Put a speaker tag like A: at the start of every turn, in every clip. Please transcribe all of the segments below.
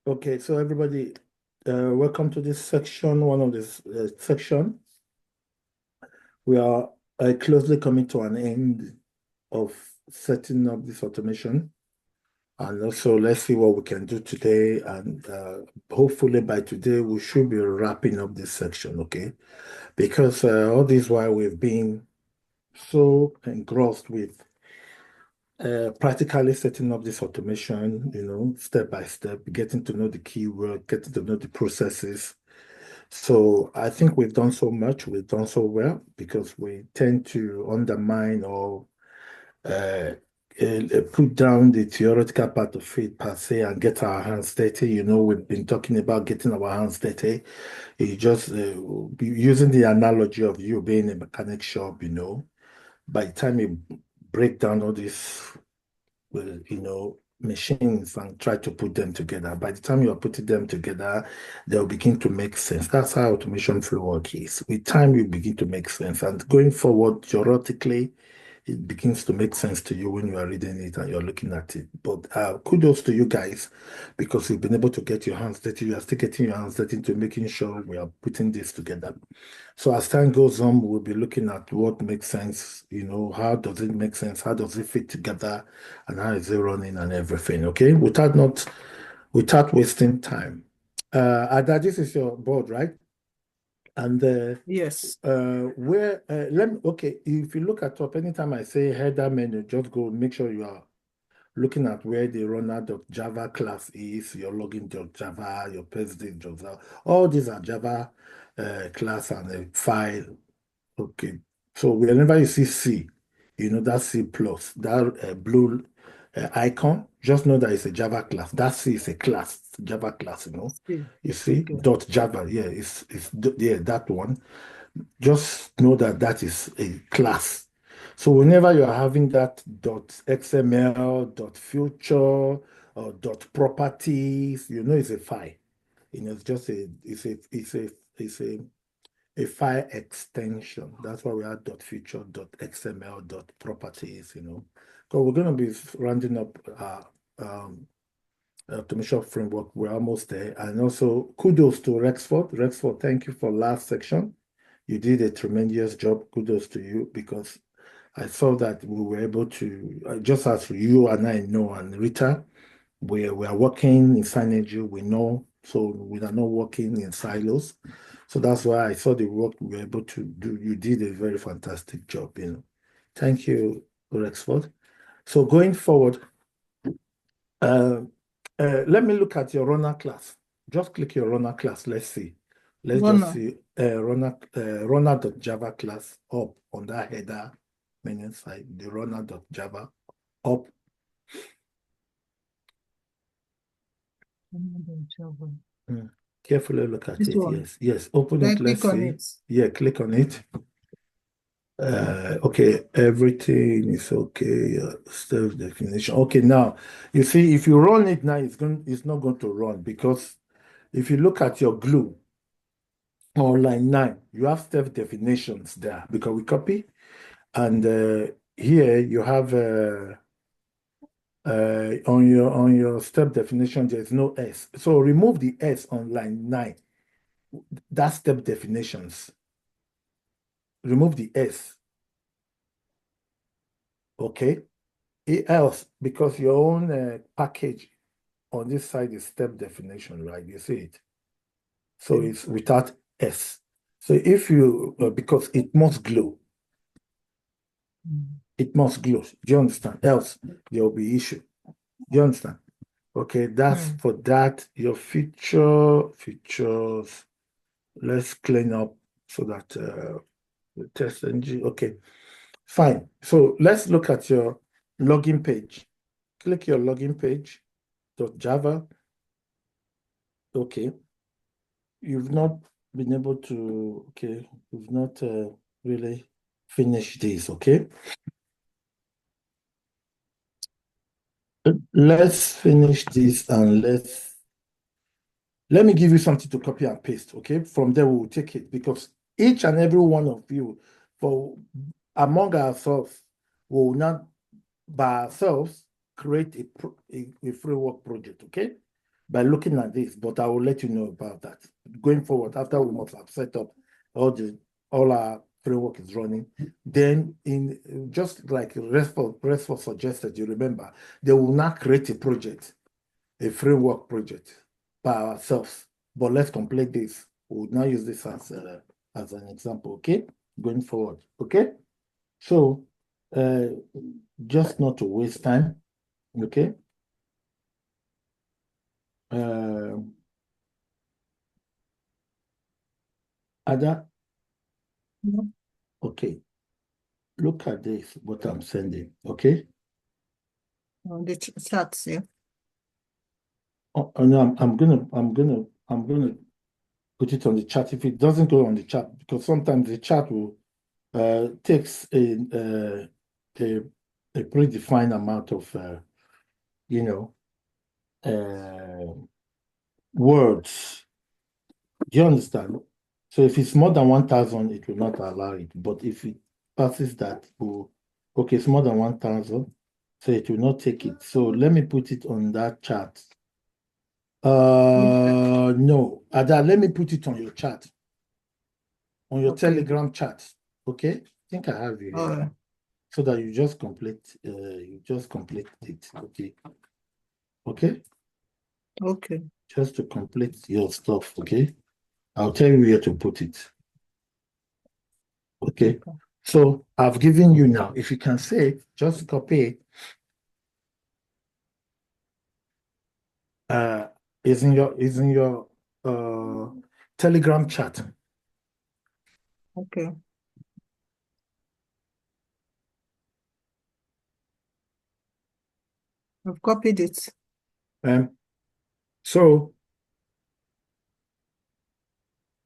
A: Okay, so everybody, welcome to this section, one of this section. We are closely coming to an end of setting up this automation. And also, let's see what we can do today. And hopefully by today, we should be wrapping up this section, okay? Because all this while we've been so engrossed with practically setting up this automation, step by step, getting to know the keyword, getting to know the processes. So I think we've done so much, we've done so well because we tend to undermine or put down the theoretical part of it per se and get our hands dirty. We've been talking about getting our hands dirty. You just using the analogy of you being a mechanic shop, by the time you break down all these machines and try to put them together. By the time you are putting them together, they'll begin to make sense. That's how automation framework is. With time, you begin to make sense. And going forward, theoretically, it begins to make sense to you when you are reading it and you're looking at it. But kudos to you guys because you've been able to get your hands dirty. You are still getting your hands dirty into making sure we are putting this together. So as time goes on, we'll be looking at what makes sense, how does it make sense, how does it fit together, and how is it running and everything, okay? Without wasting time. Ada, this is your board, right? And
B: Yes.
A: okay, if you look at top, anytime I say header menu, just go make sure you are looking at where the runner.java class is, your login.java, your PSD.java. All these are Java class and a file. Okay. So whenever you see C, that's C plus, that blue icon, just know that it's a Java class. That C is a class, Java class,
B: Okay.
A: You see,
B: Okay.
A: dot Java, yeah, yeah, that one. Just know that that is a class. So whenever you are having that .xml, .future, or .properties, it's a file. It's just a file extension. That's why we have .future, .xml, .properties, Because we're going to be rounding up automation framework. We're almost there. And also kudos to Rexford. Rexford, thank you for last section. You did a tremendous job. Kudos to you because I saw that we were able to, just as you and I know, and Rita, we are working in synergy, we know, so we are not working in silos. So that's why I saw the work we were able to do. You did a very fantastic job, Thank you, Rexford. So going forward, let me look at your runner class. Just click your runner class. Let's see. Let's just
B: Runner.
A: see runner.java class up on that header menu side, the runner.java up. Carefully look at
B: This
A: it.
B: one.
A: Yes, yes. Open
B: Then
A: it. Let's
B: click on
A: see.
B: it.
A: Yeah, click on it. Okay, everything is okay. Self definition. Okay, now you see if you run it now, it's not going to run because if you look at your glue on line 9, you have step definitions there because we copy, and here you have on your step definition there's no S. So remove the S on line 9. That's step definitions. Remove the S. Okay. Else, because your own package on this side is step definition, right? You see it. So
B: Okay.
A: it's without S. So if you, because it must glow, it must glow. Do you understand? Else, there will be issue. Do you understand? Okay, that's for that. Your features, let's clean up so that the test ng. Okay, fine. So let's look at your login page. Click your login page, .java. Okay, you've not been able to, okay, you've not really finished this, okay? Let's finish this and let me give you something to copy and paste, okay? From there, we'll take it because each and every one of you, for among ourselves, will not by ourselves create a framework project, okay? by looking at this, but I will let you know about that. Going forward, after we must have set up all our framework is running, then in just like RESTful suggested, you remember, they will now create a project, a framework project by ourselves. But let's complete this. We'll now use this as an example, okay? Going forward, okay? So just not to waste time, okay? Ada, okay. Look at this, what I'm sending, okay?
B: On the chats, yeah.
A: Oh, no, I'm gonna put it on the chat. If it doesn't go on the chat, because sometimes the chat will takes a predefined amount of you know words. Do you understand? So if it's more than 1,000, it will not allow it. But if it passes that, okay, it's more than 1,000, so it will not take it. So let me put it on that chat. No, Ada, let me put it on your chat, on your Telegram chat. Okay, I think I have you here, so that you just complete it. Okay, okay, just to complete your stuff. Okay, I'll tell you where to put it. Okay, so I've given you now. If you can say, just copy it. Is in your Telegram chat.
B: Okay. I've copied it.
A: So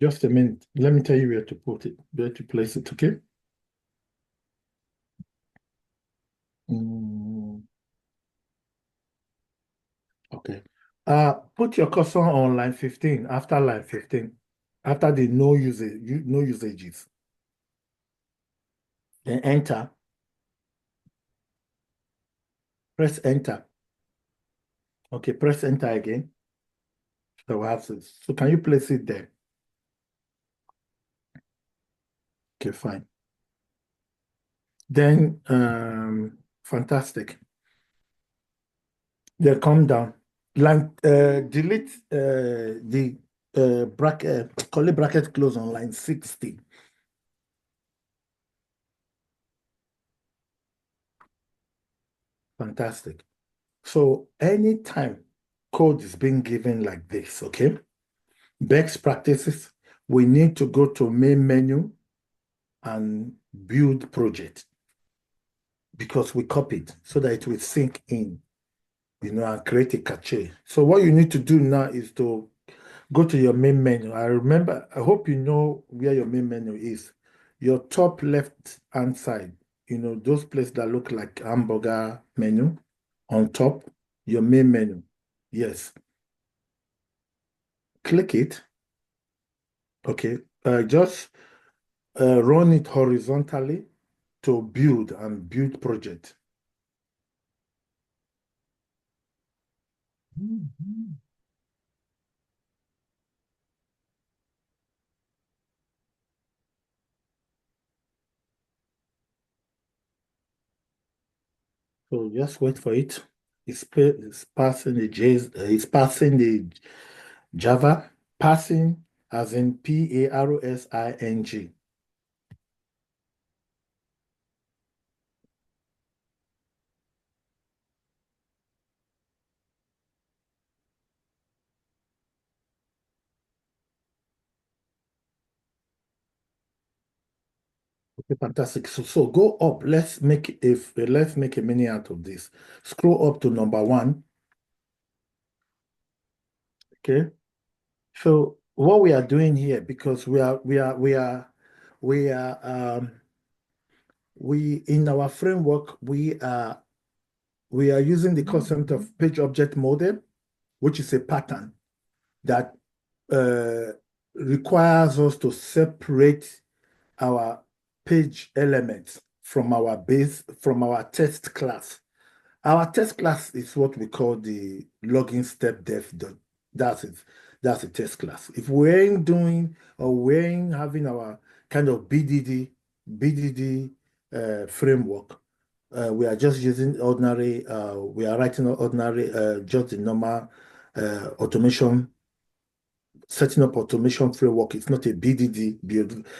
A: just a minute. Let me tell you where to put it, where to place it, okay? Okay. Put your cursor on line 15, after line 15, after the no usages. Then enter. Press enter. Okay, press enter again. So we have this. So can you place it there? Okay, fine. Then fantastic. Then come down. Line delete the bracket, curly bracket close on line 60. Fantastic. So anytime code is being given like this, okay? Best practices, we need to go to main menu and build project, because we copied so that it will sync in, and create a cache. So what you need to do now is to go to your main menu. I hope you know where your main menu is. Your top left hand side, those places that look like hamburger menu on top, your main menu. Yes. Click it. Okay. Just run it horizontally to build and build project. So just wait for it. It's passing the Java, passing as in PAROSING. Okay, fantastic. So go up. Let's make a mini out of this. Scroll up to number 1. Okay. So what we are doing here, because we in our framework, we are using the concept of page object model, which is a pattern that requires us to separate our page elements from our test class. Our test class is what we call the login step def That's it. That's a test class. If we're doing or we're having our kind of BDD framework, we are just using ordinary, we are writing ordinary, just the normal automation, setting up automation framework. It's not a BDD,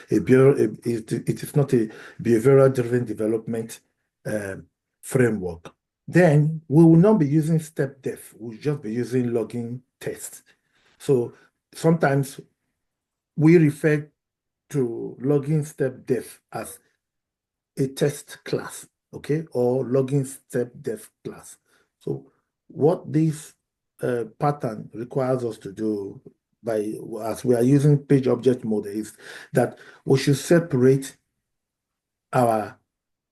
A: it is not a behavioral-driven development uh, framework. Then we will not be using step def. We'll just be using logging tests. So sometimes we refer to logging step def as a test class, okay, or logging step def class. So what this pattern requires us to do as we are using page object model is that we should separate our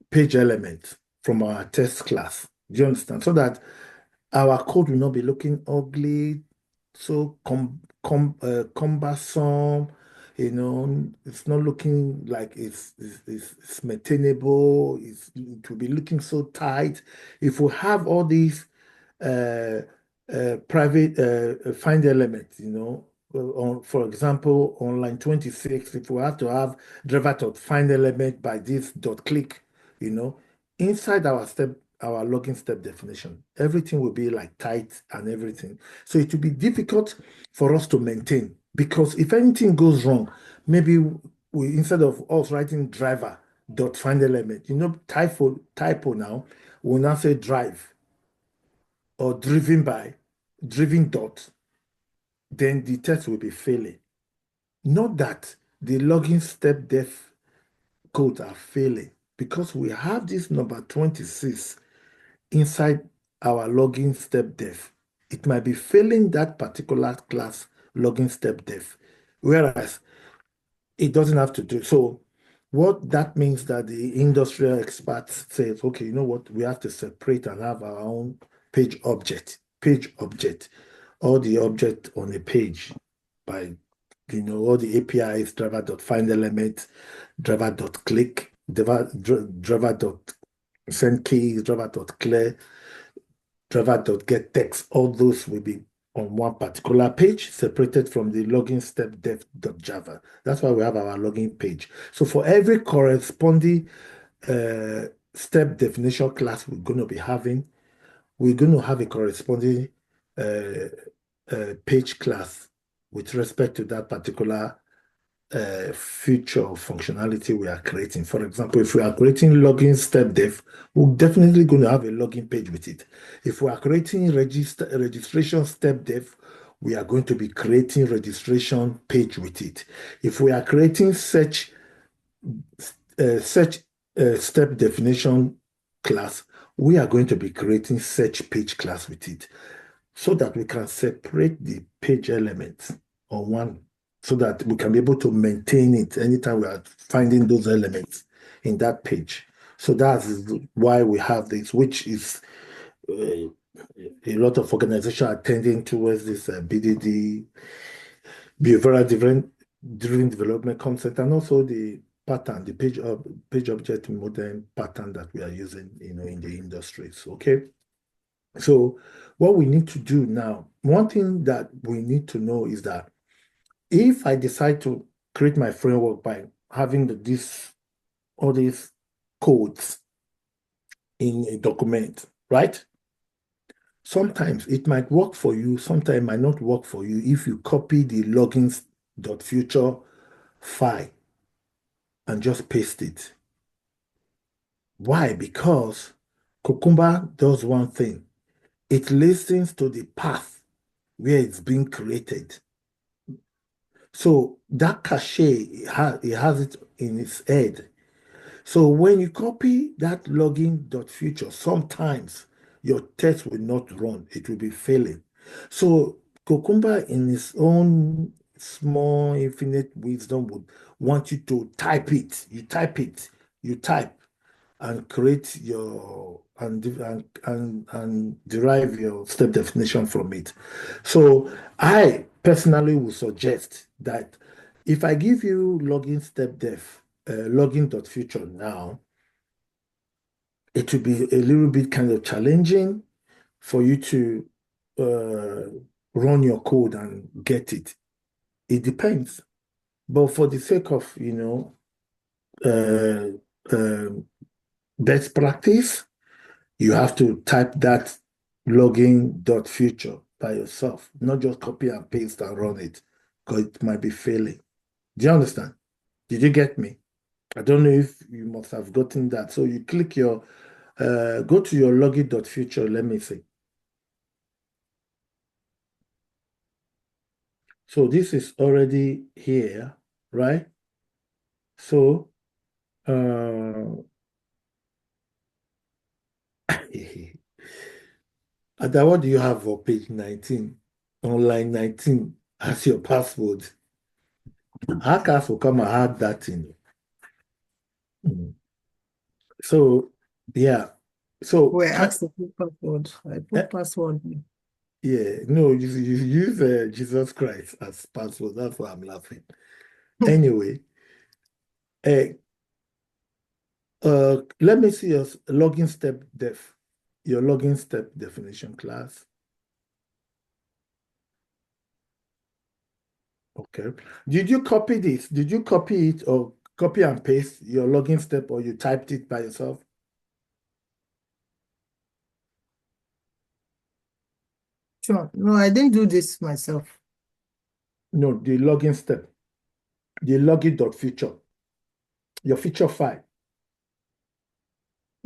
A: page elements from our test class. Do you understand? So that our code will not be looking ugly, so cumbersome, it's not looking like it's maintainable, it will be looking so tight. If we have all these uh, private find elements, for example, on line 26, if we have to have driver.find element by this dot click, inside our login step definition, everything will be like tight and everything. So it will be difficult for us to maintain because if anything goes wrong, maybe we instead of us writing driver dot find element, typo now, we'll now say drive or driven dot, then the test will be failing. Not that the login step def codes are failing because we have this number 26 inside our login step def. It might be failing that particular class login step def, whereas it doesn't have to do. So what that means that the industrial experts says, okay, you know what, we have to separate and have our own page object, all the object on a page by, all the APIs, driver.find element, driver.click, driver.send keys, driver.clear, driver.get text. All those will be on one particular page, separated from the login step def.java. That's why we have our login page. So for every corresponding step definition class we're going to be having, we're going to have a corresponding page class with respect to that particular feature or functionality we are creating. For example, if we are creating login step def, we're definitely going to have a login page with it. If we are creating registration step def, we are going to be creating registration page with it. If we are creating search step definition class, we are going to be creating search page class with it so that we can separate the page elements on one so that we can be able to maintain it anytime we are finding those elements in that page. So that's why we have this, which is a lot of organizations are tending towards this BDD, behavioral driven development concept, and also the pattern, the page object model pattern that we are using, in the industries. Okay. So what we need to do now, one thing that we need to know is that if I decide to create my framework by having all these codes in a document, right? Sometimes it might work for you, sometimes it might not work for you if you copy the logins.future file and just paste it. Why? Because Cucumber does one thing. It listens to the path where it's being created. So that cache, it has it in its head. So when you copy that login.future, sometimes your test will not run. It will be failing. So Cucumber, in its own small infinite wisdom, would want you to type it. You type and create your and derive your step definition from it. So I personally would suggest that if I give you login step def, login.future now, it will be a little bit kind of challenging for you to run your code and get it. It depends. But for the sake of, best practice, you have to type that login.future by yourself, not just copy and paste and run it, because it might be failing. Do you understand? Did you get me? I don't know if you must have gotten that. So you click your, go to your login.future, let me see. So this is already here, right? So, Ada, what do you have for page 19? On line 19 as your password. Hackers will come and hack that in. So, yeah. So,
B: We asked to put password. I put password.
A: yeah, no, you use Jesus Christ as password. That's why I'm laughing. Anyway, let me see your login step def, your login step definition class. Okay. Did you copy this? Did you copy it or copy and paste your login step, or you typed it by yourself?
B: Sure. No, I didn't do this myself.
A: No, the login step, the login.feature, your feature file.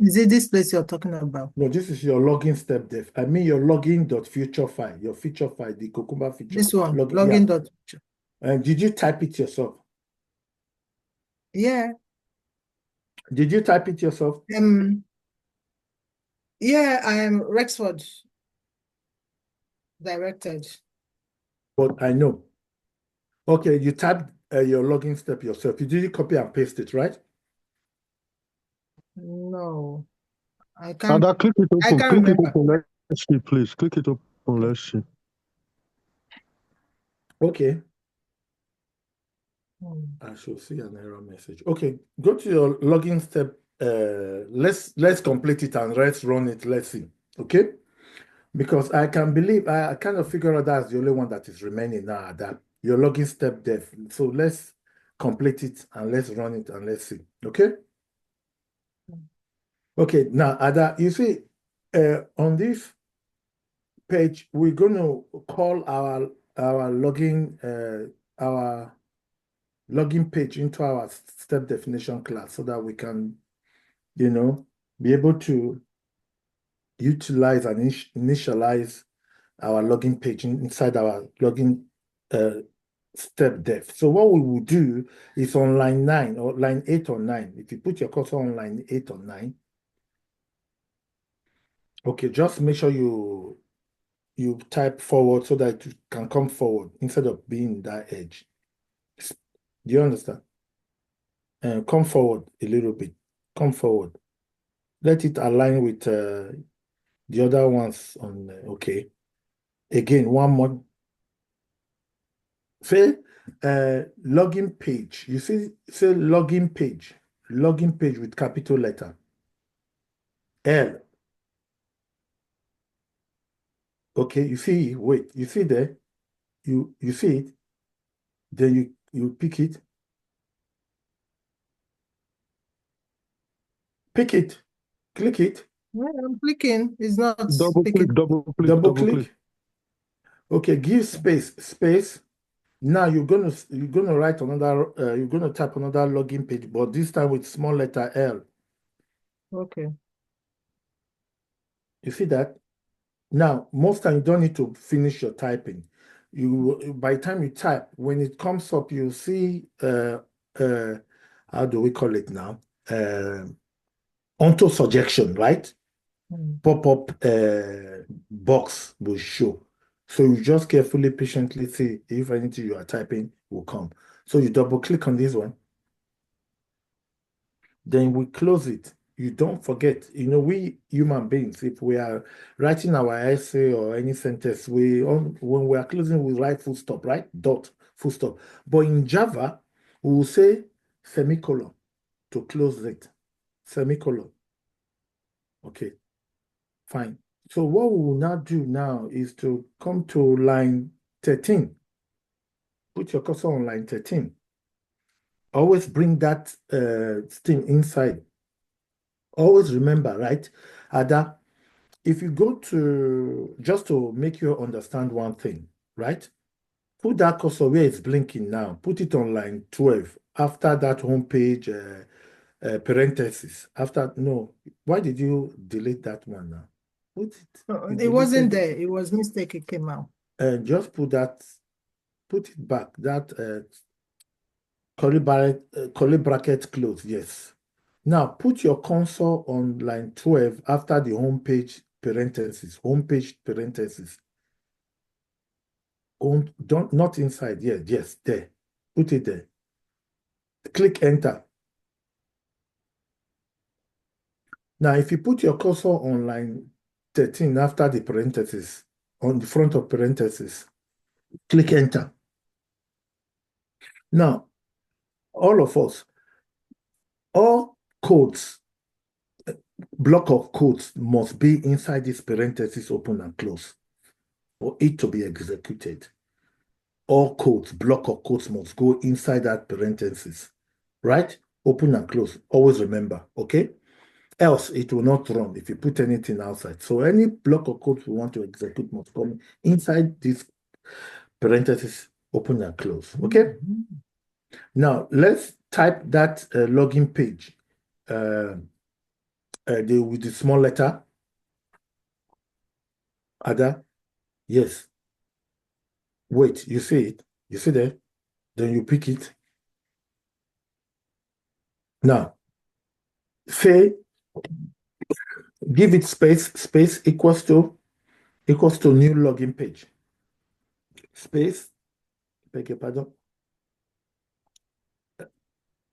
B: Is it this place you're talking about?
A: No, this is your login step def. I mean your login.feature file, your feature file, the Cucumber feature.
B: This one,
A: Login, yeah.
B: login dot.
A: And did you type it yourself?
B: Yeah.
A: Did you type it yourself?
B: Yeah, I am Rexford directed.
A: But I know. Okay, you typed your login step yourself. You didn't copy and paste it, right?
B: No, I can't.
C: Ada, click it
B: I
C: open.
B: can't
C: Click it
B: remember.
C: open. Let's see, please. Click it open. Let's see.
A: Okay.
B: Hmm.
A: I should see an error message. Okay, go to your login step. Let's complete it and let's run it. Let's see. Okay, because I can believe I kind of figure out that's the only one that is remaining now. That your login step dev. So let's complete it and let's run it and let's see. Okay. Okay. Now, Ada, you see, on this page, we're going to call our login page into our step definition class so that we can, be able to utilize and initialize our login page inside our login step def. So what we will do is on line 9 or line 8 or 9, if you put your cursor on line 8 or 9, okay, just make sure you type forward so that it can come forward instead of being that edge. Do you understand? Come forward a little bit. Come forward. Let it align with the other ones on, okay. Again, one more. Say login page. You see, say login page. Login page with capital letter. L. Okay, you see, wait, you see there? You see it? Then you pick it. Pick it. Click it.
B: Yeah, I'm clicking. It's not
C: Double click,
B: picking.
C: double click,
A: Double
C: double
A: click.
C: click.
A: Okay, give space. Now you're gonna write another. You're gonna type another login page, but this time with small letter L.
B: Okay.
A: You see that? Now, most time you don't need to finish your typing. By the time you type, when it comes up, you'll see how do we call it now? Auto suggestion, right? Pop-up box will show. So you just carefully, patiently see if anything you are typing will come. So you double click on this one. Then we close it. You don't forget, we human beings, if we are writing our essay or any sentence, when we are closing, we write full stop, right? Dot, full stop. But in Java, we will say semicolon to close it. Semicolon. Okay, fine. So what we will now do now is to come to line 13. Put your cursor on line 13. Always bring that thing inside. Always remember, right, Ada, if you go to, just to make you understand one thing, right? Put that cursor where it's blinking now. Put it on line 12 after that homepage parenthesis. After, no, why did you delete that one now? Put it.
B: No,
A: You
B: it wasn't
A: deleted it.
B: there. It was mistake. It came out.
A: And just put it back. That curly bracket close, yes. Now put your cursor on line 12 after the homepage parenthesis. Homepage parenthesis. Don't, not inside. Yeah, yes, there. Put it there. Click enter. Now, if you put your cursor on line 13 after the parenthesis, on the front of parenthesis, click enter. Now, all of us, all codes, block of codes must be inside this parenthesis open and close for it to be executed. All codes, block of codes must go inside that parenthesis, right? Open and close. Always remember, okay? Else it will not run if you put anything outside. So any block of code we want to execute must come inside this parenthesis, open and close, okay? Now let's type that login page with the small letter. Ada, yes. Wait, you see it? You see there? Then you pick it. Now, say, give it space equals to new login page. Space, beg your pardon.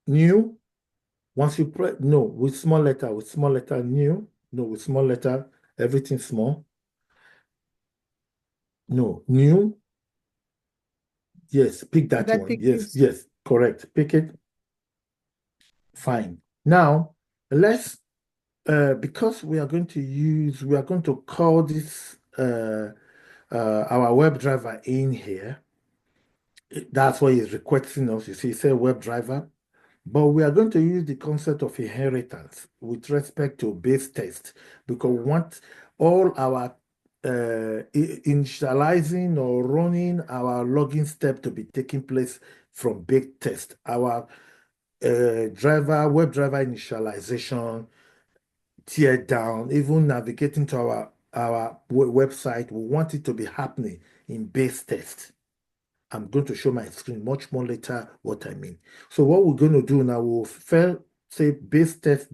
A: New, once you press, no, with small letter, new, no, with small letter, everything small. No, new, yes, pick that
B: Did I
A: one.
B: pick
A: Yes,
B: this?
A: yes, correct. Pick it. Fine. Now, let's, because we are going to call this our WebDriver in here. That's why it's requesting us. You see, it says WebDriver. But we are going to use the concept of inheritance with respect to base test because we want all our initializing or running our login step to be taking place from base test. Our WebDriver initialization, tear down, even navigating to our website, we want it to be happening in base test. I'm going to show my screen much more later what I mean. So what we're going to do now, we'll first say base test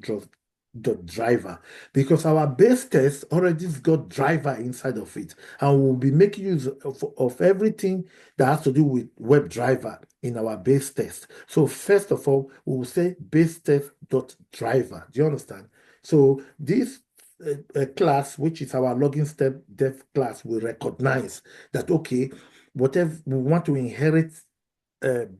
A: dot driver because our base test already got driver inside of it, and we'll be making use of everything that has to do with WebDriver in our base test. So first of all, we will say base test dot driver. Do you understand? So this class, which is our login step dev class, will recognize that, okay, whatever we want to inherit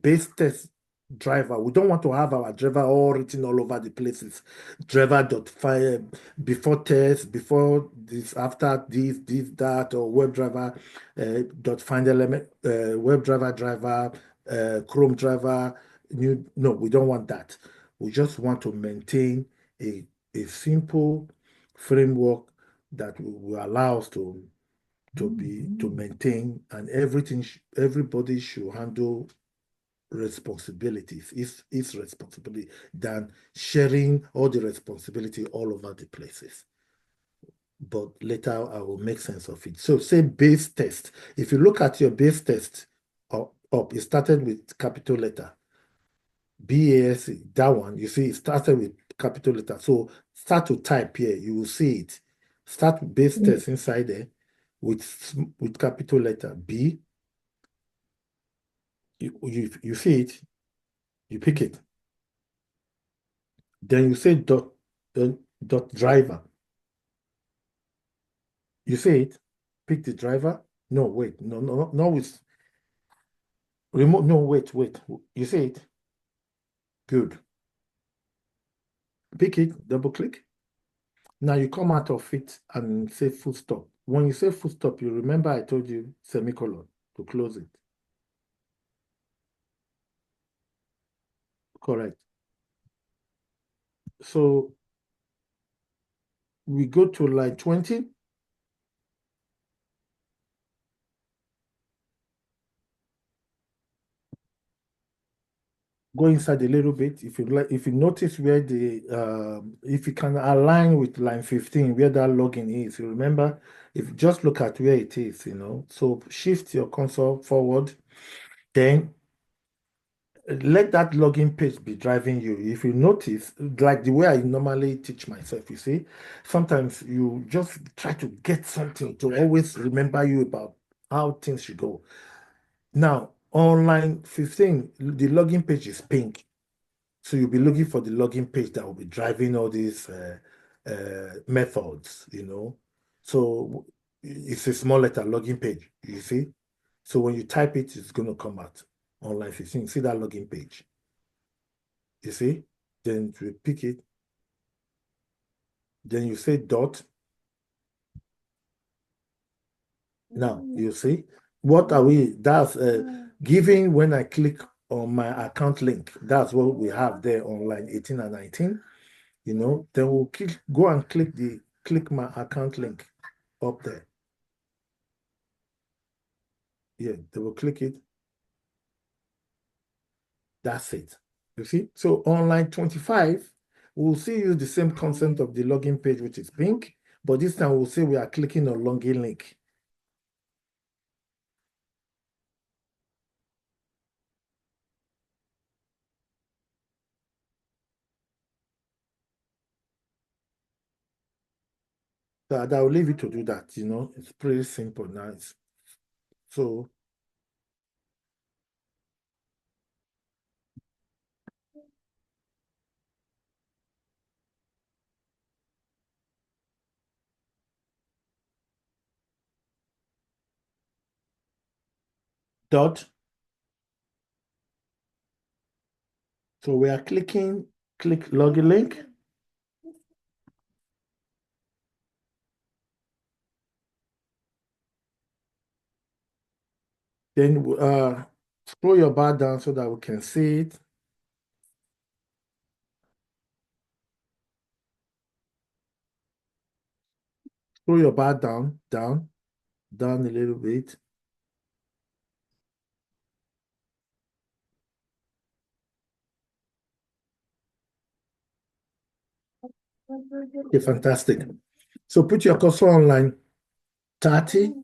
A: base test driver. We don't want to have our driver all written all over the places. Driver.file before test, before this, after this, that, or WebDriver dot find element, WebDriver driver, Chrome driver. No, we don't want that. We just want to maintain a simple framework that will allow us to maintain, and everybody should handle responsibilities. It's responsibility than sharing all the responsibility all over the places. But later I will make sense of it. So say base test. If you look at your base test up, it started with capital letter. BAS, that one, you see, it started with capital letter. So start to type here, you will see it. Start base test inside there with capital letter B. You see it, you pick it. Then you say dot driver. You say it, pick the driver. No, wait, no, with remote. No, wait. You say it. Good. Pick it, double click. Now you come out of it and say full stop. When you say full stop, you remember I told you semicolon to close it. Correct. So we go to line 20. Go inside a little bit. If you notice where if you can align with line 15 where that login is, you remember, if you just look at where it is, so shift your console forward, then let that login page be driving you. If you notice, like the way I normally teach myself, you see, sometimes you just try to get something to always remember you about how things should go. Now, on line 15, the login page is pink. So you'll be looking for the login page that will be driving all these methods, So it's a small letter login page, you see? So when you type it, it's going to come out on line 15. See that login page? You see? Then you pick it. Then you say dot. Now, you see? What are we? That's giving when I click on my account link. That's what we have there on line 18 and 19. Then we'll go and click my account link up there. Yeah, they will click it. That's it. You see? So on line 25, we'll see use the same concept of the login page, which is pink, but this time we'll say we are clicking on login link. So I will leave you to do that, It's pretty simple now. So dot. So we are click login link. Then scroll your bar down so that we can see it. Scroll your bar down a little bit. Okay, fantastic. So put your cursor on line 30.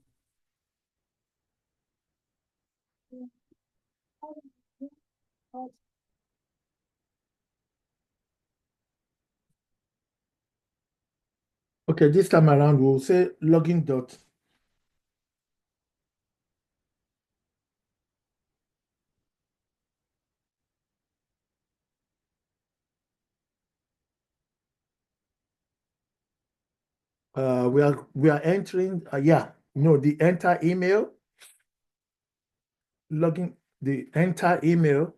A: Okay, this time around, we'll say login dot. We are entering, the enter email, login, the enter email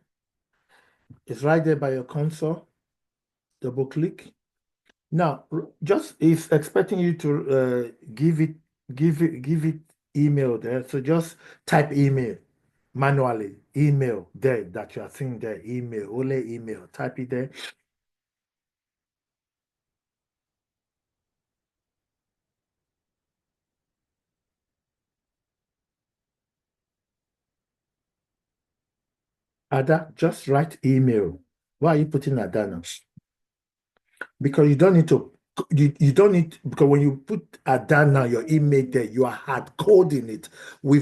A: is right there by your console. Double click. Now, just it's expecting you to give it email there. So just type email manually, email there that you are seeing there, email, only email, type it there. Ada, just write email. Why are you putting Ada now? Because you don't need to, you don't need, because when you put Ada now, your email there, you are hard coding it. We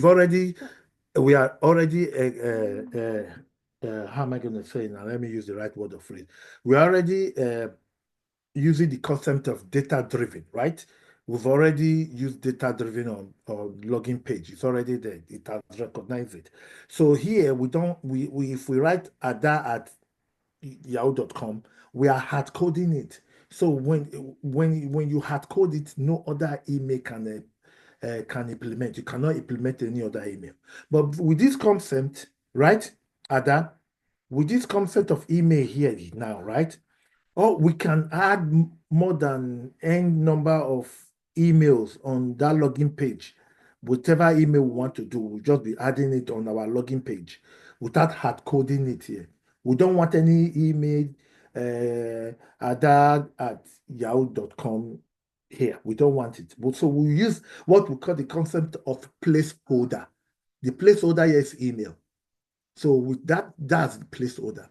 A: are already, how am I going to say now? Let me use the right word of phrase. We are already using the concept of data-driven, right? We've already used data-driven on login page. It's already there. It has recognized it. So here if we write Ada at yahoo.com, we are hard coding it. So when you hard code it, no other email can implement. You cannot implement any other email. But with this concept, right, Ada, with this concept of email here now, right? Or we can add more than n number of emails on that login page, whatever email we want to do, we'll just be adding it on our login page without hard coding it here. We don't want any email adad@yahoo.com here. We don't want it. But so we use what we call the concept of placeholder. The placeholder here is email. So with that, that's the placeholder.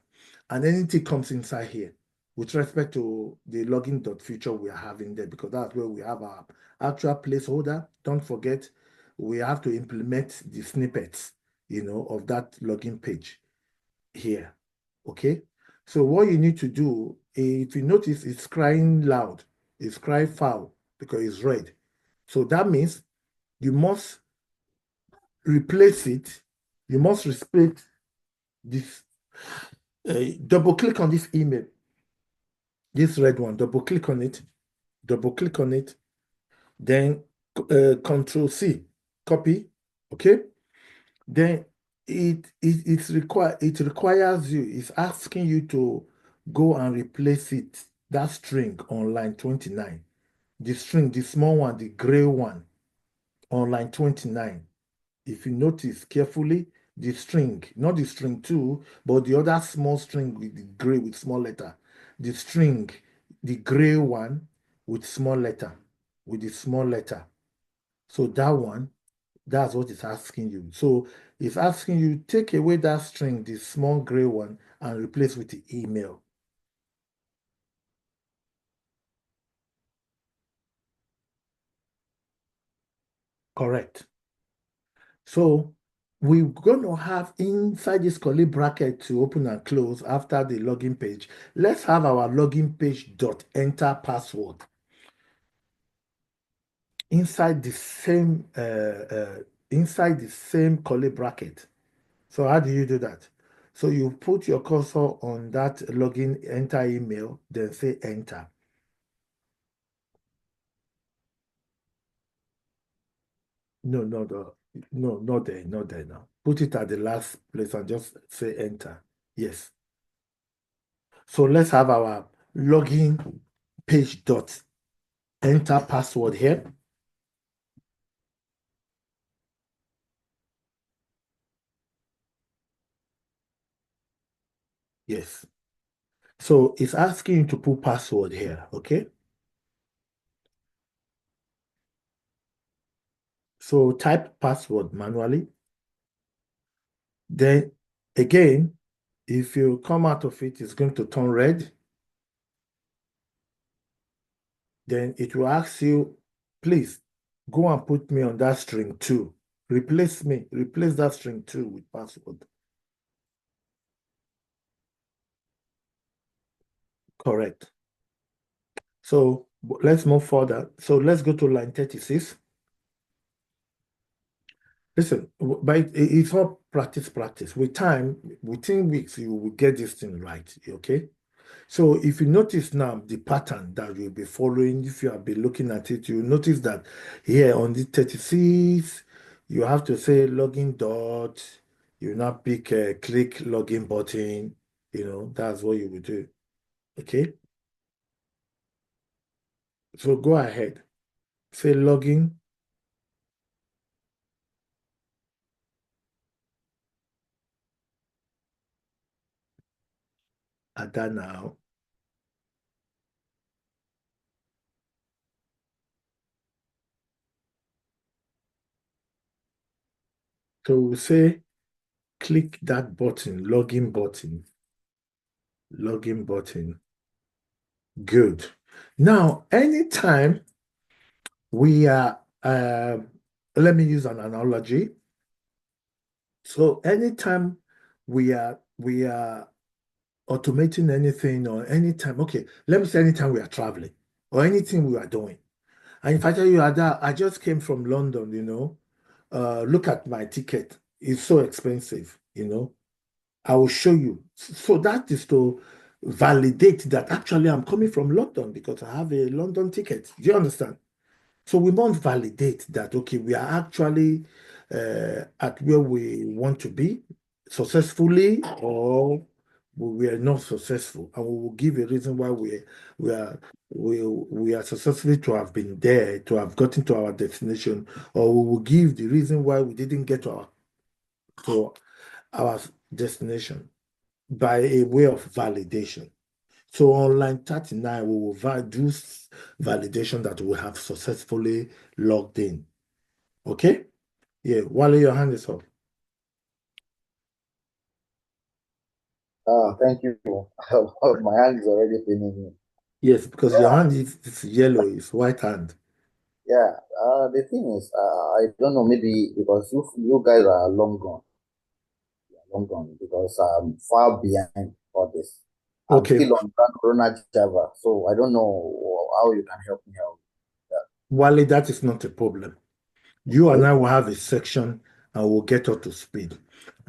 A: And anything comes inside here with respect to the login.future we are having there, because that's where we have our actual placeholder. Don't forget, we have to implement the snippets, of that login page here. Okay. So what you need to do, if you notice, it's crying loud, it's crying foul because it's red. So that means you must replace it. You must replace this. Double click on this email, this red one. Double click on it. Double click on it. Then Control C, copy. Okay. Then it requires you. It's asking you to go and replace it. That string on line 29. The string, the small one, the gray one on line 29. If you notice carefully, the string, not the string 2, but the other small string with the gray with small letter. The string, the gray one with small letter, with the small letter. So that one, that's what it's asking you. So it's asking you, take away that string, the small gray one, and replace with the email. Correct. So we're going to have inside this curly bracket to open and close after the login page. Let's have our login page dot enter password inside the same curly bracket. So how do you do that? So you put your cursor on that login enter email, then say enter. No, not there now. Put it at the last place and just say enter. Yes. So let's have our login page dot enter password here. Yes. So it's asking you to put password here, okay? So type password manually. Then again, if you come out of it, it's going to turn red. Then it will ask you, please go and put me on that string 2. Replace that string 2 with password. Correct. So let's move further. So let's go to line 36. Listen, but it's all practice. With time, within weeks, you will get this thing right, okay? So if you notice now the pattern that you'll be following, if you have been looking at it, you'll notice that here on the 36, you have to say login dot, you now pick a click login button, that's what you will do, okay? So go ahead, say login. Add that now. So we'll say click that button, login button. Login button. Good. Now, anytime we are, let me use an analogy. So anytime we are automating anything or anytime, okay, let me say anytime we are traveling or anything we are doing. And if I tell you, Ada, I just came from London, look at my ticket. It's so expensive, I will show you. So that is to validate that actually I'm coming from London because I have a London ticket. Do you understand? So we must validate that, okay, we are actually at where we want to be successfully or we are not successful, and we will give a reason why we are we are successfully to have been there, to have gotten to our destination, or we will give the reason why we didn't get to our destination by a way of validation. So on line 39, we will do validation that we have successfully logged in. Okay? Yeah, Wale, your hand is up.
D: Thank you. My hand is already paining me.
A: Yes, because your hand is yellow, it's white hand.
D: Yeah. The thing is, I don't know, maybe because you guys are long gone. Long gone because I'm far behind for this. I'm
A: Okay,
D: still on Corona Java, so I don't know how you can help me out.
A: Wale, that is not a problem. You and
D: Okay.
A: I will have a section and we'll get up to speed.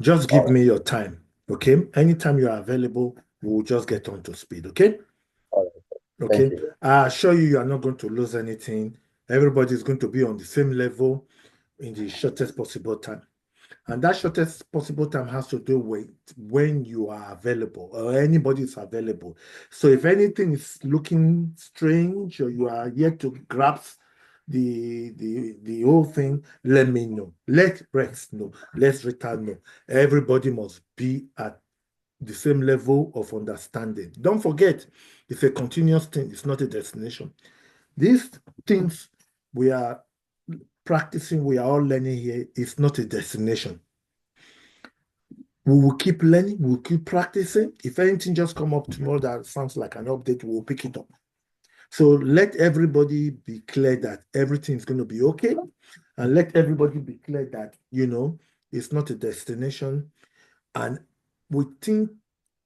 A: Just
D: All
A: give
D: right.
A: me your time, okay? Anytime you are available, we'll just get on to speed, okay?
D: All right. Thank
A: Okay.
D: you.
A: I assure you, you are not going to lose anything. Everybody is going to be on the same level in the shortest possible time. And that shortest possible time has to do with when you are available or anybody is available. So if anything is looking strange or you are yet to grasp the whole thing, let me know. Let Rex know. Let Rita know. Everybody must be at the same level of understanding. Don't forget, it's a continuous thing. It's not a destination. These things we are practicing, we are all learning here, is not a destination. We will keep learning, we'll keep practicing. If anything just come up tomorrow that sounds like an update, we'll pick it up. So let everybody be clear that everything's going to be okay. And let everybody be clear that, it's not a destination. And within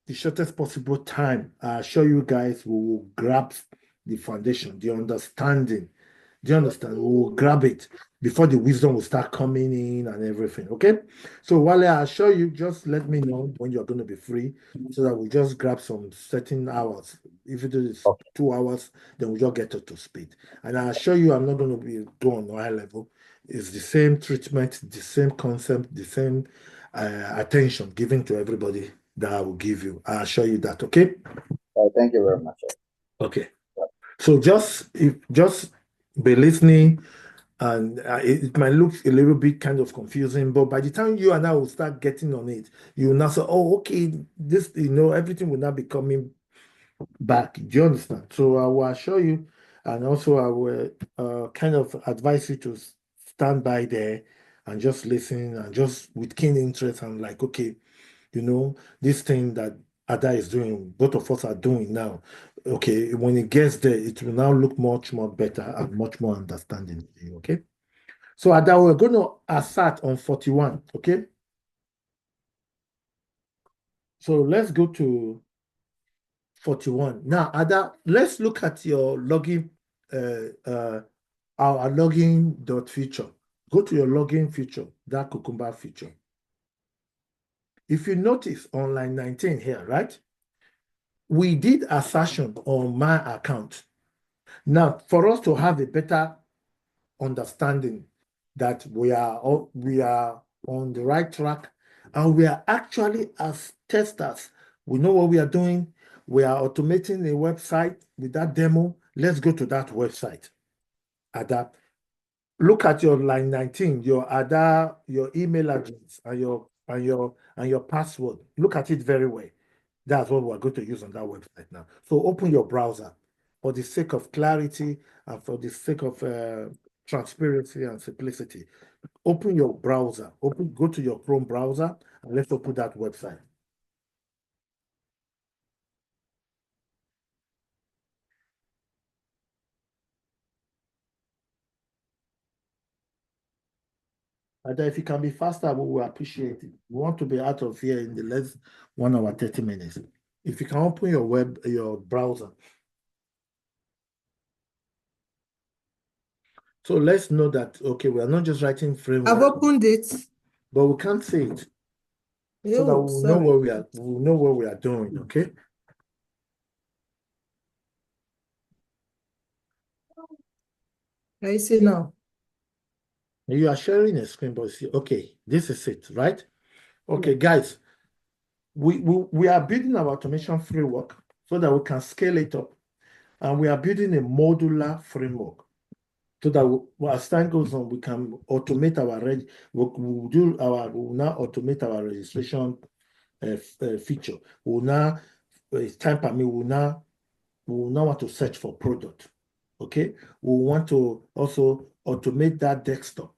A: the shortest possible time, I assure you guys, we will grasp the foundation, the understanding. Do you understand? We will grab it before the wisdom will start coming in and everything. Okay. So while I assure you, just let me know when you're going to be free so that we just grab some certain hours. If it is
D: Okay.
A: 2 hours, then we just get up to speed. And I assure you, I'm not going to be going on high level. It's the same treatment, the same concept, the same attention given to everybody that I will give you. I assure you that. Okay.
D: Thank you very much.
A: Okay. So just be listening, and it might look a little bit kind of confusing, but by the time you and I will start getting on it, you will now say, "Oh, okay, this everything will now be coming back." Do you understand? So I will assure you, and also I will kind of advise you to stand by there and just listen and just with keen interest and like, okay, this thing that Ada is doing, both of us are doing now. Okay, when it gets there, it will now look much more better and much more understanding. Okay. So Ada, we're going to assert on 41. Okay. So let's go to 41. Now, Ada, let's look at your login, our login dot feature. Go to your login feature, that cucumber feature. If you notice on line 19 here, right? We did assertion on my account. Now, for us to have a better understanding that we are on the right track and we are actually as testers, we know what we are doing. We are automating a website with that demo. Let's go to that website. Ada, look at your line 19, your Ada, your email address and your password. Look at it very well. That's what we're going to use on that website now. So open your browser for the sake of clarity and for the sake of transparency and simplicity. Open your browser. Go to your Chrome browser and let's open that website. And if you can be faster, we will appreciate it. We want to be out of here in the less 1 hour, 30 minutes. If you can open your browser. So let's know that, okay, we are not just writing framework.
B: I've opened it.
A: But we can't see it. So that
B: Oh,
A: we'll know
B: sorry.
A: we'll know what we are doing, okay?
B: I see now.
A: You are sharing a screen, but see, okay, this is it, right? Okay,
B: Yeah.
A: guys, we are building our automation framework so that we can scale it up. And we are building a modular framework so that as time goes on, we can automate our we'll now automate our registration feature. We'll now, time permit, we'll now want to search for product. Okay, we want to also automate that desktop.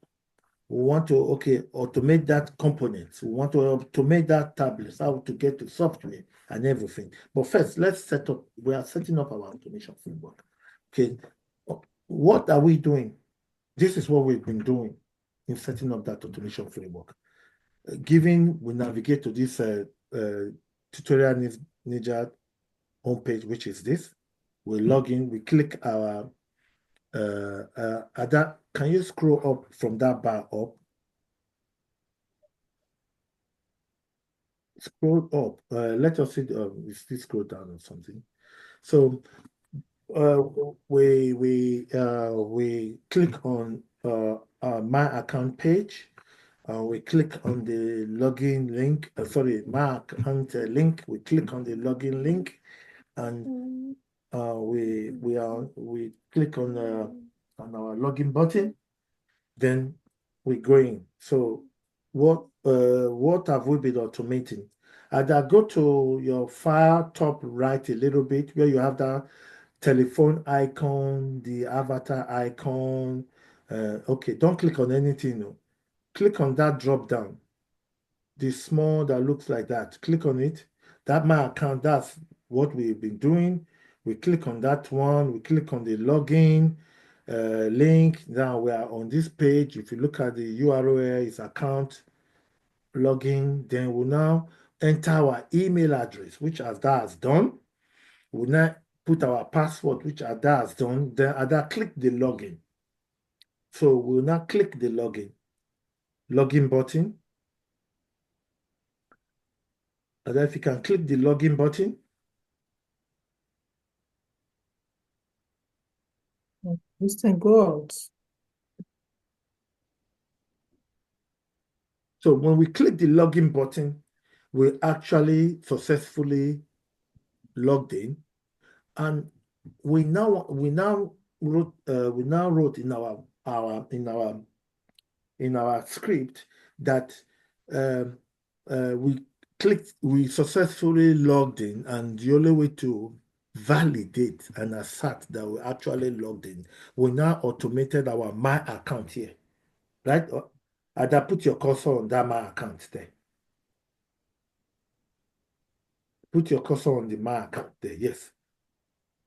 A: We want to automate that components. We want to automate that tablets, how to get the software and everything. But first, we are setting up our automation framework. Okay, what are we doing? This is what we've been doing in setting up that automation framework. We navigate to this tutorial Ninja homepage, which is this. We log in, we click our can you scroll up from that bar up? Scroll up. Let us see. We still scroll down or something. So we click on my account page. We click on the login link. My account link. We click on the login link, and we click on our login button. Then we go in. So what have we been automating? Either go to your file top right a little bit where you have that telephone icon, the avatar icon. Okay, don't click on anything. No. Click on that drop down. The small that looks like that. Click on it. That my account, that's what we've been doing. We click on that one. We click on the login link. Now we are on this page. If you look at the URL, it's account login. Then we'll now enter our email address, which that has done. We'll now put our password, which that has done. Then click the login. So we'll now click the login button. And then if you can click the login button.
B: This thing go out.
A: So when we click the login button, we actually successfully logged in, and we now wrote in our script that we successfully logged in, and the only way to validate and assert that we actually logged in, we now automated our my account here, right? And put your cursor on that my account there. Put your cursor on the my account there. Yes,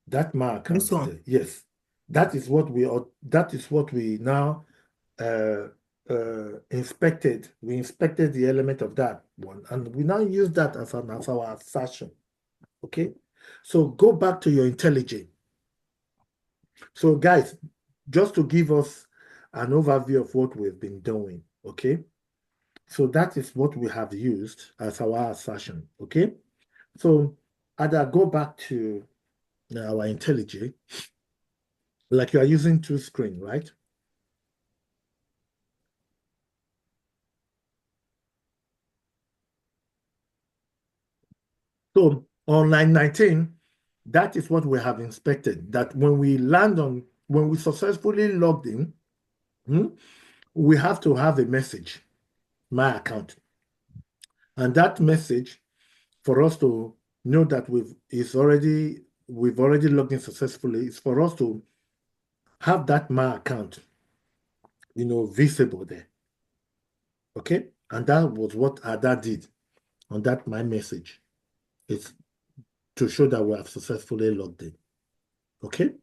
A: that my account
B: This one.
A: there. Yes, that is what we now inspected. We inspected the element of that one, and we now use that as our assertion. Okay, so go back to your IntelliJ. So guys, just to give us an overview of what we've been doing. Okay, so that is what we have used as our assertion. Okay, so I'll go back to our IntelliJ, like you are using two screen, right? So on line 19, that is what we have inspected, that when we successfully logged in, we have to have a message, my account. And that message, for us to know that we've already logged in successfully, is for us to have that my account, visible there. Okay? And that was what Ada did on that my message. It's to show that we have successfully logged in. Okay?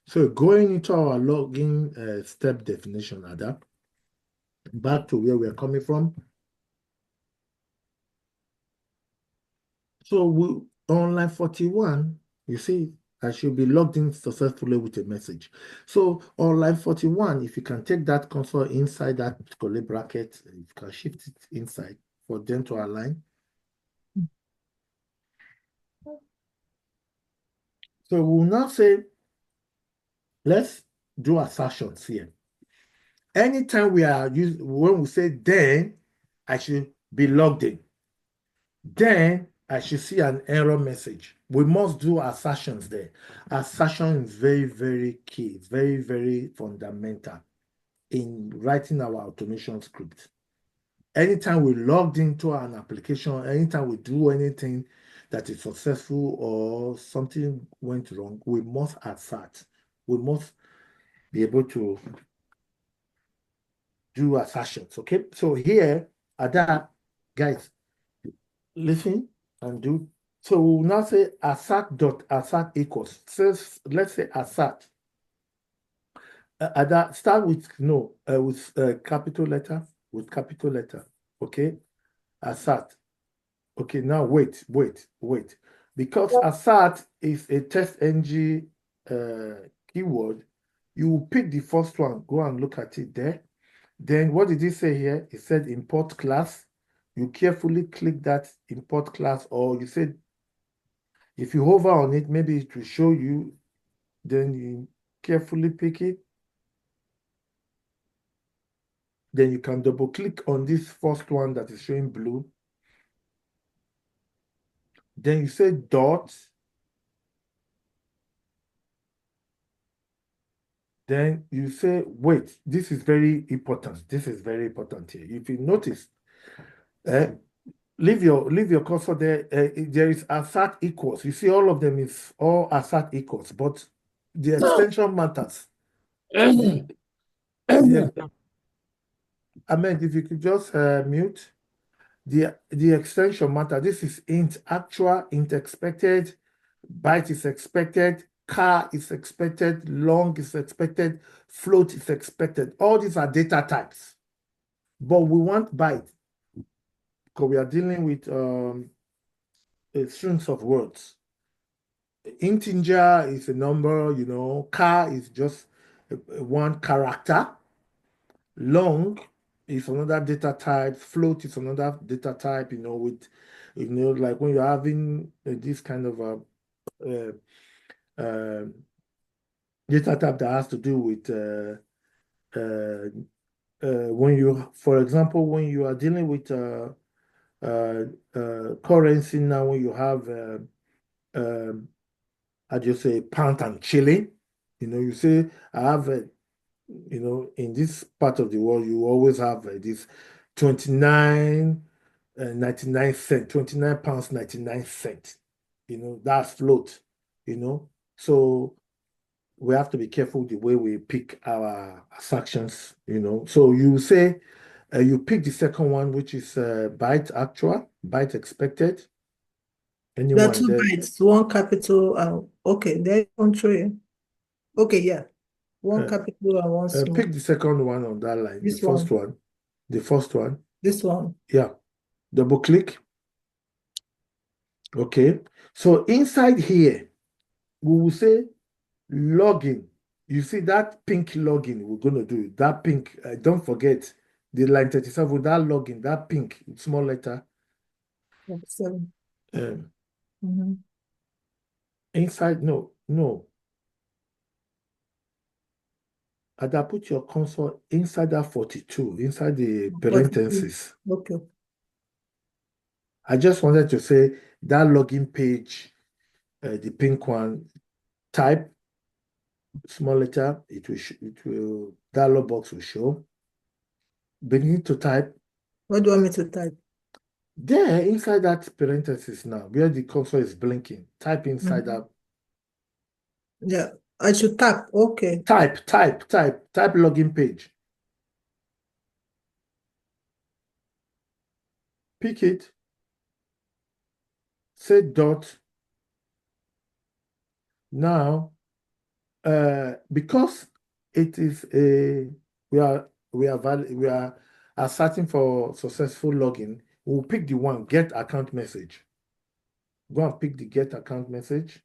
A: So going into our login step definition, Ada, back to where we are coming from. So on line 41, you see, I should be logged in successfully with a message. So on line 41, if you can take that console inside that curly bracket, you can shift it inside for them to align. So we'll now say, let's do assertions here. Anytime when we say then, I should be logged in. Then I should see an error message. We must do assertions there. Assertion is very, very key, very, very fundamental in writing our automation script. Anytime we logged into an application, anytime we do anything that is successful or something went wrong, we must assert. We must be able to do assertions. Okay. So here, Ada, guys, listen and do. So we'll now say assert equals. Says, let's say assert. Ada, start with no, with capital letter, Okay. Assert. Okay, now wait. Because assert is a test ng keyword, you will pick the first one, go and look at it there. Then what did it say here? It said import class. You carefully click that import class, or you said, if you hover on it, maybe it will show you, then you carefully pick it. Then you can double click on this first one that is showing blue. Then you say dot. Then you say, wait, this is very important. This is very important here. If you notice, leave your cursor there. There is assert equals. You see, all of them is all assert equals, but the extension matters. Ahmed, if you could just mute. The extension matter. This is int actual, int expected, byte is expected, car is expected, long is expected, float is expected. All these are data types. But we want byte because we are dealing with strings of words. Integer is a number, car is just one character. Long is another data type. Float is another data type, with, like when you're having this kind of data type that has to do with when you, for example, when you are dealing with currency now, when you have, how do you say, pound and shilling, you say, I have in this part of the world, you always have this 29.99 cent, 29 pounds 99 cent. That's float. So we have to be careful the way we pick our assertions. So you say you pick the second one, which is byte actual, byte expected.
B: There are 2 bytes, one capital. Okay, there control. Okay, yeah. One capital and one small.
A: Pick the second one on that line.
B: This
A: the first one. The first one.
B: This one.
A: Yeah. Double click. Okay. So inside here, we will say login. You see that pink login, we're going to do it. That pink, don't forget the line 37, that login, that pink, small letter.
B: 7.
A: Inside, no. Ada, put your console inside that 42, inside the parentheses.
B: 42. Okay.
A: I just wanted to say that login page, the pink one, type, small letter, it will dialog box will show. Begin to type.
B: What do you want me to type?
A: There, inside that parenthesis now, where the cursor is blinking, type inside that.
B: Yeah, I should tap. Okay.
A: Type login page. Pick it. Say dot. Now, because it is we are asserting for successful login, we'll pick the one get account message. Go and pick the get account message.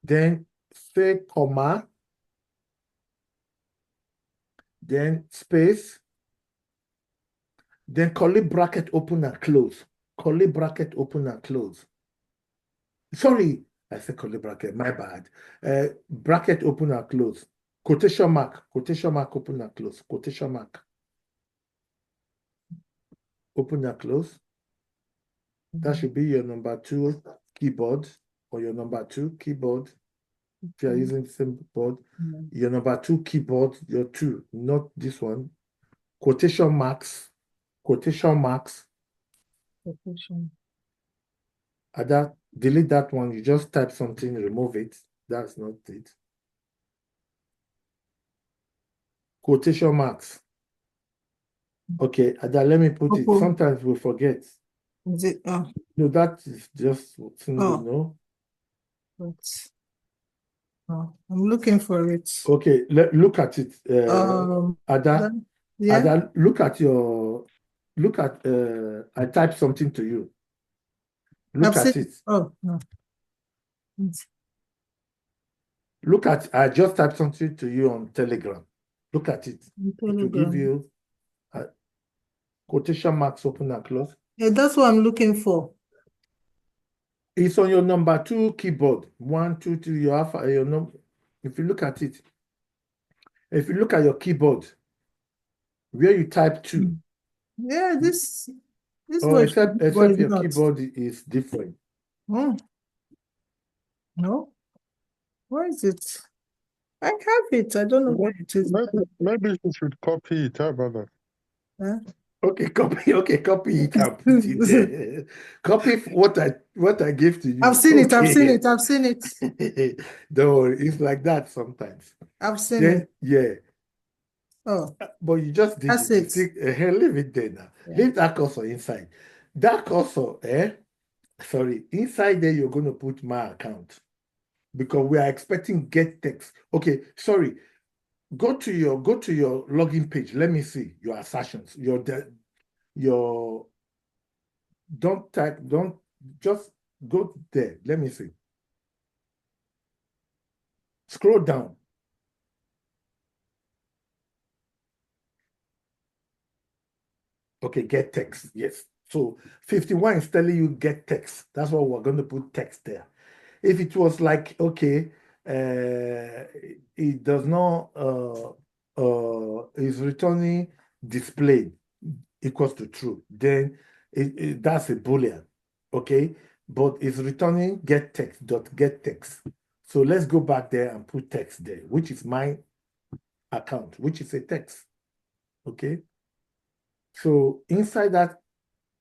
A: Then say comma. Then space. Then curly bracket open and close. Curly bracket open and close. Sorry, I said curly bracket, my bad. Bracket open and close. Quotation mark open and close. Quotation mark. Open and close. That should be your number 2 keyboard or your number 2 keyboard. If you are using the same board, your number 2 keyboard, your 2, not this one. Quotation marks. Ada, delete that one. You just type something, remove it. That's not it. Quotation marks. Okay, Ada, let me put it. Sometimes we forget.
B: Is it? Oh.
A: No, that is just single, no?
B: Oh, I'm looking for it.
A: Okay, look at it. Ada,
B: yeah.
A: Ada, look at I typed something to you. Look at it.
B: Oh, no.
A: Look at, I just typed something to you on Telegram. Look at it. It will give you quotation marks open and close.
B: Yeah, that's what I'm looking for.
A: It's on your number 2 keyboard. 1, 2, 3. You have your number. If you look at it, if you look at your keyboard, where you type 2.
B: Yeah, this
A: except your keyboard is different.
B: No. Where is it? I have it. I don't know where it is.
C: Maybe you should copy it. How about that?
B: Huh?
A: Okay, copy it and put it there. Copy what I gave to you.
B: I've seen it.
A: Don't worry, it's like that sometimes.
B: I've seen it.
A: Yeah.
B: Oh.
A: But you just did
B: That's
A: it.
B: it.
A: Leave it there now. Yeah. Leave that cursor inside. That cursor, inside there you're going to put my account. Because we are expecting get text. Okay, sorry. Go to your login page. Let me see your assertions. Don't just go there. Let me see. Scroll down. Okay, get text. Yes. So 51 is telling you get text. That's why we're going to put text there. If it was like, okay, it does not, is returning displayed equals to true, then that's a Boolean, okay? But it's returning get text. So let's go back there and put text there, which is my account, which is a text, okay? So inside that,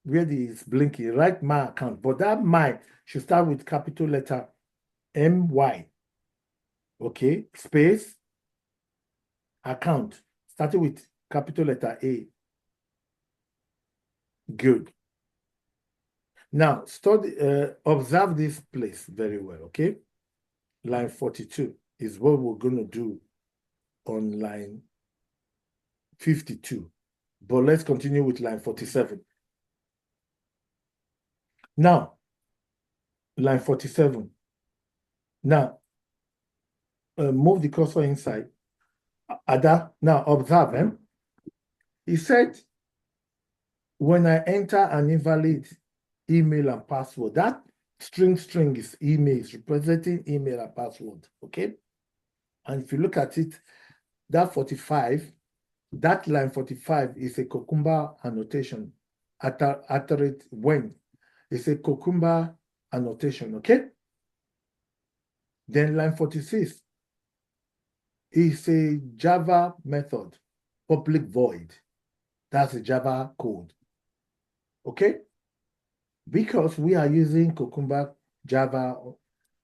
A: where it is blinking, write my account, but that my should start with capital letter MY, okay, space, account, starting with capital letter A. Good. Now, observe this place very well, okay? Line 42 is what we're going to do on line 52. But let's continue with line 47. Now, line 47. Now, move the cursor inside. Ada, now observe. He said, when I enter an invalid email and password, that string is emails, representing email and password, okay? And if you look at it, that 45, that line 45 is a 𝐂𝐎𝐍𝐄𝐓 annotation, uttered when. It's a 𝐂𝐎𝐍𝐄𝐓 annotation, okay? Then line 46 is a Java method, public void. That's a Java code, okay? Because we are using 𝐂𝐎𝐍𝐄𝐓 Java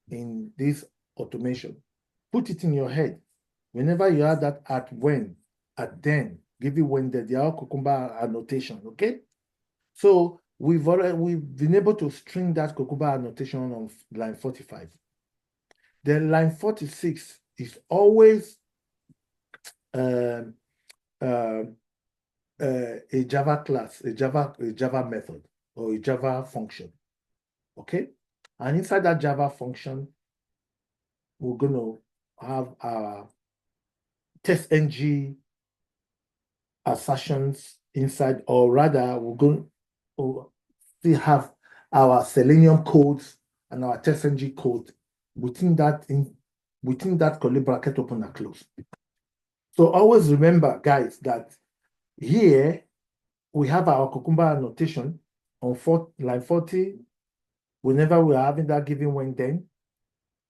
A: in this automation, put it in your head. Whenever you have that at when, at then, give you when they are 𝐂𝐎𝐍𝐄𝐓 annotation, okay? So we've been able to string that 𝐂𝐎𝐍𝐄𝐓 annotation on line 45. Then line 46 is always a Java class, a Java method, or a Java function, okay? And inside that Java function, we're going to have our test-ng assertions inside, or rather, we're going to still have our Selenium codes and our test-ng code within that curly bracket open and close. So always remember, guys, that here we have our 𝐂𝐎𝐍𝐄𝐓 annotation on line 40, whenever we're having that given when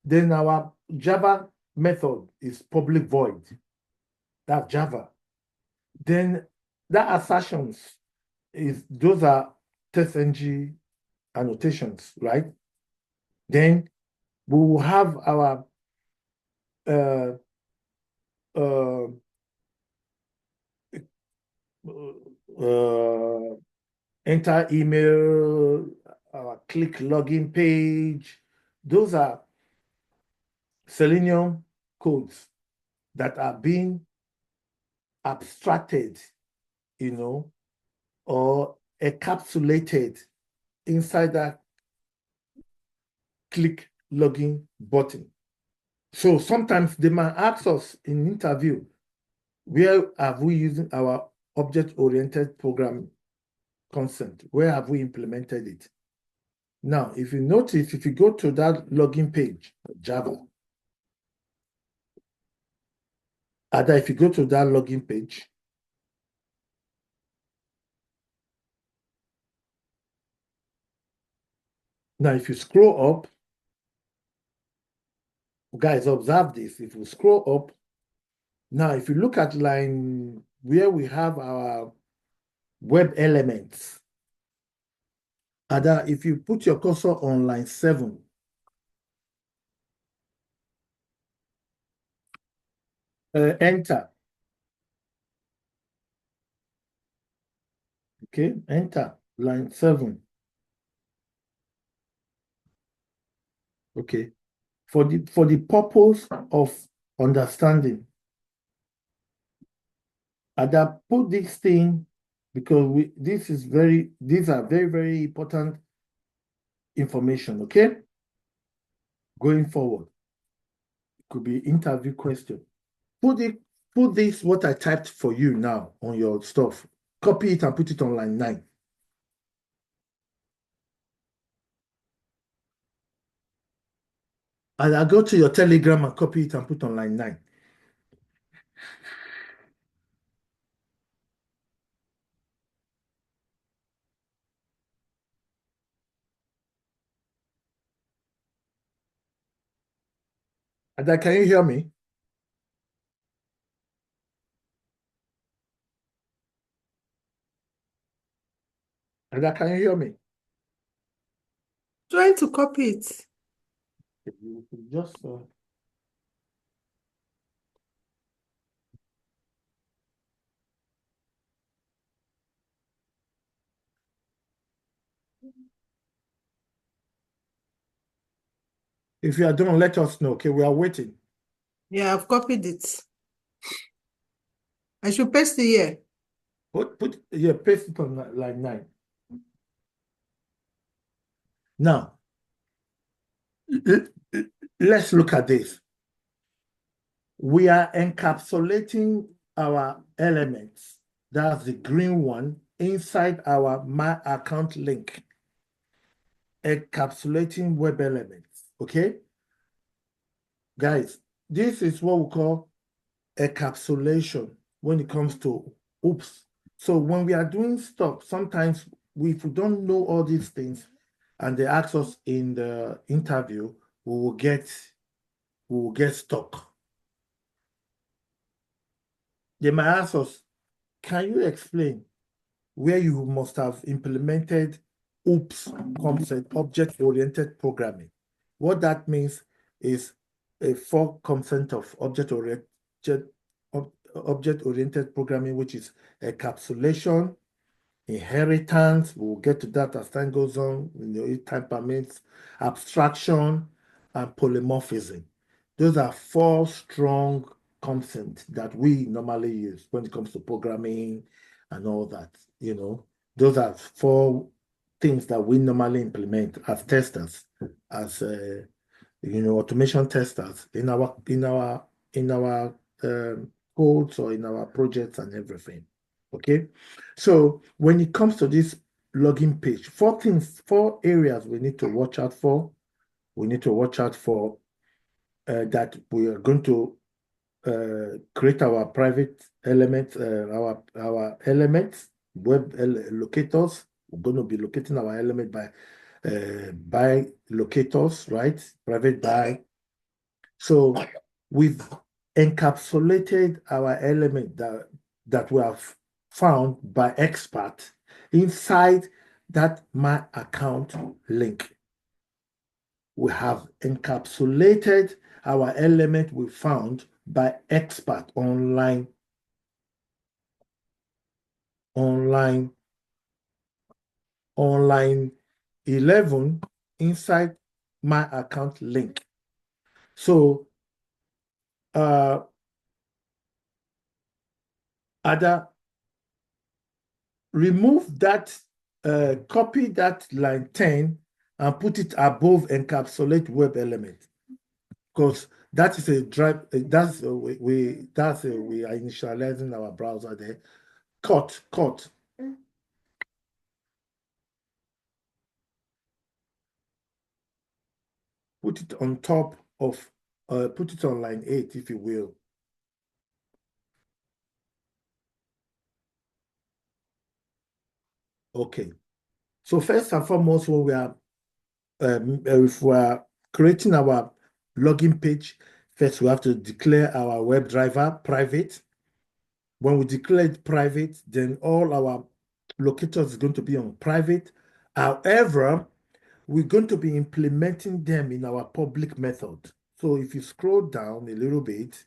A: then our Java method is public void. That's Java. Then that assertions those are TestNG annotations, right? Then we will have our enter email, our click login page. Those are Selenium codes that are being abstracted, or encapsulated inside that click login button. So sometimes they might ask us in interview, where have we using our object-oriented programming concept? Where have we implemented it? Now, if you notice, if you go to that login page, Java, Ada, if you go to that login page, now if you scroll up, guys, observe this. If you scroll up, now if you look at line where we have our web elements, Ada, if you put your cursor on line 7, enter. Okay, enter line 7. Okay, for the purpose of understanding, Ada, put this thing because these are very, very important information. Okay, going forward, it could be interview question. Put this what I typed for you now on your stuff. Copy it and put it on line 9. And I go to your Telegram and copy it and put on line 9. Ada, can you hear me? Ada, can you hear me?
B: Trying to copy it.
A: You just if you are done, let us know. Okay, we are waiting.
B: Yeah, I've copied it. I should paste it here.
A: Paste it on line 9. Now, let's look at this. We are encapsulating our elements, that's the green one, inside our My Account link. Encapsulating web elements, okay? Guys, this is what we call encapsulation when it comes to OOPS. So when we are doing stuff, sometimes if we don't know all these things and they ask us in the interview, we will get stuck. They might ask us, can you explain where you must have implemented OOPS concept, object-oriented programming? What that means is a 4 concept of object-oriented programming, which is encapsulation, inheritance, we'll get to that as time goes on, if time permits, abstraction, and polymorphism. Those are 4 strong concepts that we normally use when it comes to programming and all that, Those are 4 things that we normally implement as testers, as automation testers in our codes or in our projects and everything. Okay, so when it comes to this login page, 4 areas we need to watch out for. We need to watch out for that we are going to create our private elements, our elements, web locators, We're going to be locating our element by locators, right? Private by. So we've encapsulated our element that we have found by expert inside that my account link. We have encapsulated our element we found by expert online 11 inside my account link. So Ada, remove that, copy that line 10 and put it above encapsulate web element, because that is a drive. We are initializing our browser there. Cut. Put it on top of, put it on line 8, if you will. Okay. So first and foremost, when we are, if we are creating our login page, first we have to declare our web driver private. When we declare it private, then all our locators is going to be on private. However, we're going to be implementing them in our public method. So if you scroll down a little bit,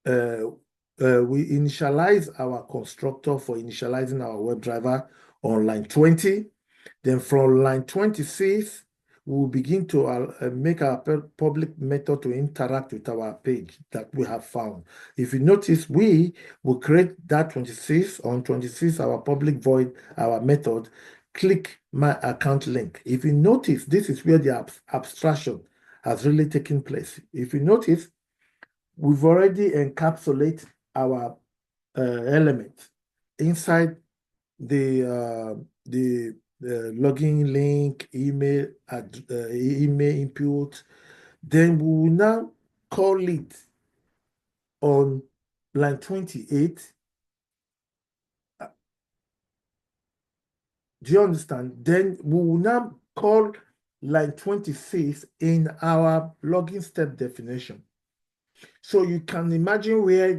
A: we initialize our constructor for initializing our web driver on line 20. Then from line 26, we'll begin to make our public method to interact with our page that we have found. If you notice, we will create that 26. On 26, our public void, our method, click my account link. If you notice, this is where the abstraction has really taken place. If you notice, we've already encapsulated our element inside the login link, email input. Then we will now call it on line 28. Do you understand? Then we will now call line 26 in our login step definition. So you can imagine where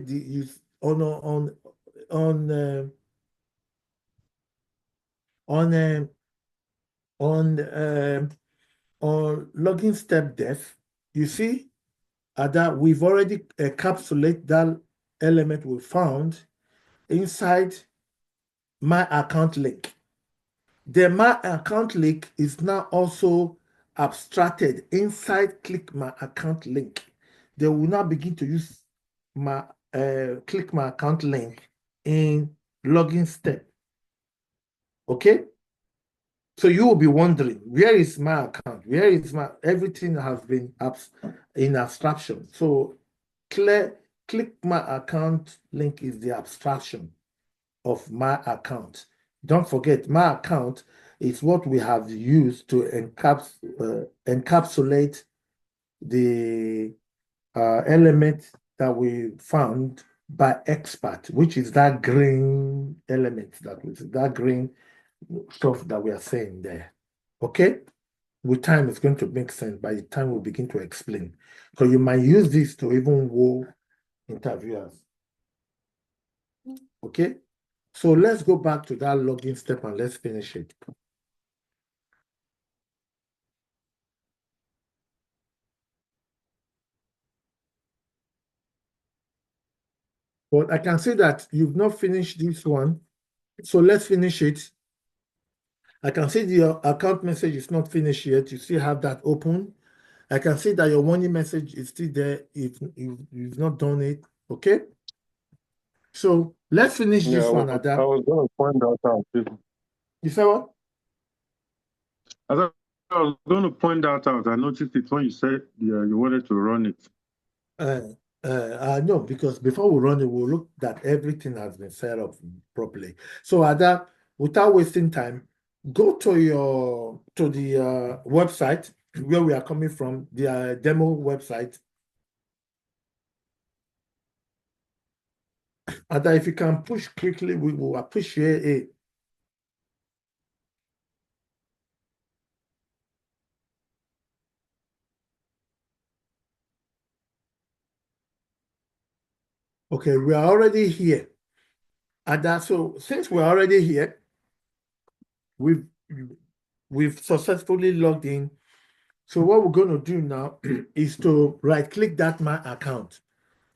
A: on login step def, you see that we've already encapsulated that element we found inside my account link. The my account link is now also abstracted inside click my account link. They will now begin to use my click my account link in login step. Okay? So you will be wondering, where is my account? Where is my, everything has been in abstraction. So click my account link is the abstraction of my account. Don't forget, my account is what we have used to encapsulate the element that we found by expert, which is that green element, that green stuff that we are saying there. Okay? With time, it's going to make sense by the time we begin to explain. So you might use this to even woo interviewers. Okay? So let's go back to that login step and let's finish it. But I can see that you've not finished this one. So let's finish it. I can see the account message is not finished yet. You still have that open. I can see that your warning message is still there if you've not done it. Okay? So let's finish this one, Adam.
C: I was going to point that out.
A: You say what?
C: I was going to point that out. I noticed it when you said you wanted to run it.
A: No, because before we run it, we'll look that everything has been set up properly. So Ada, without wasting time, go to the website where we are coming from, the demo website. Ada, if you can push quickly, we will appreciate it. Okay, we are already here. And so since we're already here, we've successfully logged in. So what we're going to do now is to right-click that my account.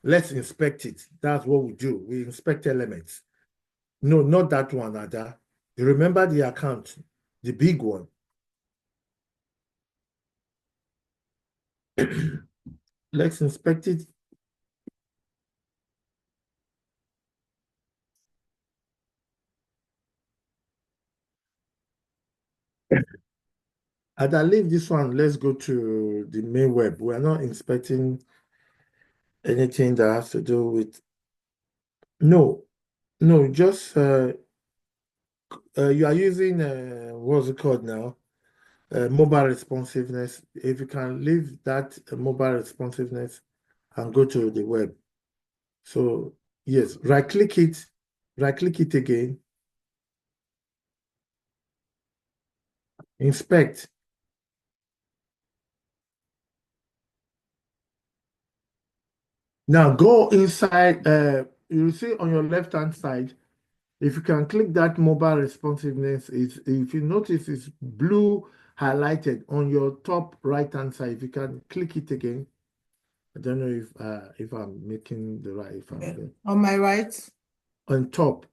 A: Let's inspect it. That's what we do. We inspect elements. No, not that one, Ada. You remember the account, the big one. Let's inspect it. Ada, leave this one. Let's go to the main web. We're not inspecting anything that has to do with. No, just you are using what's it called now? Mobile responsiveness. If you can leave that mobile responsiveness and go to the web. So yes, right-click it again. Inspect. Now go inside. You see on your left-hand side, if you can click that mobile responsiveness, if you notice it's blue highlighted on your top right-hand side. If you can click it again. I don't know if I'm making the right.
B: On my right.
A: On top,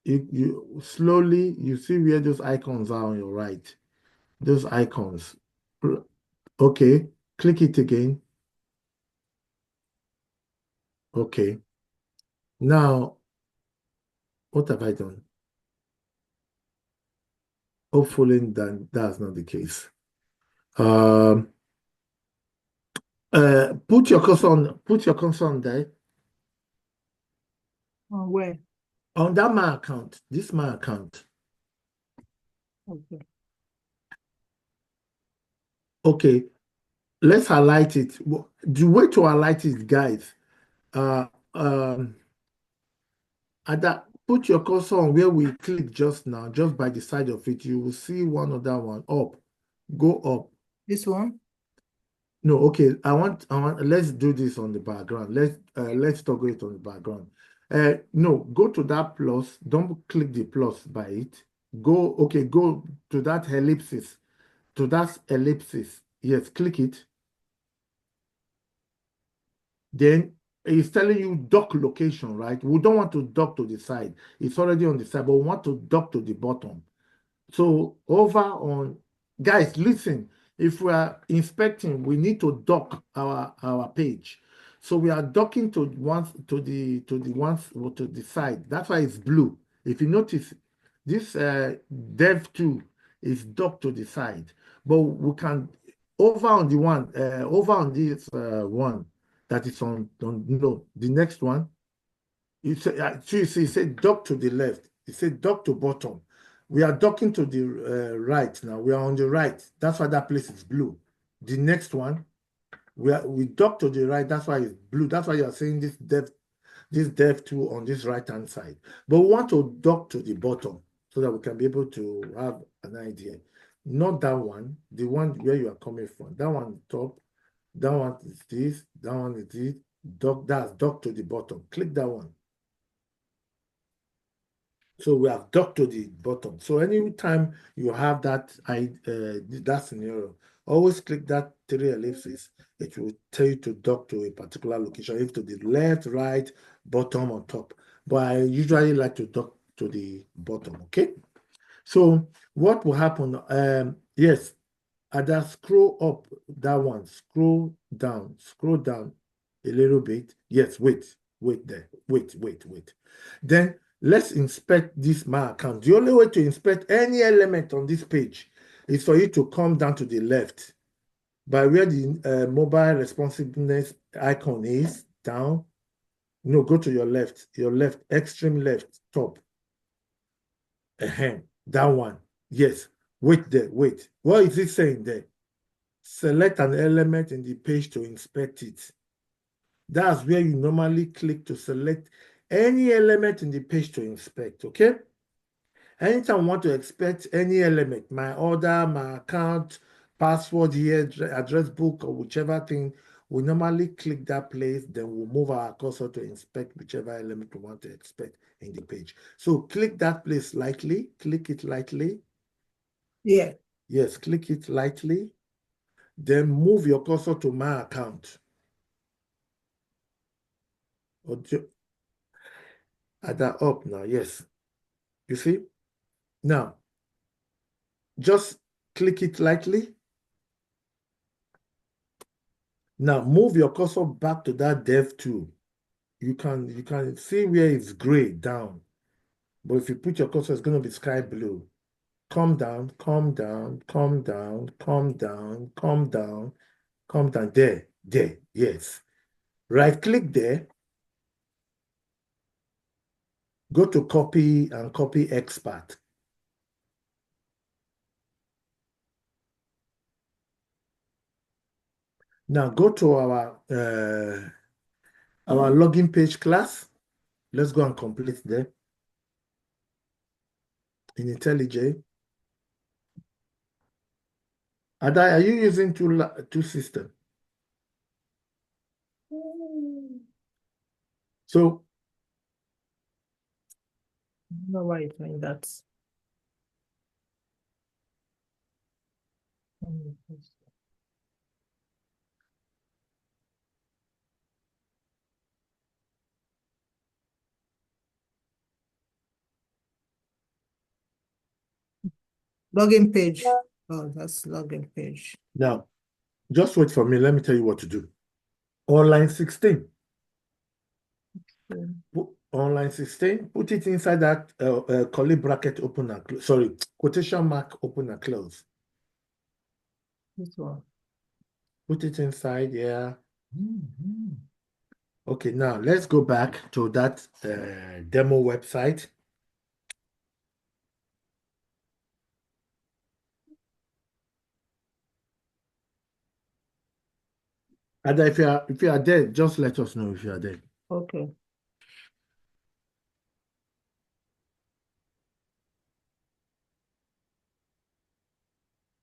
A: you slowly you see where those icons are on your right. Those icons. Okay, click it again. Okay. Now, what have I done? Hopefully that's not the case. Put your cursor on there.
B: On where?
A: On that my account. This my account.
B: Okay.
A: Okay. Let's highlight it. The way to highlight it, guys. Put your cursor on where we clicked just now, just by the side of it. You will see one other one up. Go up.
B: This one?
A: No, okay. Let's do this on the background. Let's toggle it on the background. No, go to that plus. Don't click the plus by it. Go to that ellipsis. To that ellipsis. Yes, click it. Then it's telling you dock location, right? We don't want to dock to the side. It's already on the side, but we want to dock to the bottom. So over on, guys, listen, if we are inspecting, we need to dock our page. So we are docking to the side. That's why it's blue. If you notice, this dev2 is docked to the side, but we can over on this one that is on the next one. You say dock to the left. You say dock to bottom. We are docking to the right now. We are on the right. That's why that place is blue. The next one, we dock to the right. That's why it's blue. That's why you are saying this dev2 on this right-hand side. But we want to dock to the bottom so that we can be able to have an idea. Not that one, the one where you are coming from. That one top, that one is this, that one is this. That's dock to the bottom. Click that one. So we have docked to the bottom. So anytime you have that scenario, always click that 3 ellipses. It will tell you to dock to a particular location, if to the left, right, bottom, or top. But I usually like to dock to the bottom, okay? So what will happen? Yes, Ada, scroll up that one, scroll down a little bit. Yes, wait there, wait. Then let's inspect this my account. The only way to inspect any element on this page is for you to come down to the left by where the mobile responsiveness icon is, down. No, go to your left, extreme left, top. That one. Yes. Wait there, wait. What is it saying there? Select an element in the page to inspect it. That's where you normally click to select any element in the page to inspect, okay? Anytime I want to inspect any element, my order, my account, password here, address book, or whichever thing We normally click that place, then we'll move our cursor to inspect whichever element we want to inspect in the page. So click that place lightly, click it lightly.
B: Yeah.
A: Yes, click it lightly. Then move your cursor to my account. Add that up now, yes. You see? Now, just click it lightly. Now move your cursor back to that dev tool. You can see where it's gray down. But if you put your cursor, it's going to be sky blue. Come down, come down, come down, come down, come down, come down. There, yes. Right click there. Go to copy and copy expert. Now go to our login page class. Let's go and complete there. In IntelliJ. Ada, are you using two system? So
B: I don't know why you're doing that. Login page. Oh, that's login page.
A: now, just wait for me. Let me tell you what to do. On line 16. On line 16, put it inside that curly bracket open and close. Sorry, quotation mark open and close.
B: This one.
A: Put it inside, yeah. Okay, now let's go back to that demo website. And if you are there, just let us know if you are there.
B: Okay.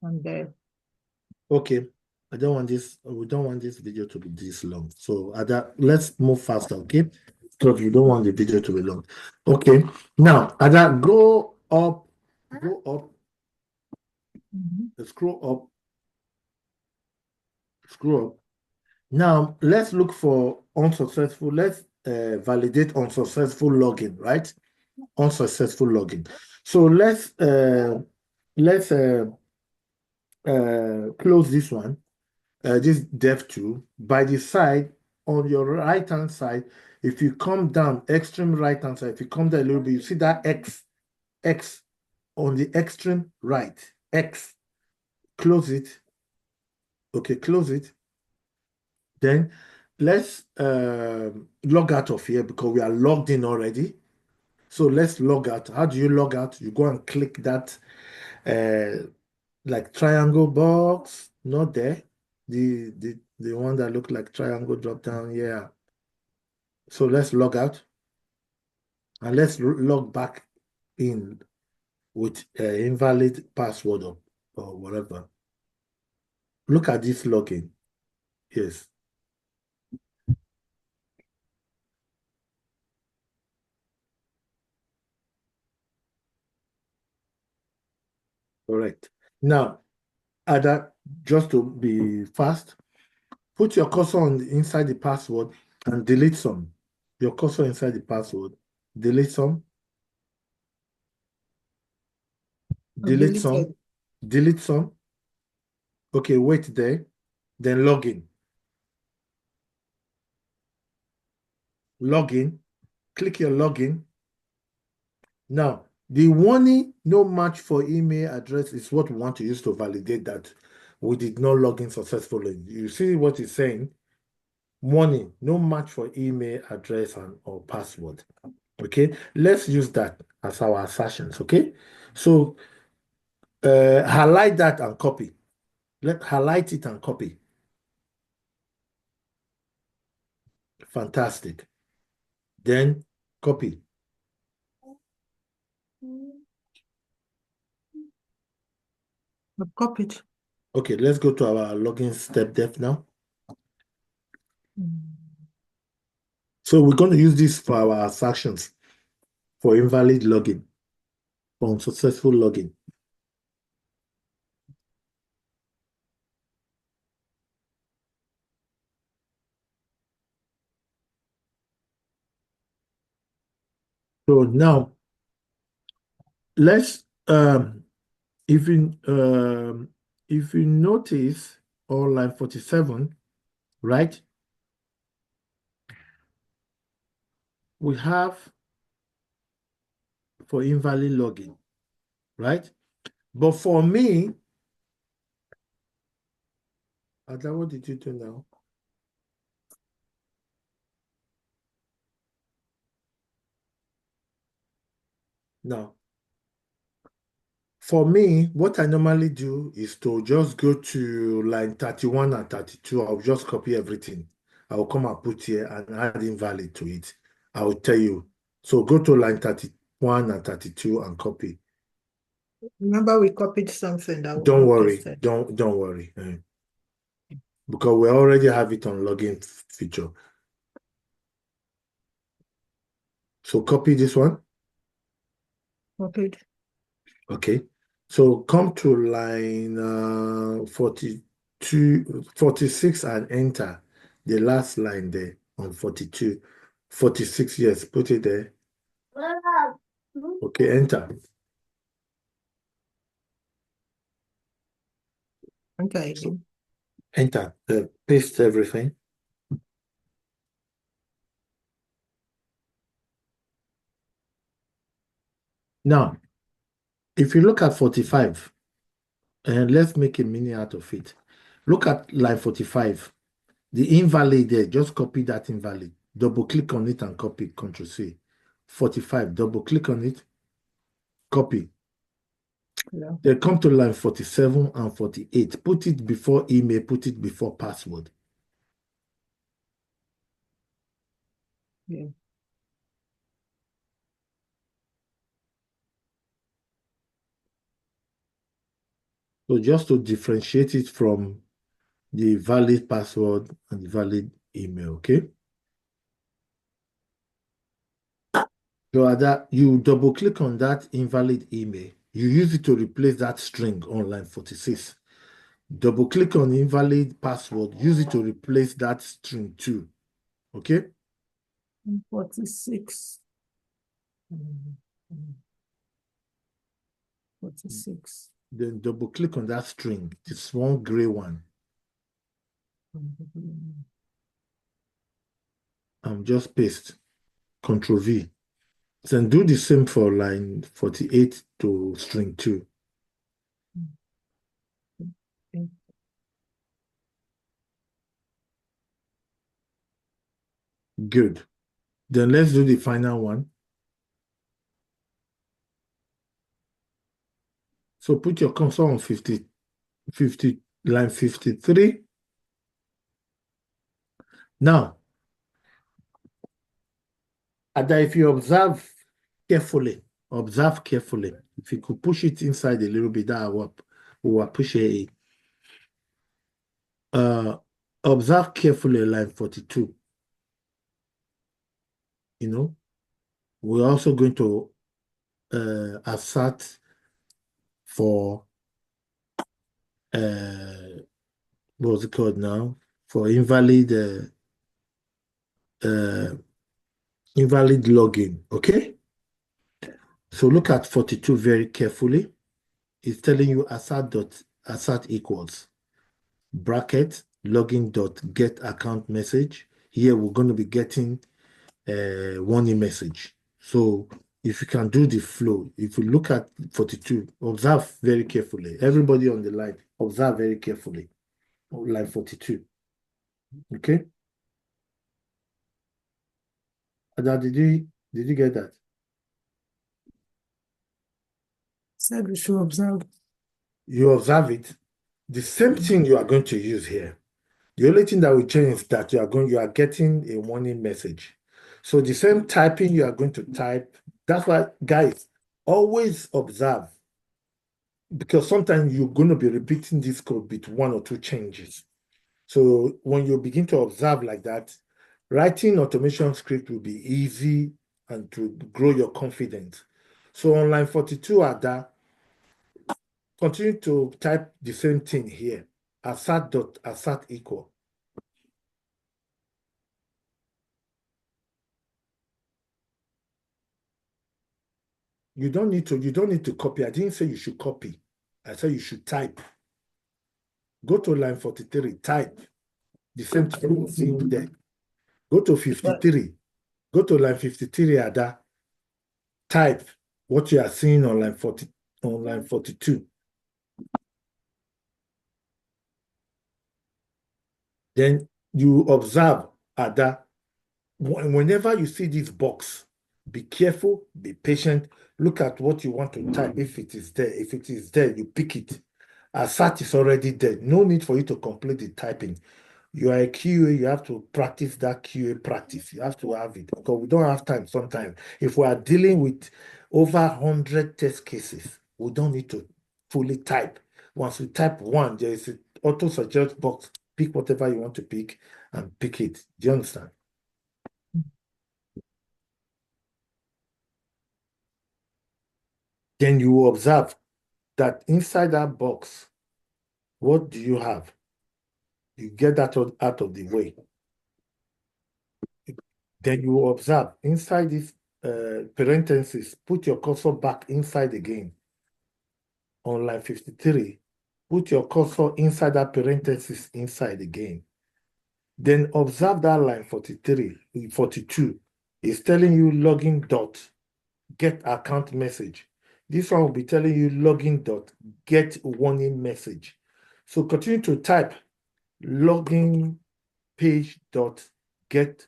B: I'm there.
A: Okay. We don't want this video to be this long. So let's move faster, okay? Because we don't want the video to be long. Okay. Now, Ada, go up. Scroll up. Now, let's look for unsuccessful. Let's validate unsuccessful login, right? Unsuccessful login. So let's close this one, this dev tool. By the side, on your right-hand side, if you come down, extreme right-hand side, if you come down a little bit, you see that X on the extreme right, X. Close it. Okay, close it. Then let's log out of here because we are logged in already. So let's log out. How do you log out? You go and click that like triangle box, not there. The one that looked like triangle drop down, yeah. So let's log out. And let's log back in with invalid password or whatever. Look at this login. Yes. Correct. Now, just to be fast, put your cursor inside the password and delete some. Your cursor inside the password, delete some. Delete some. Delete some. Okay, wait there. Then log in. Log in. Click your login. Now, the warning no match for email address is what we want to use to validate that we did not log in successfully. You see what it's saying? Warning, no match for email address or password. Okay, let's use that as our assertions. Okay, so highlight that and copy. Let's highlight it and copy. Fantastic. Then copy.
B: I've copied.
A: Okay, let's go to our login step depth now. So we're going to use this for our actions for invalid login, for unsuccessful login. So now let's if you notice on line 47, right? We have for invalid login, right? But for me, Ada, what did you do now? Now, for me, what I normally do is to just go to line 31 and 32. I'll just copy everything. I'll come and put here and add invalid to it. I'll tell you. So go to line 31 and 32 and copy.
B: Remember, we copied something that
A: Don't worry. Don't worry. Because we already have it on login feature. So copy this one.
B: Copied.
A: Okay. So come to line 42, 46 and enter the last line there on 42. 46, yes, put it there. Okay, enter.
B: Okay.
A: So, enter. Paste everything. Now, if you look at 45, and let's make a mini out of it. Look at line 45. The invalid there, just copy that invalid. Double click on it and copy, Ctrl C. 45, double click on it, copy.
B: Yeah.
A: Then come to line 47 and 48. Put it before email, put it before password.
B: Yeah.
A: So just to differentiate it from the valid password and the valid email, okay? So at that, you double click on that invalid email. You use it to replace that string on line 46. Double click on invalid password, use it to replace that string too, okay?
B: 46. 46.
A: Then double click on that string, this one gray one. Just paste, Ctrl V. Then do the same for line 48 to string 2. Good. Then let's do the final one. So put your cursor on 50, line 53. Now, Ada, if you observe carefully, if you could push it inside a little bit, that will push it. Observe carefully line 42. You know, we're also going to assert for what's it called now? For invalid invalid login, okay? So look at 42 very carefully. It's telling you assert equals bracket login.get account message. Here we're going to be getting warning message. So if you can do the flow, if you look at 42, observe very carefully. Everybody on the line, observe very carefully. Line 42. Okay? Ada, did you get that?
B: Said we should observe.
A: You observe it. The same thing you are going to use here. The only thing that will change is that you are getting a warning message. So the same typing you are going to type. That's why, guys, always observe. Because sometimes you're going to be repeating this code with 1 or 2 changes. So when you begin to observe like that, Writing automation script will be easy and to grow your confidence. So on line 42, Ada, continue to type the same thing here. Assert equal. You don't need to copy. I didn't say you should copy. I said you should type. Go to line 43, type the same thing there. Go to 53. Go to line 53, Ada. Type what you are seeing on line 42. Then you observe, Ada, whenever you see this box, be careful, be patient, look at what you want to type. If it is there, you pick it. Assert is already there. No need for you to complete the typing. You are a QA, you have to practice that QA practice. You have to have it because we don't have time sometimes. If we are dealing with over 100 test cases, we don't need to fully type. Once we type one, there is an auto-suggest box. Pick whatever you want to pick and pick it. Do you understand? Then you will observe that inside that box, what do you have? You get that out of the way. Then you will observe inside this parenthesis, put your cursor back inside again. On line 53, put your cursor inside that parenthesis inside again. Then observe that line 42 is telling you login dot get account message. This one will be telling you login dot get warning message. So continue to type login page dot get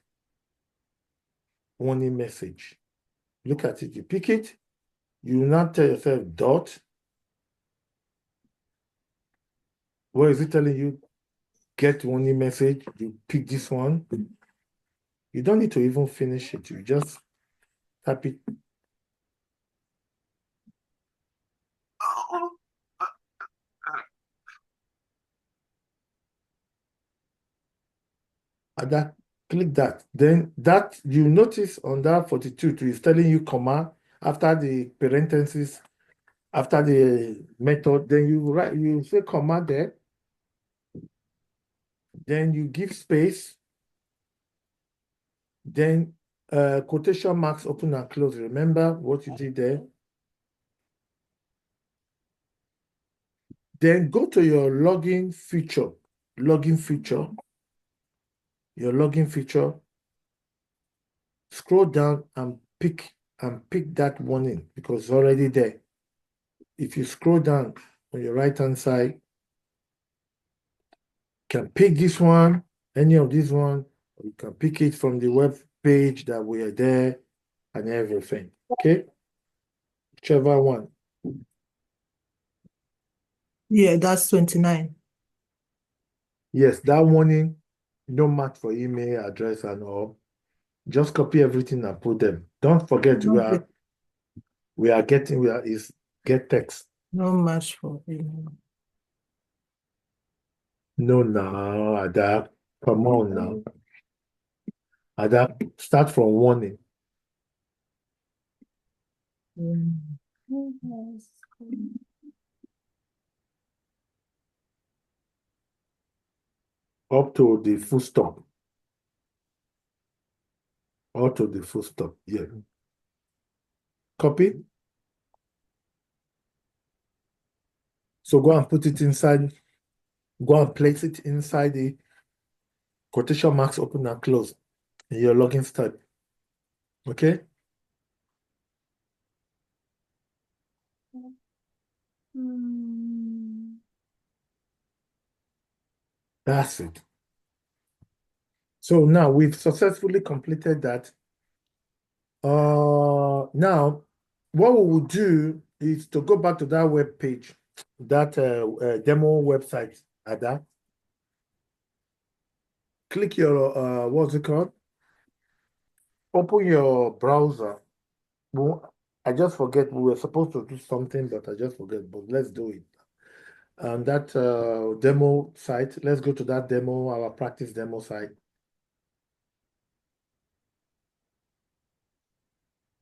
A: warning message. Look at it, you pick it, you will not tell yourself dot. Where is it telling you get warning message? You pick this one. You don't need to even finish it. You just type it. And that, click that. Then that you notice on that 42 is telling you comma after the parentheses, after the method. Then you say comma there. Then you give space. Then quotation marks open and close. Remember what you did there. Then go to your login feature. Your login feature. Scroll down and pick that warning because it's already there. If you scroll down on your right-hand side, you can pick this one, any of this one, or you can pick it from the web page that we are there and everything. Okay? Whichever one.
B: Yeah, that's 29.
A: Yes, that warning, no match for email address and all. Just copy everything and put them. Don't forget is get text.
B: No match for email.
A: No, now, Ada, come on now. Ada, start from warning. Up to the full stop. Up to the full stop, yeah. Copy. So go and put it inside. Go and place it inside the quotation marks open and close in your login step. Okay? That's it. So now we've successfully completed that. Now, what we will do is to go back to that web page, that demo website, Ada. Click your, what's it called? Open your browser. Well, I just forget, we were supposed to do something, but I just forget, but let's do it. And that demo site, let's go to that demo, our practice demo site.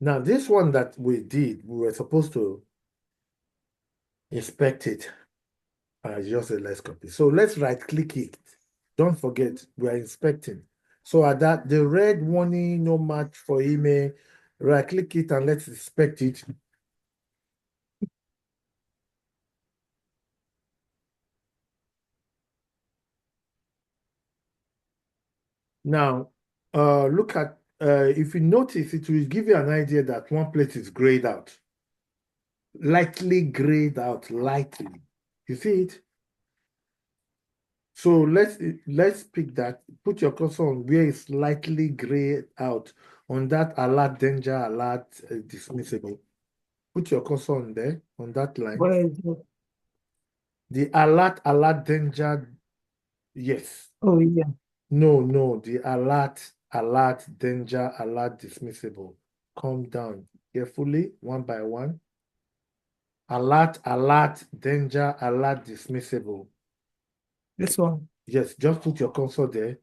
A: Now, this one that we did, we were supposed to inspect it. I just said, let's copy. So let's right-click it. Don't forget, we are inspecting. So at that, the red warning, no match for email, right-click it and let's inspect it. Now, look at, if you notice, it will give you an idea that one place is grayed out. Lightly grayed out, lightly. You see it? So let's pick that. Put your cursor on where it's slightly grayed out on that alert, danger, alert, dismissible. Put your cursor on there, on that line.
B: Where is it?
A: The alert, danger, yes.
B: Oh, yeah.
A: No, the alert, danger, alert, dismissible. Calm down carefully, one by one. Alert, danger, alert, dismissible.
B: This one.
A: Yes, just put your cursor there.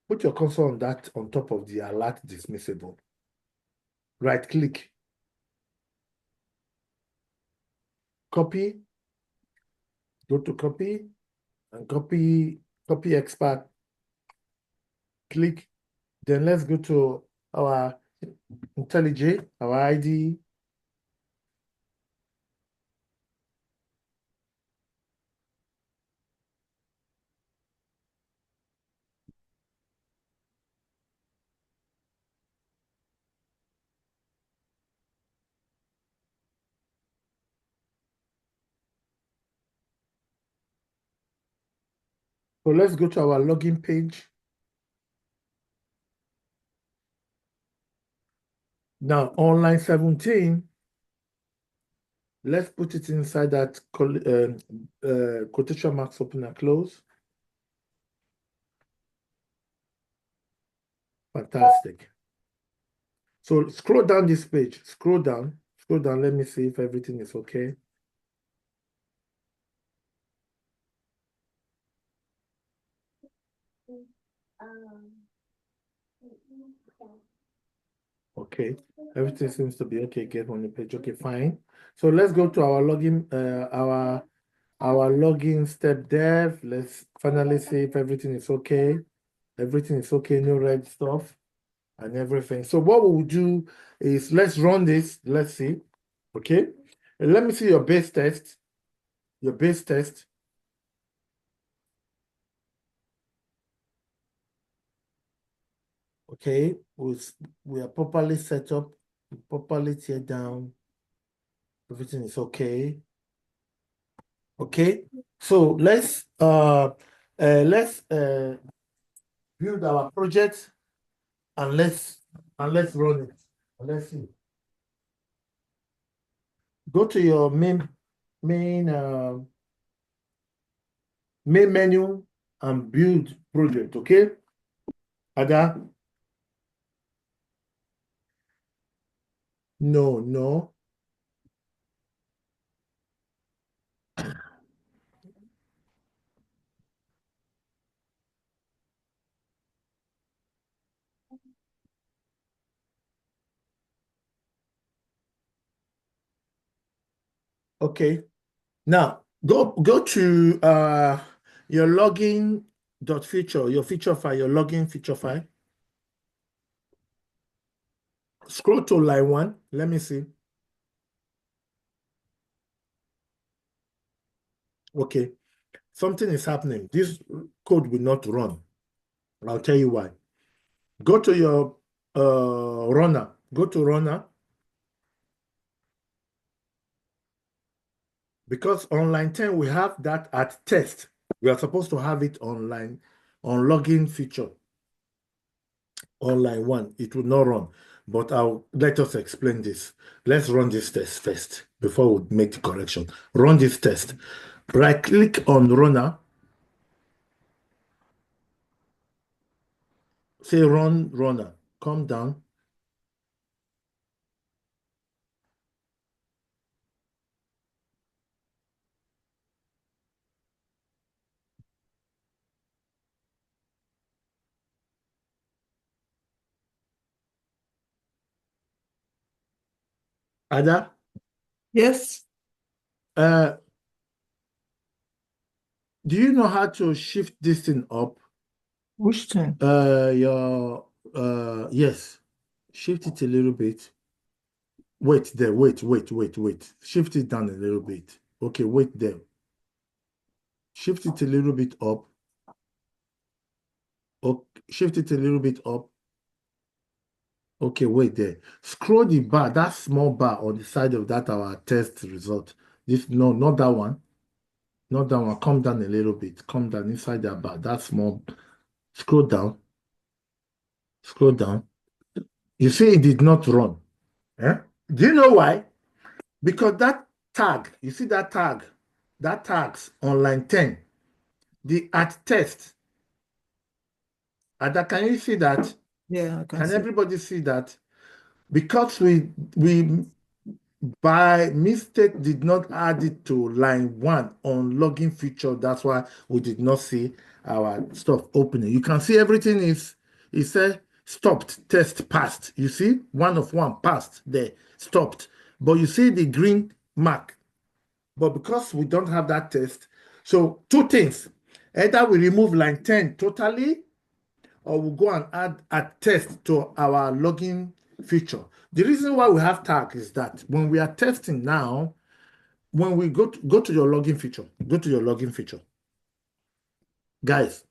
A: Put your cursor on that, on top of the alert, dismissible. Right click. Copy. Go to copy and copy expert. Click. Then let's go to our IntelliJ, our ID. So let's go to our login page. Now, on line 17, let's put it inside that quotation marks open and close. Fantastic. So scroll down this page. Scroll down. Let me see if everything is okay. Okay, everything seems to be okay. Get on the page. Okay, fine. So let's go to our login, our login step dev. Let's finally see if everything is okay. Everything is okay, no red stuff and everything. So what we will do is let's run this. Let's see. Okay. And let me see your base test. Your base test. Okay, we are properly set up, properly tear down. Everything is okay. Okay, so let's build our project and let's run it. Let's see. Go to your main menu and build project. Okay, Ada. No. Okay. Now go to your login.feature, your feature file, your login feature file. Scroll to line 1. Let me see. Okay. Something is happening. This code will not run. I'll tell you why. Go to your runner. Go to runner. Because on line 10, we have that at test. We are supposed to have it online on login feature. On line 1, it will not run. But let us explain this. Let's run this test first before we make the correction. Run this test. Right click on runner. Say run runner. Come down. Ada?
B: Yes.
A: Do you know how to shift this thing up?
B: Which thing?
A: Yes. Shift it a little bit. Wait there. Wait. Shift it down a little bit. Okay, wait there. Shift it a little bit up. Okay, shift it a little bit up. Okay, wait there. Scroll the bar, that small bar on the side of that our test result. No, not that one. Not that one. Come down a little bit. Come down inside that bar. That small. Scroll down. Scroll down. You see it did not run. Eh? Do you know why? Because that tag, you see that tag? That tags on line 10. The at test. Ada, can you see that?
B: Yeah, I can
A: Can
B: see.
A: everybody see that? Because we by mistake did not add it to line 1 on login feature. That's why we did not see our stuff opening. You can see everything is, it said stopped, test passed. You see 1 of 1 passed there, stopped. But you see the green mark. But because we don't have that test, so 2 things. Either we remove line 10 totally, or we'll go and add a test to our login feature. The reason why we have tag is that when we are testing now, when we go to your login feature, guys.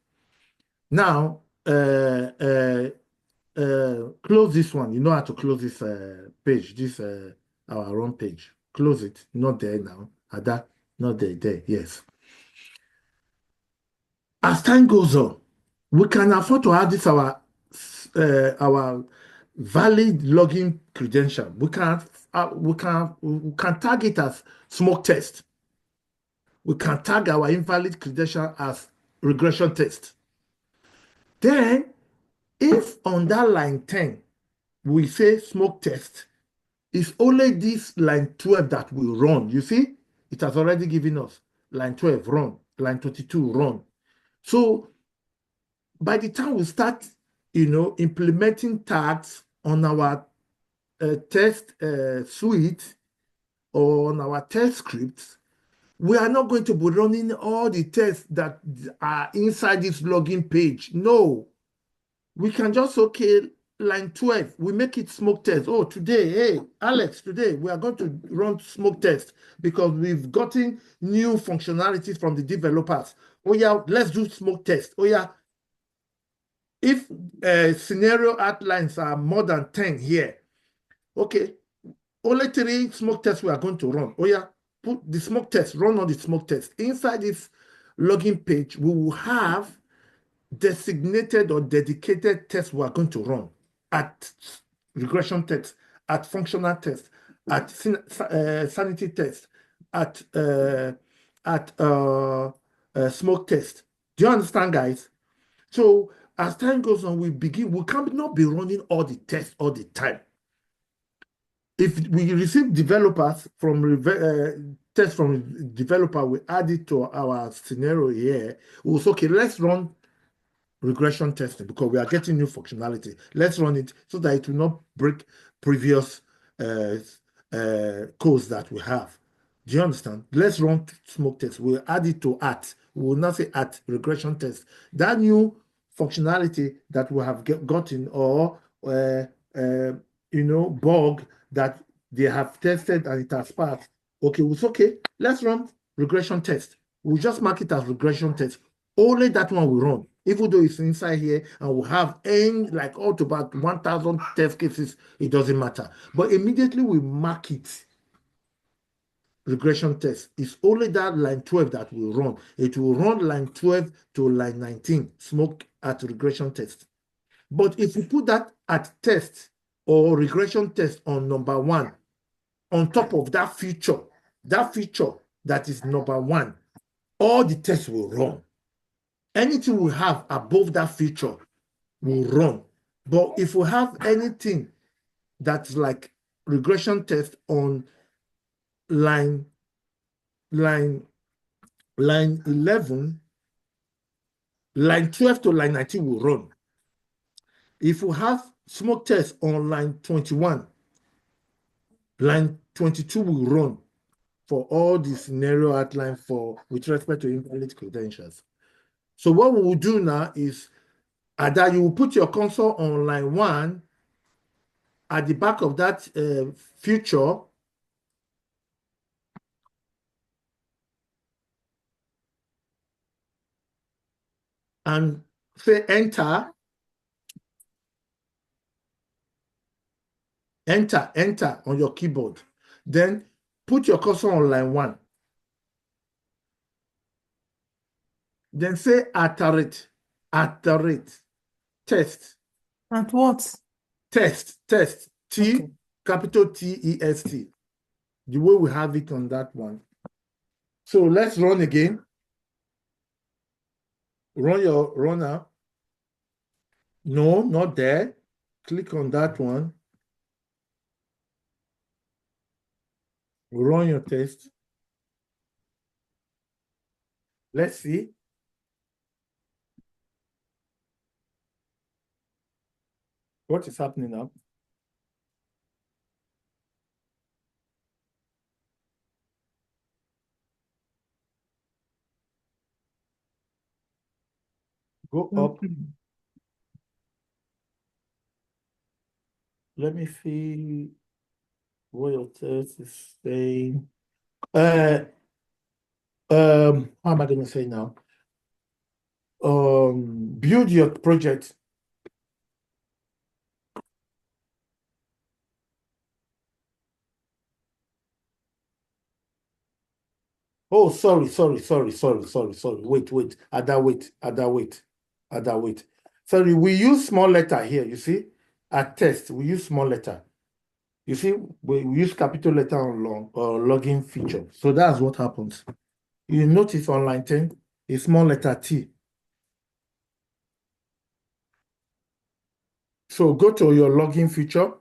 A: Now, close this one. You know how to close this page, this our own page. Close it. Not there now. Ada, not there. Yes. As time goes on, we can afford to add this our valid login credential. We can tag it as smoke test. We can tag our invalid credential as regression test. Then, if on that line 10 we say smoke test, it's only this line 12 that will run. You see, it has already given us line 12 run, line 22 run. So by the time we start, implementing tags on our test suite or on our test scripts, we are not going to be running all the tests that are inside this login page. No, we can just, line 12, we make it smoke test. Oh, today, hey, Alex, today we are going to run smoke test because we've gotten new functionalities from the developers. Oh yeah, let's do smoke test. Oh yeah, if scenario outlines are more than 10 here, okay, only 3 smoke tests we are going to run. Oh yeah, put the smoke test, run on the smoke test. Inside this login page, we will have designated or dedicated tests we are going to run at regression test, at functional test, at sanity test, at smoke test. Do you understand, guys? So as time goes on, we cannot be running all the tests all the time. If we receive developers from tests from developer, we add it to our scenario here. We'll say, okay, let's run regression testing because we are getting new functionality. Let's run it so that it will not break previous codes that we have. Do you understand? Let's run smoke test. We'll add it to at. We will not say at regression test. That new functionality that we have gotten or bug that they have tested and it has passed. Okay, it's okay. Let's run regression test. We'll just mark it as regression test. Only that one will run, even though it's inside here and we have like all to about 1,000 test cases. It doesn't matter. But immediately we mark it regression test. It's only that line 12 that will run. It will run line 12 to line 19, smoke at regression test. But if you put that at test or regression test on number 1, on top of that feature that is number 1, all the tests will run. Anything we have above that feature will run. But if we have anything that's like regression test on line 11, line 12 to line 19 will run. If we have smoke test on line 21, line 22 will run for all the scenario outlined with respect to invalid credentials. So what we will do now is that you will put your console on line 1 at the back of that feature, and say enter, enter on your keyboard. Then put your cursor on line 1. Then say at the rate, test.
B: At what?
A: Test, T,
B: Okay.
A: capital T-E-S-T. The way we have it on that one. So let's run again. Run your runner. No, not there. Click on that one. Run your test. Let's see. What is happening now? Go up. Let me see what your test is saying. How am I going to say now? Build your project. Oh, sorry. Wait. Wait. Sorry, we use small letter here, you see? At test, we use small letter. You see, we use capital letter on login feature. So that's what happens. You notice on line 10, a small letter T. So go to your login feature.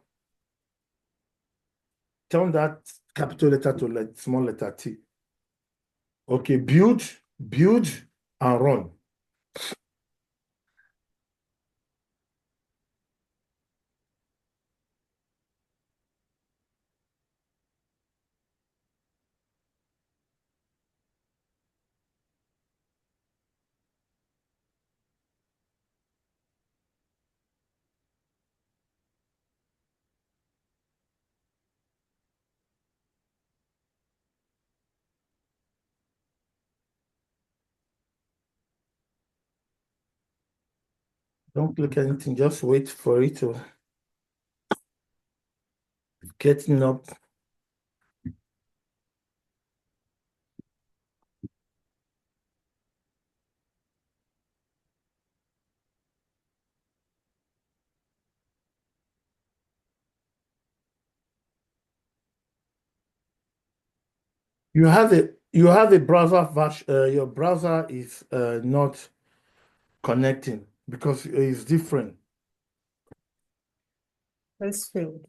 A: Turn that capital letter to small letter T. Okay, build, and run. Don't click anything, just wait for it to getting up. You have a browser version. Your browser is not connecting because it's different.
B: Let's fail.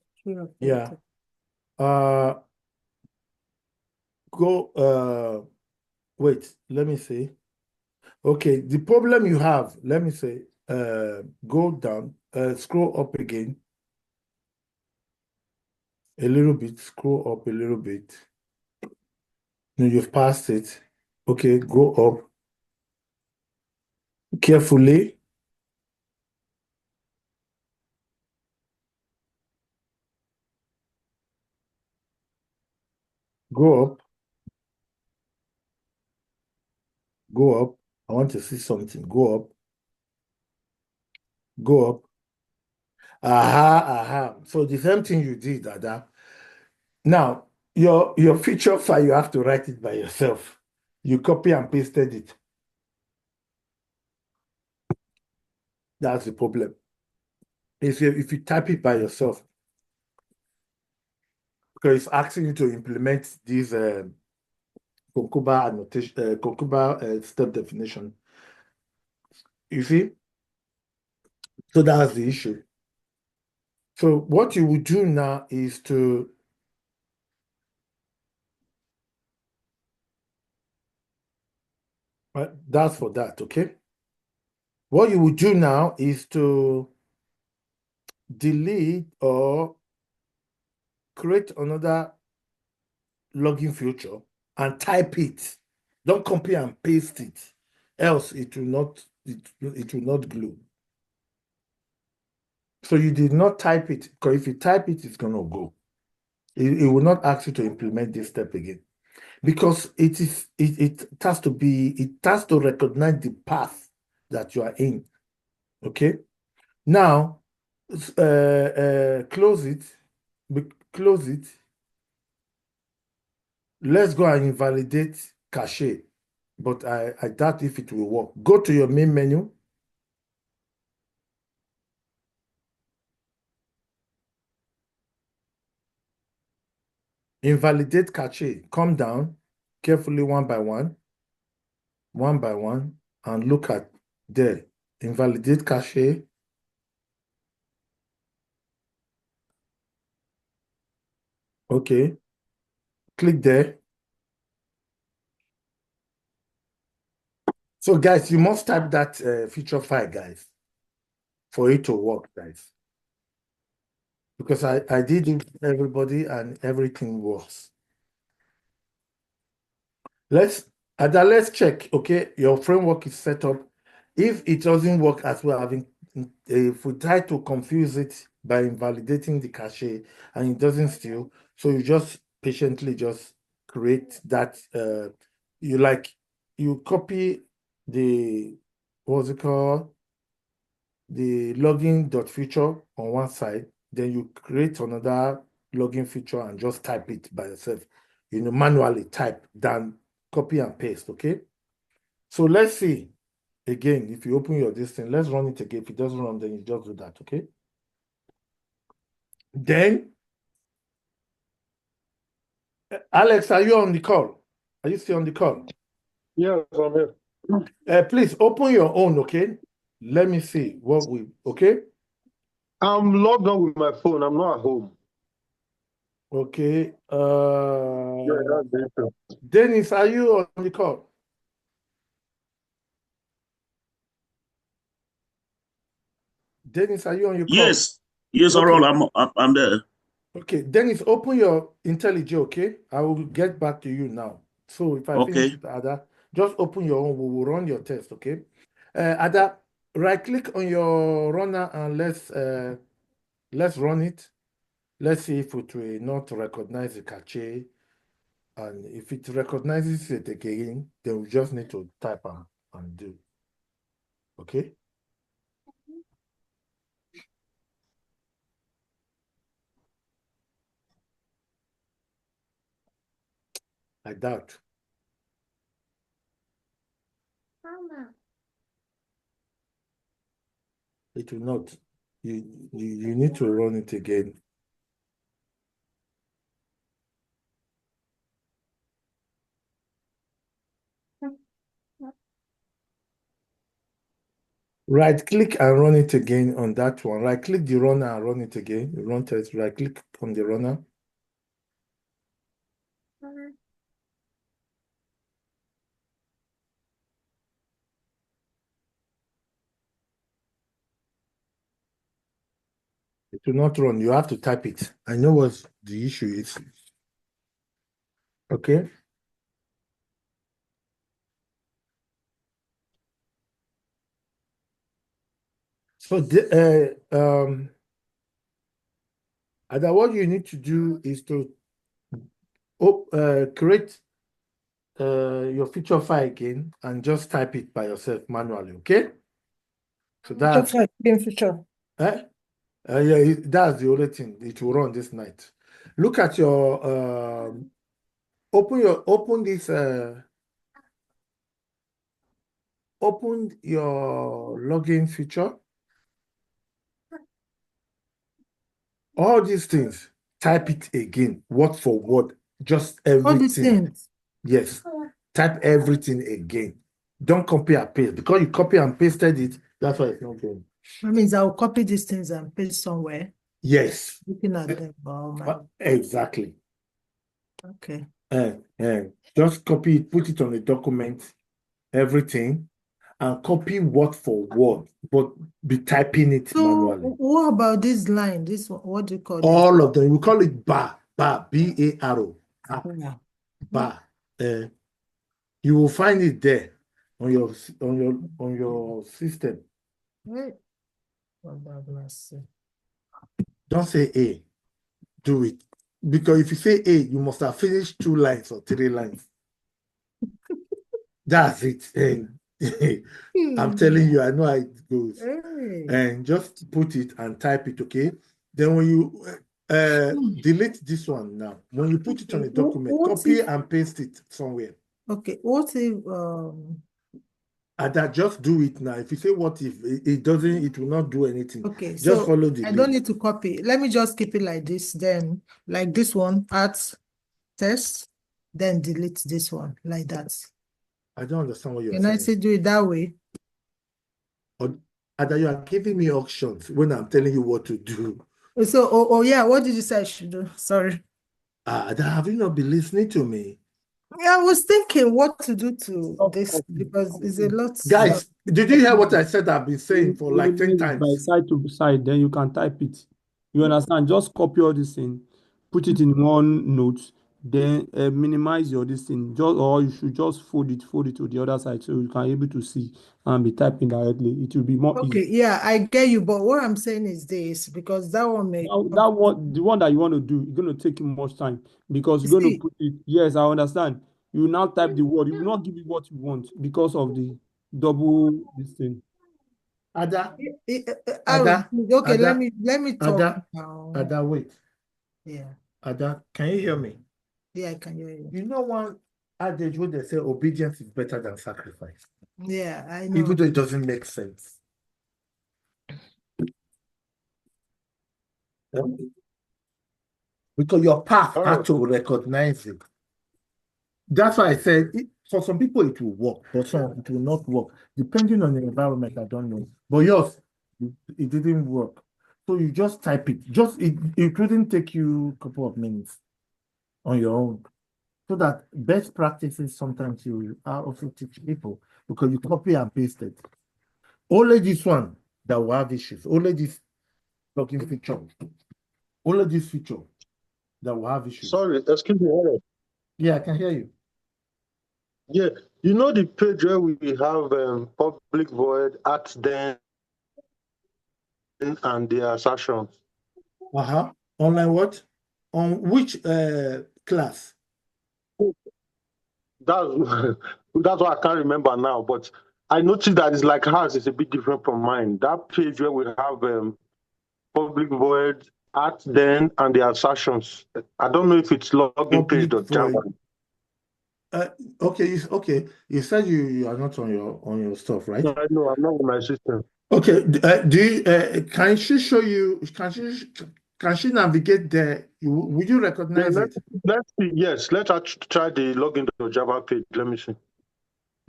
A: Yeah. Wait, let me see. Okay, the problem you have, let me say, go down, scroll up again a little bit, scroll up a little bit. No, you've passed it. Okay, go up carefully. Go up. Go up. I want to see something. Go up. Go up. Aha. So the same thing you did, Ada. Now, your feature file, you have to write it by yourself. You copy and pasted it. That's the problem. If you type it by yourself, because it's asking you to implement these 𝐂𝐐𝐓 annotation, 𝐂𝐐𝐓 step definition. You see? So that's the issue. So what you would do now is to that's for that, okay? What you would do now is to delete or create another login feature and type it. Don't copy and paste it, else it will not glue. So you did not type it, because if you type it, it's gonna go. It will not ask you to implement this step again, because it has to recognize the path that you are in. Okay. Now, close it. Close it. Let's go and invalidate cache, but I doubt if it will work. Go to your main menu. Invalidate cache. Come down carefully one by one, and look at there. Invalidate cache. Okay. Click there. So guys, you must type that feature file, guys, for it to work, guys. Because I did it for everybody and everything works. Let's check, okay? Your framework is set up. If it doesn't work as well, if we try to confuse it by invalidating the cache and it doesn't still, so you just patiently just create that, you copy the, what's it called? The login.feature on one side, then you create another login feature and just type it by yourself. Manually type, then copy and paste, okay? So let's see. Again, if you open your this thing, let's run it again. If it doesn't run, then you just do that, okay? Then, Alex, are you on the call? Are you still on the call?
C: Yes, I'm here.
A: Please open your own, okay? Let me see okay?
C: I'm logged on with my phone. I'm not at home.
A: Okay.
C: Yeah, that's the issue.
A: Dennis, are you on the call? Dennis, are you on your call?
E: Yes,
A: Okay.
E: Harold, I'm there.
A: Okay, Dennis, open your IntelliJ, okay? I will get back to you now. So if I finish with Ada, just open your own. We will run your test, okay? Ada, right-click on your runner and let's run it. Let's see if it will not recognize the cache. And if it recognizes it again, then we just need to type and do. Okay? I doubt. Mama. It will not. You need to run it again. Right-click and run it again on that one. Right-click the runner and run it again. Run test. Right-click on the runner. It will not run. You have to type it. I know what the issue is. Okay. So Ada, what you need to do is to create your feature file again and just type it by yourself manually, okay? So that's
B: feature.
A: Yeah, that's the only thing. It will run this night. Look at your open your login feature. All these things, type it again, word for word, just everything.
B: All these things.
A: Yes, type everything again. Don't copy and paste, because you copy and pasted it. That's why it's not going.
B: That means I'll copy these things and paste somewhere.
A: Yes.
B: Looking at them. Oh my.
A: Exactly.
B: Okay.
A: Just copy it, put it on a document, everything, and copy word for word, but be typing it manually.
B: What about this line? This one, what do you call it?
A: All of them. We call it bar, B-A-R-O. bar. You will find it there on your system. Don't say A. Do it. Because if you say A, you must have finished 2 lines or 3 lines. That's it. And I'm telling you, I know how it goes. And just put it and type it, okay? Then when you delete this one now, when you put it on a document, copy and paste it somewhere.
B: Okay, what if
A: and that just do it now. If you say what if it doesn't, it will not do anything.
B: Okay,
A: just
B: so
A: follow the
B: I
A: link.
B: don't need to copy. Let me just keep it like this, then like this one, add test, then delete this one like that.
A: I don't understand what you're
B: Can
A: saying.
B: I still do it that way?
A: Or that you are giving me options when I'm telling you what to do.
B: So, yeah, what did you say I should do? Sorry.
A: Have you not been listening to me?
B: Yeah, I was thinking what to do to this because it's a lot.
A: Guys, did you hear what I said? I've been saying for like 10 times.
E: By side to side, then you can type it. You understand? Just copy all this thing, put it in one note, then minimize your this thing. Or you should just fold it to the other side so you can be able to see and be typing directly. It will be more
B: Okay,
E: easy.
B: yeah, I get you, but what I'm saying is this, because that one may
E: That one, the one that you want to do, is going to take you much time because you're going to put it. Yes, I understand. You now type the word. You will not give it what you want because of the double this thing.
A: Ada,
B: okay,
A: Ada,
B: let me talk
A: Ada,
B: now.
A: Ada, wait.
B: Yeah.
A: Ada, can you hear me?
B: Yeah, I can hear you.
A: You know one adage where they say obedience is better than sacrifice.
B: Yeah, I know.
A: Even though it doesn't make sense. Yeah? Because your path had to recognize it. That's why I said for some people it will work, for some it will not work, depending on the environment. I don't know. But yours, it didn't work. So you just type it. It wouldn't take you a couple of minutes on your own. So that best practices sometimes you also teach people because you copy and paste it. Only this one that will have issues. Only this login feature. Only this feature that will have issues.
C: Sorry, excuse me.
A: Yeah, I can hear you.
C: Yeah, you know the page where we have public void at then and the assertions.
A: Online what? On which class?
C: That's what I can't remember now, but I noticed that it's like ours is a bit different from mine. That page where we have public void at then and the assertions. I don't know if it's login page.java.
A: Okay. You said you are not on your stuff, right?
C: No, I know, I'm not on my system.
A: Okay. Can she show you? Can she navigate there? Would you recognize it?
C: Let's see. Yes, let's try the login.java page. Let me see.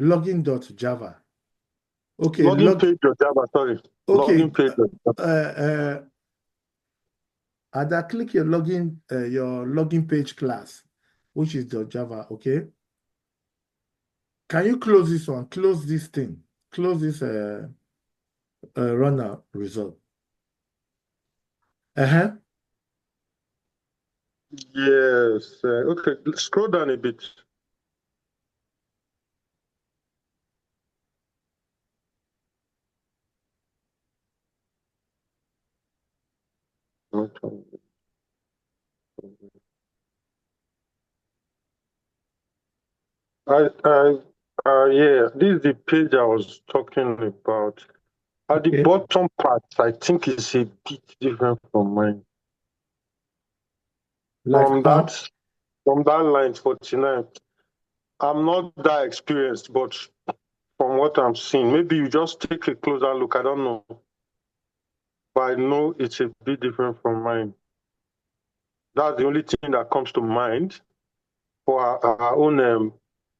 A: Login.java. Okay.
C: Login page.java. Sorry.
A: Okay.
C: Login page.java.
A: Ada, click your login page class, which is the Java. Okay. Can you close this one? Close this thing. Close this runner result.
C: Yes. Okay. Scroll down a bit. Okay. Yeah, this is the page I was talking about. At the bottom part, I think it's a bit different from mine. From that line 49, I'm not that experienced, but from what I'm seeing, maybe you just take a closer look. I don't know, but I know it's a bit different from mine. That's the only thing that comes to mind for our own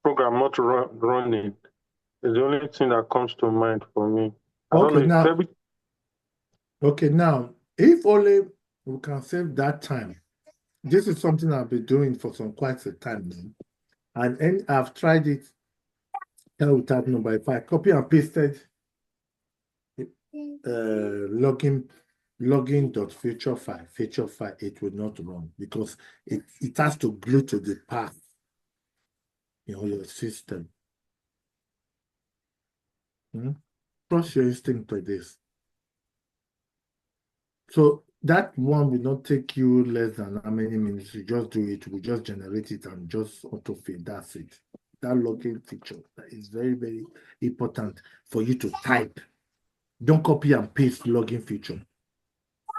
C: program not running. It's the only thing that comes to mind for me.
A: Now, if only we can save that time. This is something I've been doing for quite some time now. And I've tried it without number. If I copy and pasted login login.feature file, it will not run because it has to glue to the path in your system. Trust your instinct with this. So that one will not take you less than how many minutes. You just do it, we just generate it and just autofill. That's it. That login feature that is very, very important for you to type. Don't copy and paste login feature.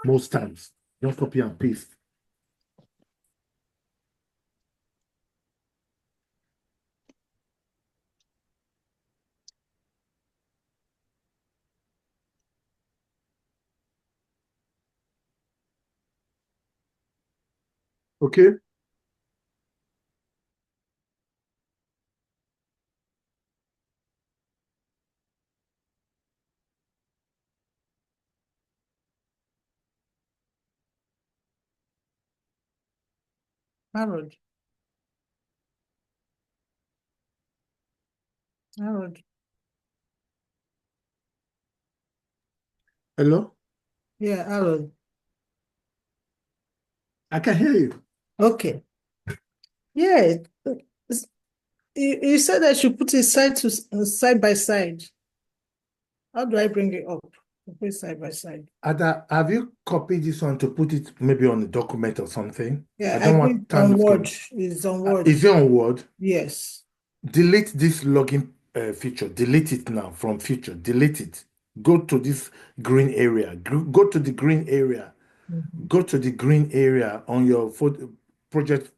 A: Most times, don't copy and paste. Okay.
B: Harold.
A: Hello?
B: Yeah, Harold.
A: I can hear you.
B: Okay. Yeah. You said I should put it side by side. How do I bring it up? Put it side by side.
A: Ada, have you copied this one to put it maybe on a document or something?
B: Yeah,
A: I don't want time
B: on Word. It's on Word.
A: Is it on Word?
B: Yes.
A: Delete this login feature. Delete it now from feature. Delete it. Go to this green area. Go to the green area. Go to the green area on your project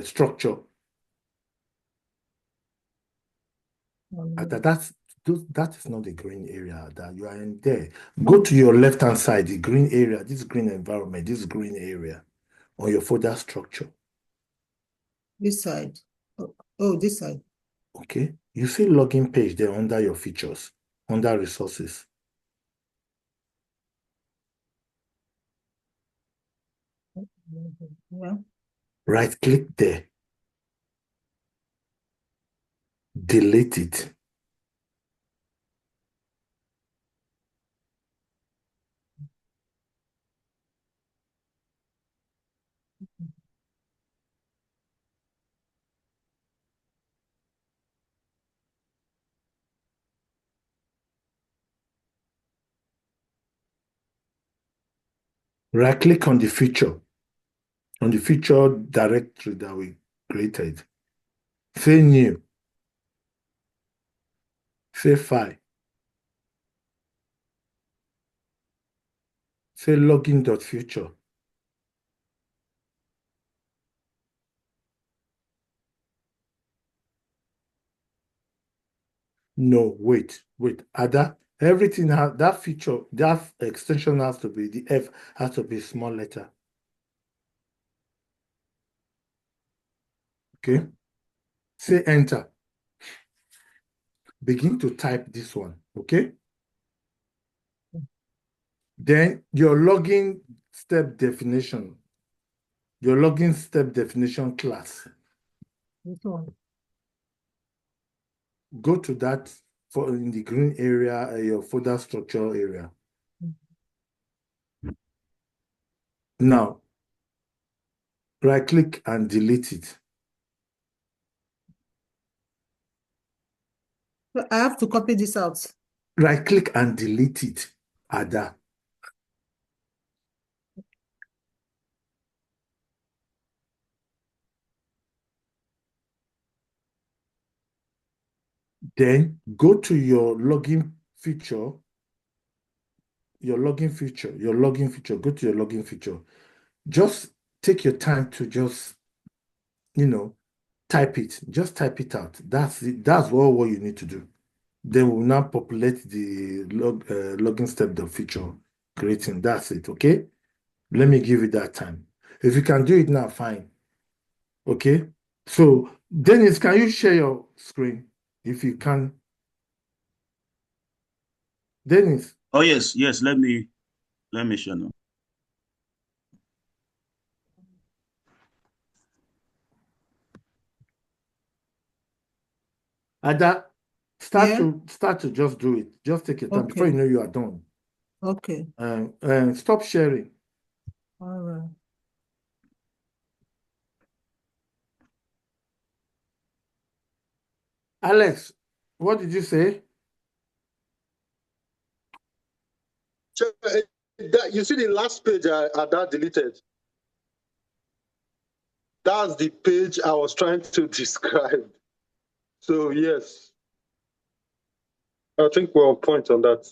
A: structure. That is not the green area that you are in there. Go to your left-hand side, the green area, this green environment, this green area on your folder structure.
B: This side. Oh, this side.
A: Okay. You see login page there under your features, under resources.
B: Yeah.
A: Right click there. Delete it. Right click on the feature directory that we created. Say new. Say file. Say login.feature. No, wait. Ada, everything has that feature, that extension has to be, the F has to be small letter. Okay. Say enter. Begin to type this one. Okay. Then your login step definition class.
B: This one.
A: Go to that in the green area, your folder structure area. Now, right click and delete it.
B: I have to copy this out.
A: Right click and delete it. Ada. Then go to your login feature. Go to your login feature. Just take your time to just, type it. Just type it out. That's it. That's what you need to do. Then we'll now populate the login step, the feature creating. That's it. Okay. Let me give you that time. If you can do it now, fine. Okay. So, Dennis, can you share your screen if you can? Dennis.
F: Oh yes. Let me share now.
A: Ada, start to just do it. Just take your time before you know you are done.
B: Okay.
A: Stop sharing.
B: All right.
A: Alex, what did you say?
C: You see the last page that deleted? That's the page I was trying to describe. So yes, I think we're on point on that.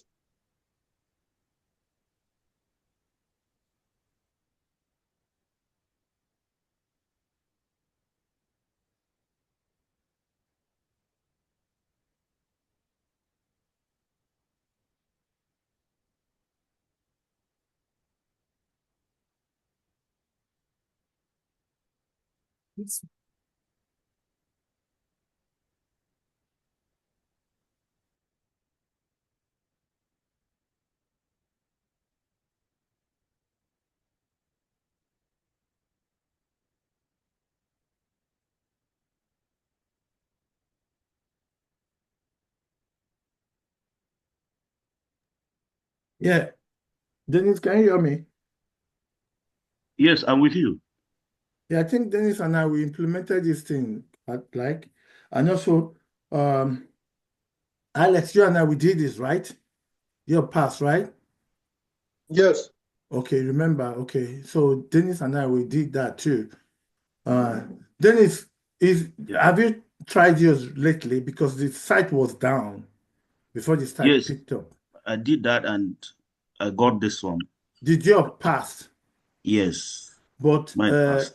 A: Yeah. Dennis, can you hear me?
F: Yes, I'm with you.
A: Yeah, I think Dennis and I, we implemented this thing, and also, Alex, you and I, we did this, right? Your pass, right?
C: Yes.
A: Okay, remember, okay. So Dennis and I, we did that too. Dennis, have you tried yours lately? Because the site was down before the site
F: Yes,
A: picked up.
F: I did that and I got this one.
A: Did your pass?
F: Yes,
A: But
F: my pass.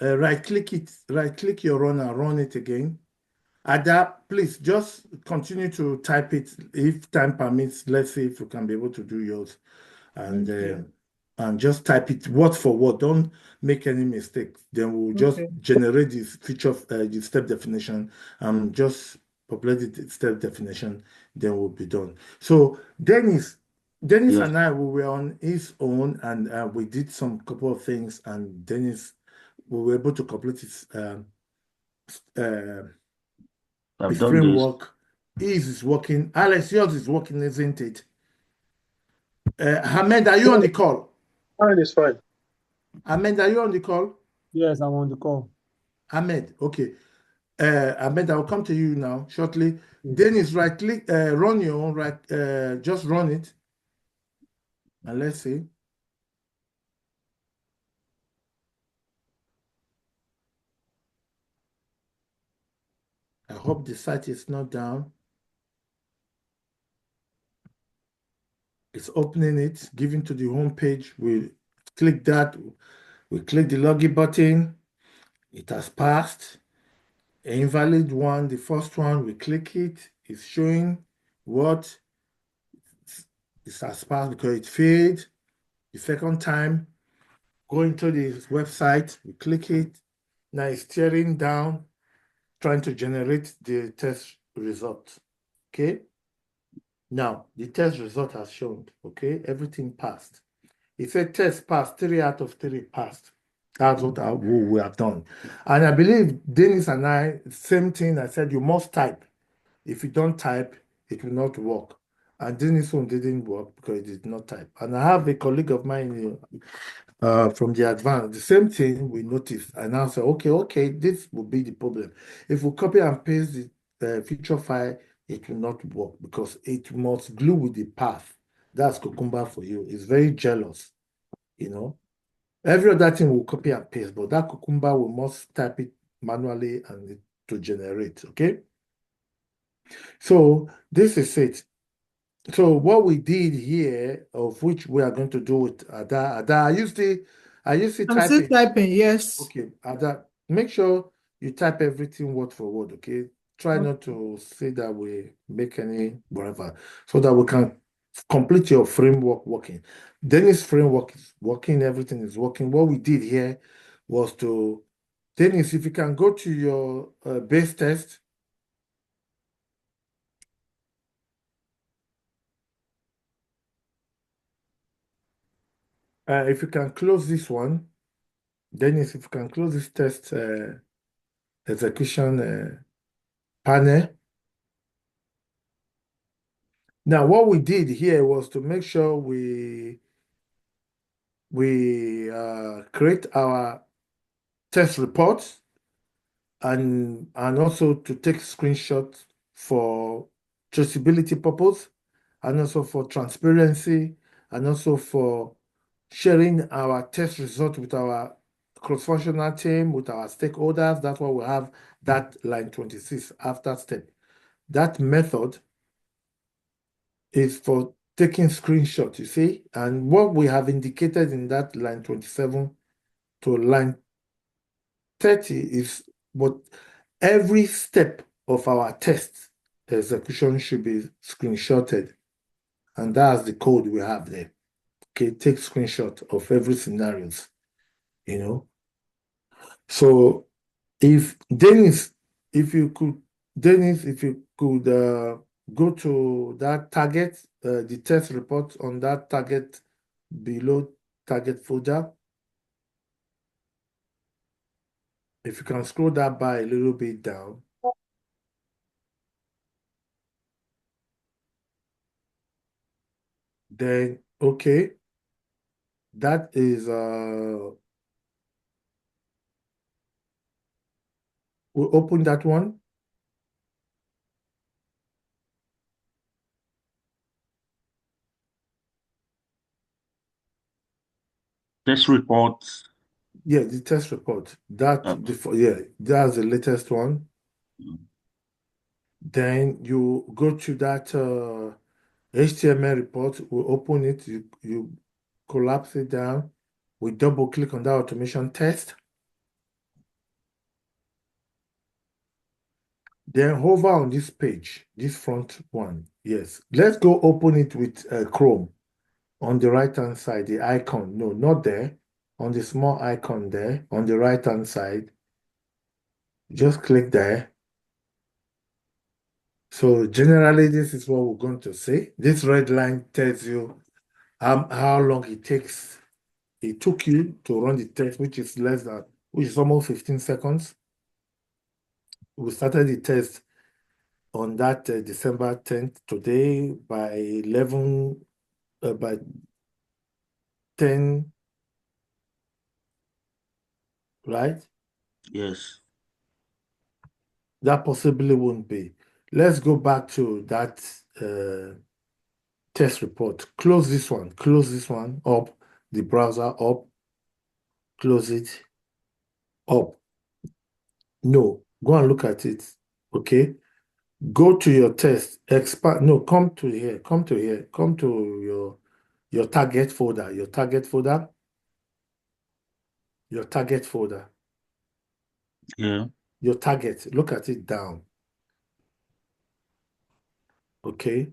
A: right click your runner, run it again. Ada, please just continue to type it if time permits. Let's see if you can be able to do yours. And
B: Okay.
A: and just type it word for word. Don't make any mistakes. Then we'll just
B: Okay.
A: generate this feature, the step definition, and just populate the step definition. Then we'll be done. So Dennis
F: Yes,
A: and I, we were on his own, and we did some couple of things. And Dennis, we were able to complete his
F: I've
A: his
F: done this.
A: framework. His is working. Alex, yours is working, isn't it? Ahmed, are you on the call?
C: Fine, it's fine.
A: Ahmed, are you on the call?
E: Yes, I'm on the call.
A: Ahmed, okay. Ahmed, I'll come to you now shortly.
E: Yes.
A: Dennis, right click, run your own, right, just run it. And let's see. I hope the site is not down. It's opening it, giving to the home page. We click that. We click the login button. It has passed. Invalid one, the first one, we click it. It's showing what it has passed because it failed. The second time, going to the website, we click it. Now it's tearing down, trying to generate the test result. Okay. Now the test result has shown. Okay, everything passed. It said test passed, 3 out of 3 passed. That's what we have done. And I believe Dennis and I, same thing. I said you must type. If you don't type, it will not work. And Dennis one didn't work because it did not type. And I have a colleague of mine from the advanced, the same thing we noticed. And I said, okay, this will be the problem. If we copy and paste the feature file, it will not work because it must glue with the path. That's Cucumber for you. It's very jealous, you know. Every other thing will copy and paste, but that Cucumber we must type it manually and to generate, okay? So this is it. So what we did here, of which we are going to do with Ada, are you still
B: I'm still
A: typing?
B: typing, yes.
A: Okay, Ada, make sure you type everything word for word, okay? Try not to say that we make any whatever, so that we can complete your framework working. Dennis' framework is working, everything is working. What we did here was to, Dennis, if you can go to your base test. If you can close this one, Dennis, if you can close this test execution panel. Now, what we did here was to make sure we create our test reports and also to take screenshots for traceability purpose, and also for transparency, and also for sharing our test result with our cross-functional team, with our stakeholders. That's why we have that line 26 after step. That method is for taking screenshots, you see, and what we have indicated in that line 27 to line 30 is what every step of our test execution should be screenshotted. And that's the code we have there. Okay, take screenshot of every scenarios, you know. So if Dennis, if you could go to that target, the test report on that target below target folder. If you can scroll that bar a little bit down. Then, okay, that is, we'll open that one.
F: Test reports.
A: Yeah, the test report. That, that's the latest one. Then you go to that HTML report, we open it, you collapse it down, we double click on that automation test. Then hover on this page, this front one. Yes, let's go open it with Chrome. On the right-hand side, the icon, no, not there. On the small icon there, on the right-hand side, just click there. So generally, this is what we're going to say. This red line tells you how long it took you to run the test, which is almost 15 seconds. We started the test on that December 10th. Today by 10, right?
F: Yes.
A: That possibly won't be. Let's go back to that test report. Close this one up, the browser up, close it up. No, go and look at it, okay? Go to your test, expand, no, come to here, come to your target folder, your target folder.
F: Yeah.
A: Your target, look at it down. Okay.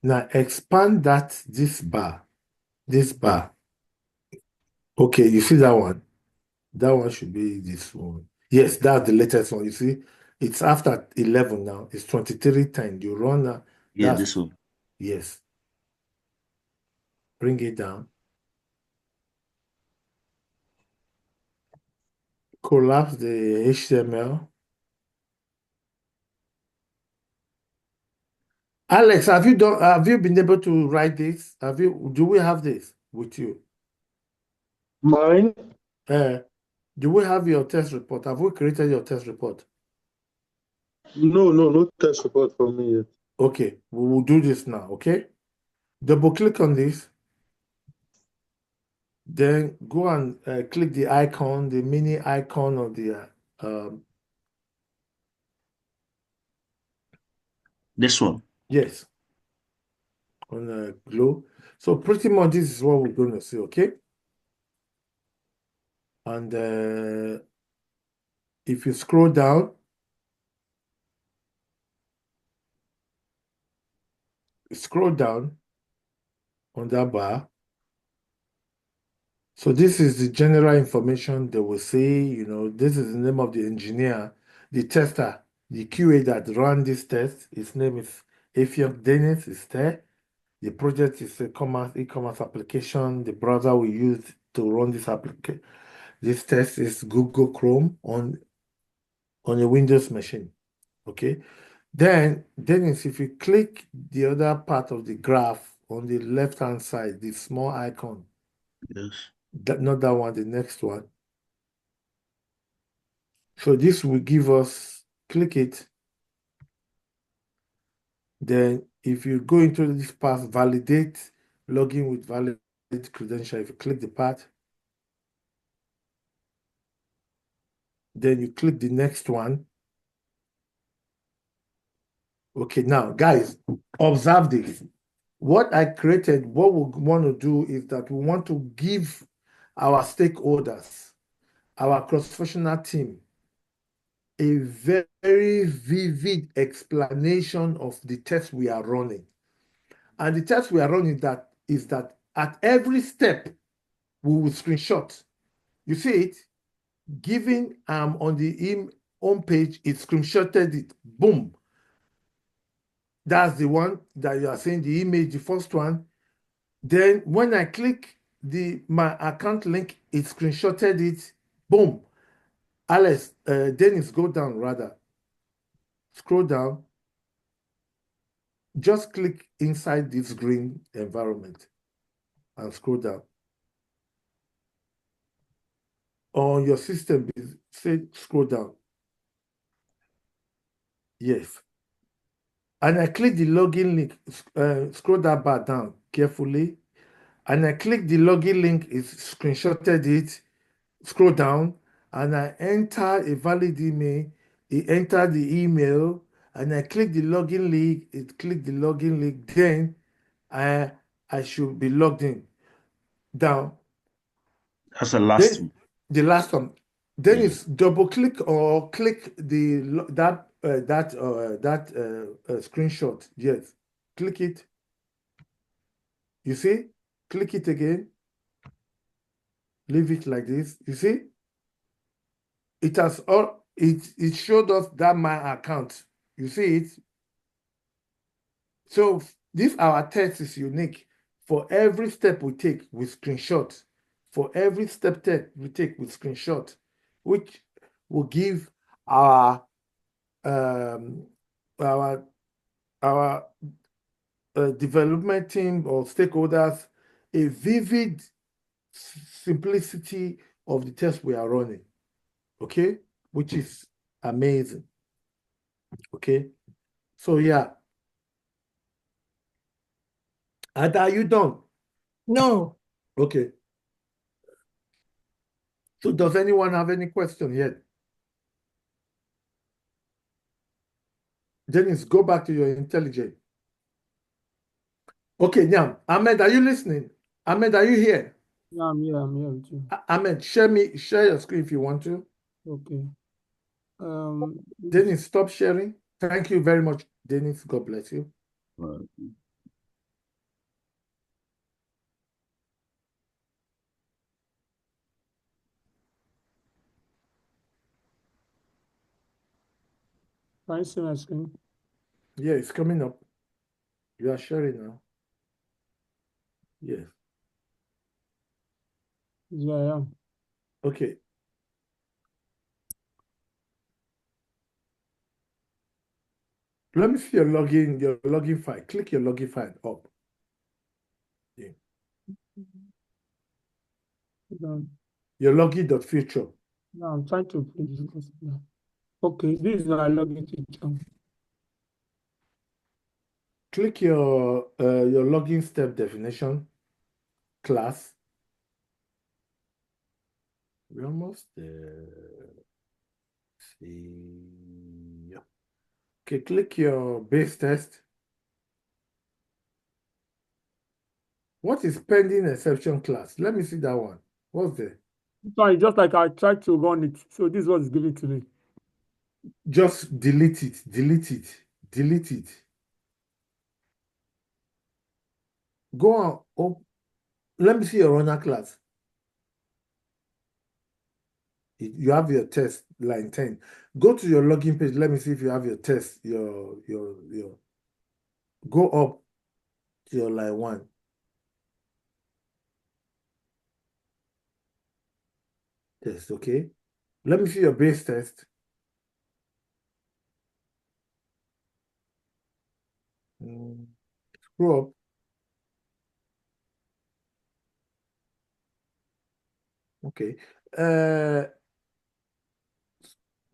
A: Now expand this bar. Okay, you see that one? That one should be this one. Yes, that's the latest one. You see, it's after 11 now. It's 23:10. You run that.
F: Yeah, this one.
A: Yes. Bring it down. Collapse the HTML. Alex, have you been able to write this? Do we have this with you?
C: Mine?
A: Do we have your test report? Have we created your test report?
C: No test report for me yet.
A: Okay, we will do this now, okay? Double click on this. Then go and click the icon, the mini icon of the
F: this one.
A: Yes, on the glow. So pretty much this is what we're going to see, okay? And if you scroll down, on that bar. So this is the general information they will say, this is the name of the engineer, the tester, the QA that ran this test. His name is 𝐂𝐓 is there. The project is a e-commerce application. The browser we use to run this test is Google Chrome on a Windows machine. Okay. Then, Dennis, if you click the other part of the graph on the left-hand side, the small icon,
F: Yes.
A: not that one, the next one. So this will give us, click it. Then if you go into this path, validate, login with valid credential, if you click the part, then you click the next one. Okay, now guys, observe this. What I created, what we want to do is that we want to give our stakeholders, our cross-functional team, a very vivid explanation of the test we are running. And the test we are running is that at every step, we will screenshot. You see it? Giving on the home page, it screenshotted it. Boom. That's the one that you are saying, the image, the first one. Then when I click my account link, it screenshotted it. Boom. Alex, Dennis, go down rather. Scroll down. Just click inside this green environment and scroll down. On your system, say scroll down. Yes. And I click the login link, scroll that bar down carefully. And I click the login link, it screenshotted it, scroll down, and I enter a valid email, it entered the email, and I click the login link, it clicked the login link, then I should be logged in. Down.
F: That's the last one.
A: The last one. Then
F: Yeah.
A: it's double click or click that screenshot. Yes, click it. You see? Click it again. Leave it like this. You see? It has all. It showed us that my account. You see it? So this our test is unique. For every step we take, we screenshot. For every step we take, we screenshot, which will give our development team or stakeholders a vivid simplicity of the test we are running. Okay, which is amazing. Okay, so yeah. And are you done?
B: No.
A: Okay. So does anyone have any question yet? Dennis, go back to your intelligence. Okay, now, Ahmed, are you listening? Ahmed, are you here?
E: Yeah, I'm here with you.
A: Ahmed, share your screen if you want to.
E: Okay.
A: Dennis, stop sharing. Thank you very much, Dennis. God bless you.
F: Right.
E: Can you see my screen?
A: Yeah, it's coming up. You are sharing now. Yes.
E: Yeah, I am.
A: Okay. Let me see your login file. Click your login file up. Yeah. Your login.future.
E: No, I'm trying to put this. Okay, this is my login feature.
A: Click your login step definition class. We're almost there. See. Okay, click your base test. What is pending exception class? Let me see that one. What's there?
E: Sorry, just like I tried to run it. So this was given to me.
A: Just delete it, delete it, delete it. Go on. Oh, let me see your runner class. You have your test, line 10. Go to your login page. Let me see if you have your test, your go up to your line 1. Test, okay? Let me see your base test. Scroll up. Okay.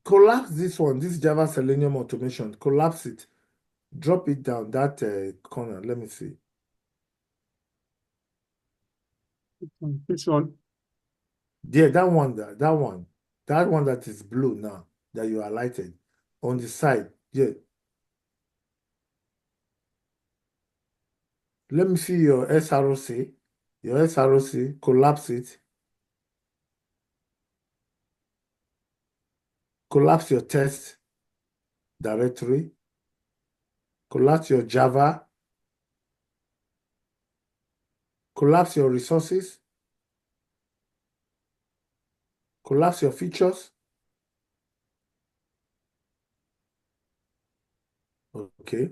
A: Collapse this one, this Java Selenium automation. Collapse it. Drop it down that corner. Let me see.
E: Which one?
A: Yeah, that one that is blue now that you highlighted on the side. Yeah. Let me see your SROC. Your SROC, collapse it. Collapse your test directory. Collapse your Java. Collapse your resources. Collapse your features. Okay.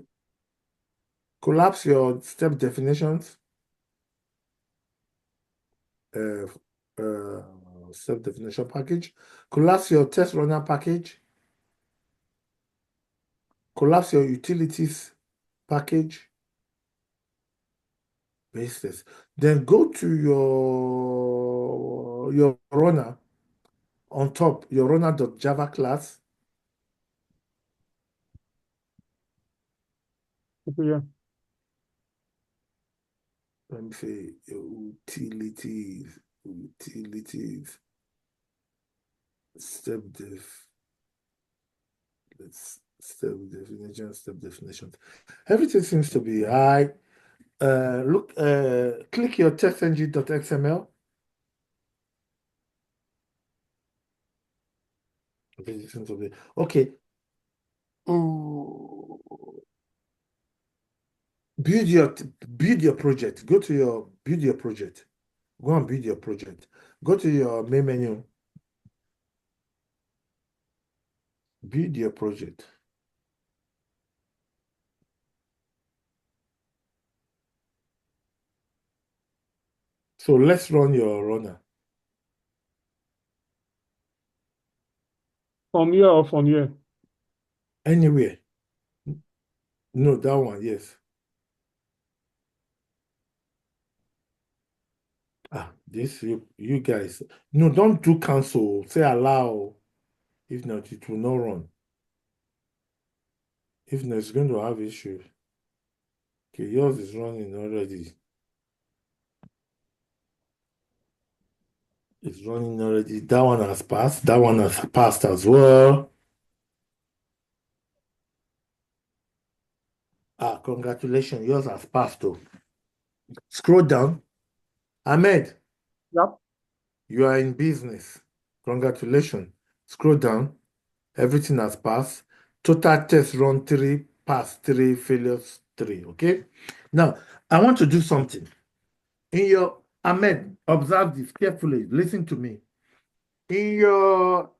A: Collapse your step definitions. Step definition package. Collapse your test runner package. Collapse your utilities package. Paste this. Then go to your runner on top, your runner.java class.
E: Okay, yeah.
A: Let me say utilities, step definitions. Everything seems to be high. Look, click your testng.xml. Everything seems to be okay. Build your project. Go to your build your project. Go and build your project. Go to your main menu. Build your project. So let's run your runner.
E: From here or from here?
A: Anywhere. No, that one, yes. This you guys. No, don't do cancel. Say allow. If not, it will not run. If not, it's going to have issues. Okay, yours is running already. It's running already. That one has passed. That one has passed as well. Congratulations. Yours has passed too. Scroll down. Ahmed,
E: Yep.
A: you are in business. Congratulations. Scroll down. Everything has passed. Total test run 3, pass 3, failures 3. Okay? Now, I want to do something. Ahmed, observe this carefully. Listen to me. In your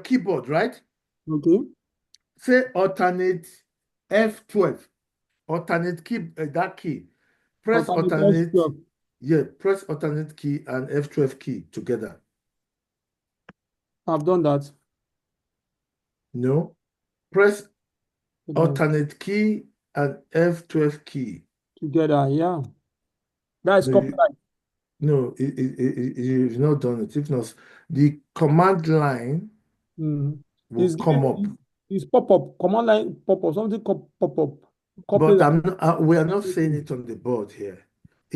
A: keyboard, right?
E: Okay.
A: Say alternate F12. Alternate key, that key. Press alternate.
E: F12.
A: Yeah, press alternate key and F12 key together.
E: I've done that.
A: No. Press
E: Okay.
A: alternate key and F12 key.
E: Together, yeah. That is
A: No,
E: copyright.
A: No, you've not done it. If not, the command line will come up.
E: It's pop-up. Command line pop-up. Something pop-up.
A: But
E: Copyright.
A: we are not saying it on the board here.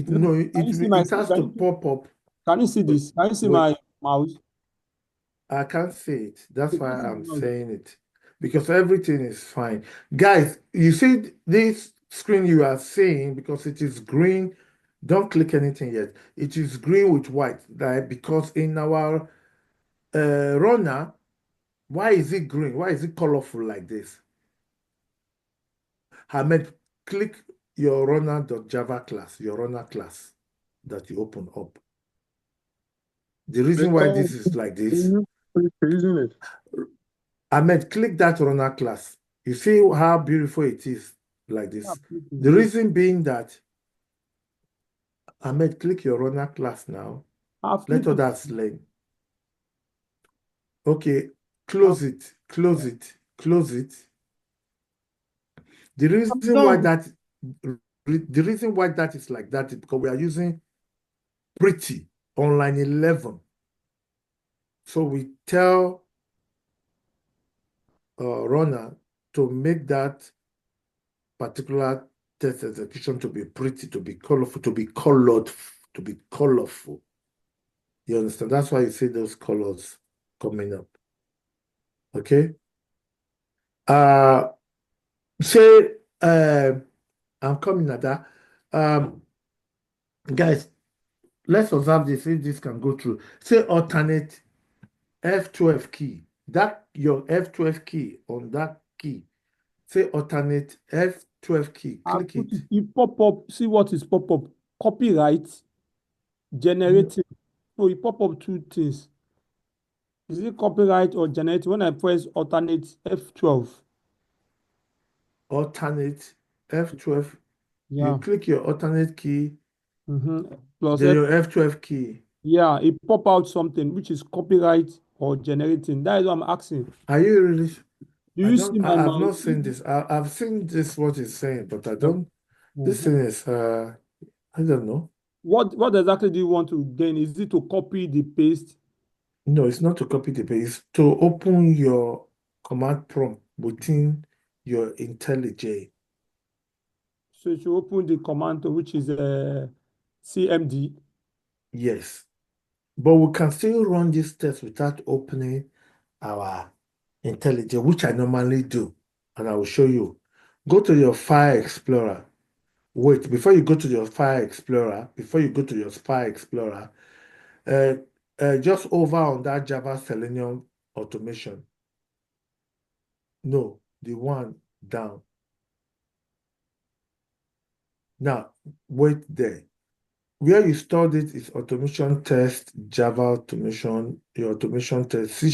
E: No, can you see my
A: It has to pop up.
E: Can you see this? Can you see my mouse?
A: I can't see it. That's why I'm
E: No.
A: saying it. Because everything is fine. Guys, you see this screen you are seeing, because it is green. Don't click anything yet. It is green with white. Because in our runner, why is it green? Why is it colorful like this? Ahmed, click your runner.java class, your runner class that you open up. The reason why this is like this,
C: Using it.
A: Ahmed, click that runner class. You see how beautiful it is like this. The reason being that, Ahmed, click your runner class now. Let others learn. Okay, close it, close it, close it. The reason why that is like that is because we are using pretty on line 11. So we tell runner to make that particular test execution to be pretty, to be colorful, to be colored, to be colorful. You understand? That's why you see those colors coming up. Okay. Say I'm coming at that. Guys, let's observe this if this can go through. Say alternate F12 key. That your F12 key on that key. Say alternate F12 key. Click it.
E: You pop up, see what is pop up. Copyright, generating. So you pop up two things. Is it copyright or generating? When I press alternate F12.
A: Alternate F12.
E: Yeah.
A: You click your alternate key.
E: Plus
A: then your F12 key.
E: Yeah, it pop out something which is copyright or generating. That is what I'm asking.
A: Are you really?
E: Do you see my
A: I've
E: mouse?
A: not seen this. I've seen this what it's saying, but I don't. This thing is I don't know.
E: What exactly do you want to gain? Is it to copy the paste?
A: No, it's not to copy the paste. It's to open your command prompt within your IntelliJ.
E: So you should open the command which is CMD.
A: Yes, but we can still run this test without opening our IntelliJ, which I normally do, and I will show you. Go to your File Explorer. Wait, before you go to your File Explorer, just over on that Java Selenium automation. No, the one down. Now, wait there. Where you stored it is automation test, Java automation, your automation test, C#.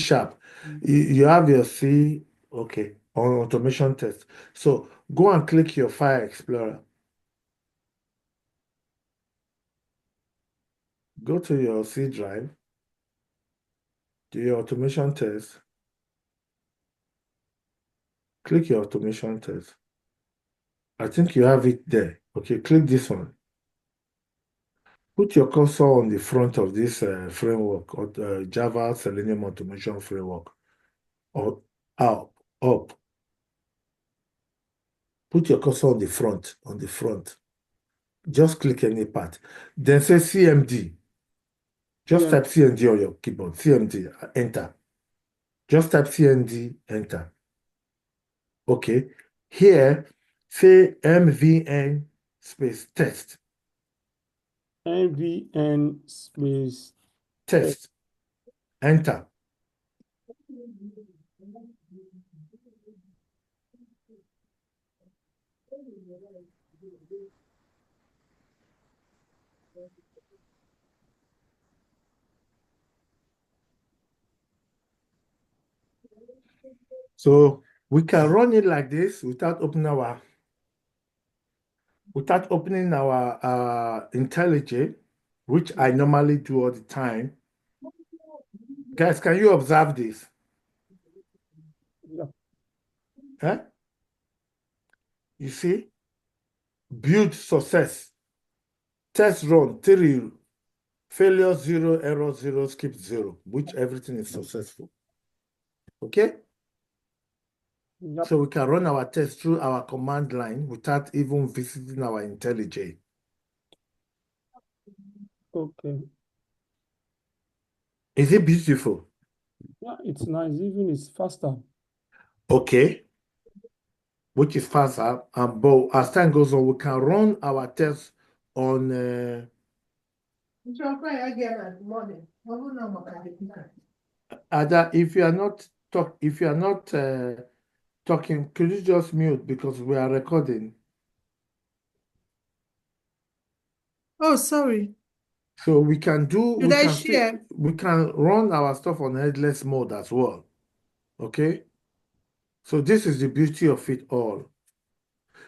A: You have your C, okay, on automation test. So go and click your File Explorer. Go to your C drive, to your automation test. Click your automation test. I think you have it there. Okay, click this one. Put your cursor on the front of this framework, or Java Selenium Automation Framework, or up. Put your cursor on the front. Just click any part. Then say CMD. Just type CMD on your keyboard. CMD, enter. Just type CMD, enter. Okay. Here, say MVN space test.
E: MVN space
A: test. Enter. So we can run it like this without opening our IntelliJ, which I normally do all the time. Guys, can you observe this?
E: Yeah.
A: Huh? You see? Build success. Test run 3. Failure 0, error 0, skip 0, which everything is successful. Okay?
E: Yep.
A: So we can run our test through our command line without even visiting our IntelliJ.
E: Okay.
A: Is it beautiful?
E: Yeah, it's nice. Even it's faster.
A: Okay. Which is faster. But as time goes on, we can run our tests on Ada, if you are not talking, could you just mute because we are recording?
B: Oh, sorry.
A: So we can
B: Should I share?
A: we can run our stuff on headless mode as well. Okay? So this is the beauty of it all.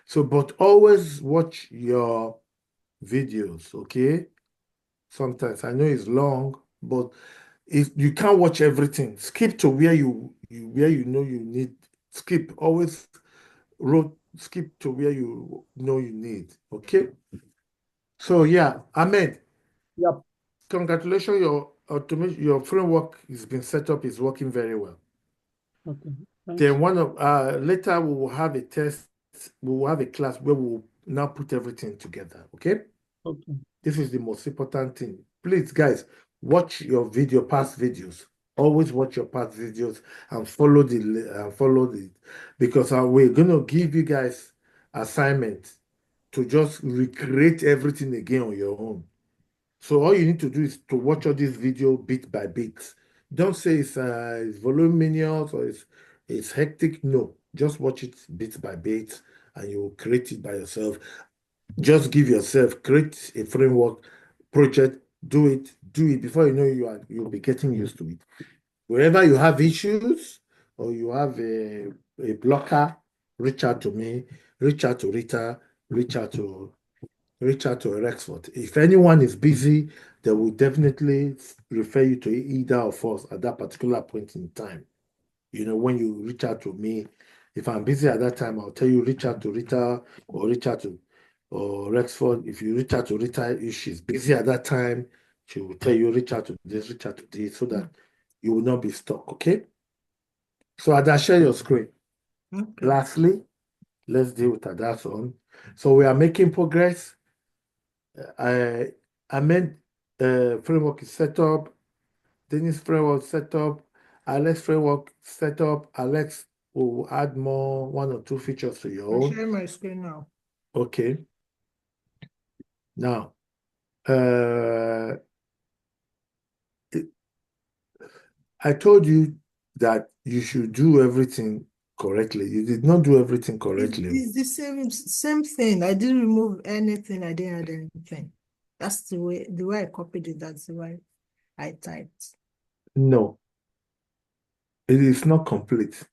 A: So, but always watch your videos, okay? Sometimes I know it's long, but if you can't watch everything, skip to where you know you need skip. Always skip to where you know you need. Okay. So yeah, Ahmed,
E: Yep.
A: congratulations, your automation, your framework has been set up, is working very well.
E: Okay. Thanks.
A: Then later we will have a test, we will have a class where we will now put everything together. Okay.
E: Okay.
A: This is the most important thing. Please, guys, watch your past videos. Always watch your past videos and follow because we're gonna give you guys assignment to just recreate everything again on your own. So all you need to do is to watch all this video bit by bit. Don't say it's voluminous or it's hectic. No, just watch it bit by bit and you will create it by yourself. Just give yourself, create a framework, project, do it before you know you'll be getting used to it. Wherever you have issues or you have a blocker, reach out to me, reach out to Rita, reach out to Rexford. If anyone is busy, they will definitely refer you to either of us at that particular point in time. You know, when you reach out to me, if I'm busy at that time, I'll tell you reach out to Rita or reach out to Rexford. If you reach out to Rita, if she's busy at that time, she will tell you reach out to this, so that you will not be stuck. Okay. So Ada, share your screen.
B: Okay.
A: Lastly, let's deal with Ada's own. So we are making progress. I meant framework is set up. Dennis framework set up. Alex framework set up. Alex will add one or two features to your
B: I'll
A: own.
B: share my screen now.
A: Okay. Now, I told you that you should do everything correctly. You did not do everything correctly.
B: It's the same thing. I didn't remove anything. I didn't add anything. That's the way I copied it. That's the way I typed.
A: No, it is not complete.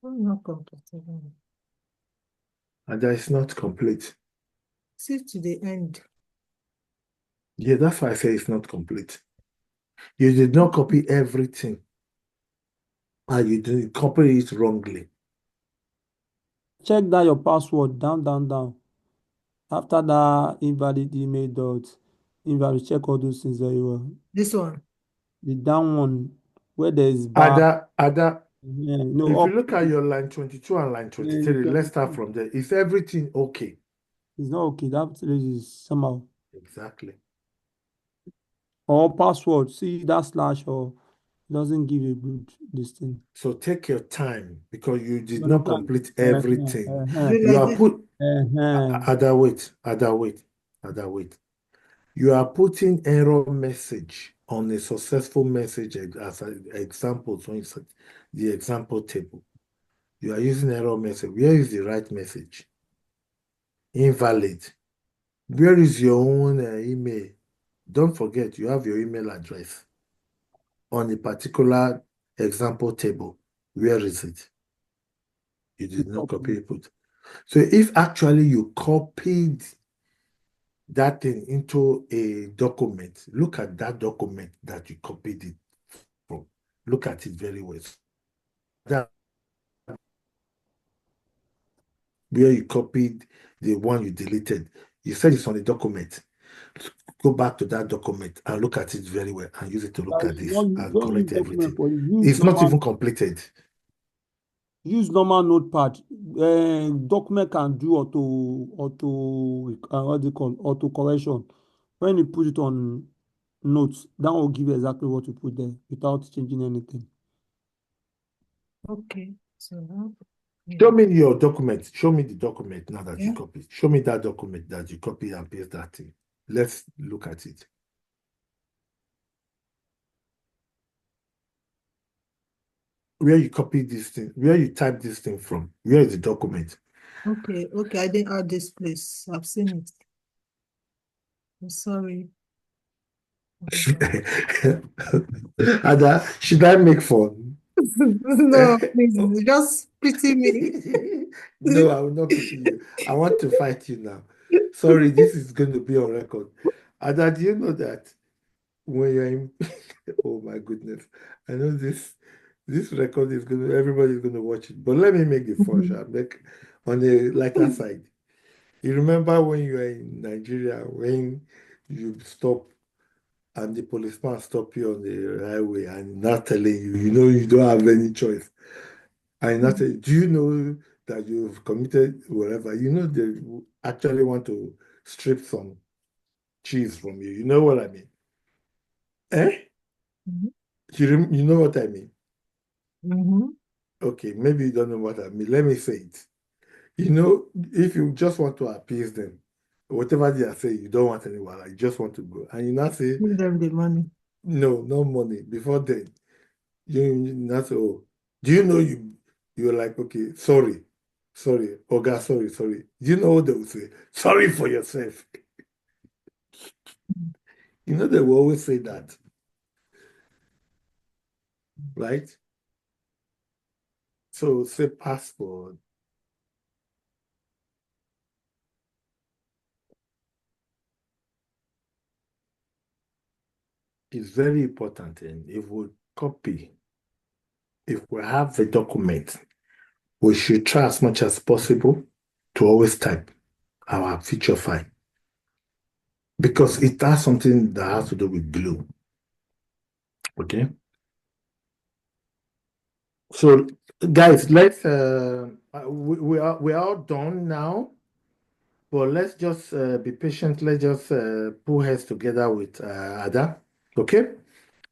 B: I'm not complete.
A: And that is not complete.
B: See to the end.
A: Yeah, that's why I say it's not complete. You did not copy everything. And you didn't copy it wrongly.
E: Check that your password down. After that invalid email dot invalid, check all those things very well.
B: This one.
E: The down one where there is bar.
A: Ada,
E: No,
A: if
E: up.
A: you look at your line 22 and line 23, let's start from there. Is everything okay?
E: It's not okay. That is somehow.
A: Exactly.
E: Or password. See that slash or it doesn't give a good this thing.
A: So take your time because you did
E: You
A: not
E: understand?
A: complete everything.
B: You
A: You
B: like
A: are
B: this?
A: put
E: Uh-huh.
A: Ada, wait. You are putting error message on a successful message as an example. So it's the example table. You are using error message. Where is the right message? Invalid. Where is your own email? Don't forget, you have your email address on a particular example table. Where is it? You did not copy it. So if actually you copied that thing into a document, look at that document that you copied it from. Look at it very well. That where you copied the one you deleted. You said it's on a document. Go back to that document and look at it very well and use it to look at this and
E: Don't use
A: correct
E: document
A: everything.
E: for it.
A: It's not even completed.
E: Use normal notepad. Document can do auto what do you call auto correction. When you put it on notes, that will give you exactly what you put there without changing anything.
B: Okay. So now.
A: Show me your document. Show me the document now that you
B: Yeah.
A: copied. Show me that document that you copy and paste that thing. Let's look at it. Where you copy this thing, where you type this thing from, where is the document?
B: Okay. I didn't add this place. I've seen it. I'm sorry.
A: Ada, should I make fun?
B: No, please, just pity me.
A: No, I will not pity you. I want to fight you now. Sorry, this is going to be on record. Ada, do you know that when you're in, oh my goodness, I know this This record is everybody's gonna watch it. But let me make the first make on the lighter side. You remember when you were in Nigeria when you stop and the policeman stop you on the highway and not telling you, you don't have any choice. And not do you know that you've committed whatever? They actually want to strip some cheese from you. You know what I mean? Eh? You know what I mean? Okay, maybe you don't know what I mean. Let me say it. If you just want to appease them, whatever they are saying, you don't want anyone, you just want to go. And you not say,
B: Give them the money.
A: no, no money. Before then, you not say, oh, do you know you're like, okay, sorry, oh God, sorry. Do you know what they will say? Sorry for yourself. They will always say that, right? So say passport. Is very important, and if we have the document, we should try as much as possible to always type our feature file because it has something that has to do with glue. Okay. So, guys, let's we are all done now, but let's just be patient. Let's just pull heads together with Ada, okay,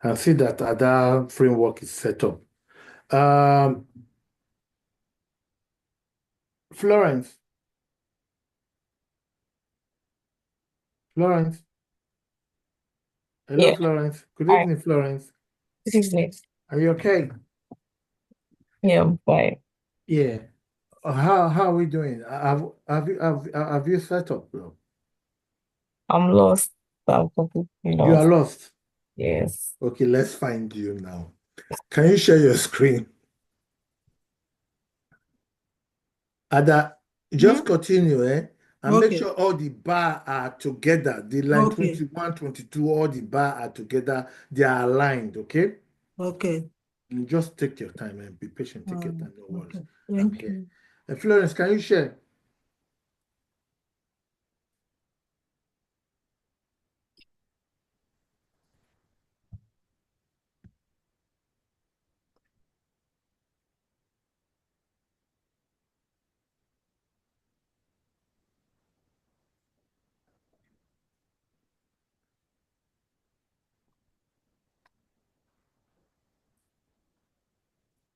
A: and see that Ada framework is set up. Florence. Hello,
G: Yeah,
A: Florence. Good
G: I
A: evening, Florence.
G: this is it.
A: Are you okay?
G: Yeah, I'm fine.
A: Yeah. How are we doing? Have you set up, bro?
G: I'm lost. I'm completely
A: You are
G: lost.
A: lost.
G: Yes.
A: Okay, let's find you now. Can you share your screen? Ada, just continue, and make
B: Okay.
A: sure all the bar are together. The line
B: Okay.
A: 21, 22, all the bar are together. They are aligned, okay?
B: Okay.
A: You just take your time and be patient. Take your time, no worries.
B: Okay.
A: I'm
B: Thank
A: here.
B: you.
A: Florence, can you share?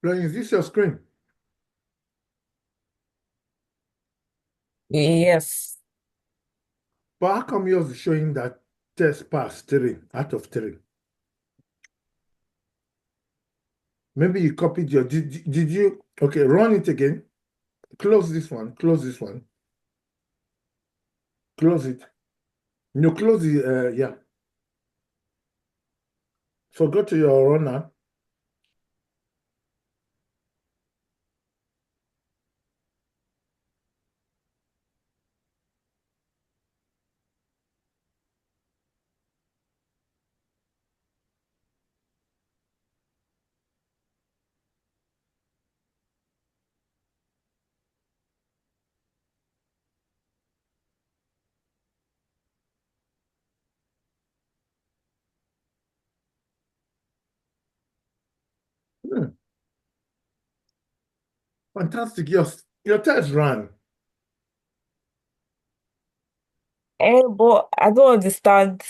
A: Florence, is this your screen?
G: Yes.
A: But how come yours is showing that test pass 3 out of 3? Maybe you copied your, did you, okay, run it again. Close this one, close this one. Close it. No, close the, yeah. So go to your runner. Hmm, fantastic. Your test ran.
G: But I don't understand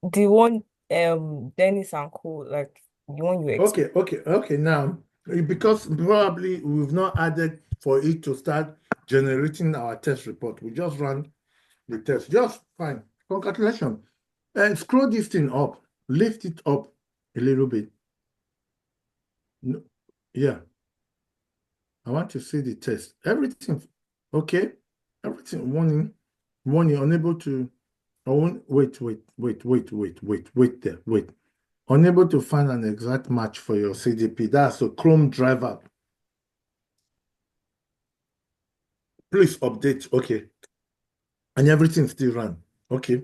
G: the one Dennis and Co. Like the one you explained.
A: Okay. Now, because probably we've not added for it to start generating our test report. We just run the test. Just fine. Congratulations. And scroll this thing up. Lift it up a little bit. No, yeah. I want to see the test. Everything. Okay. Everything. Warning, unable to. Wait there. Wait. Unable to find an exact match for your CDP. That's a Chrome driver. Please update. Okay. And everything still run. Okay.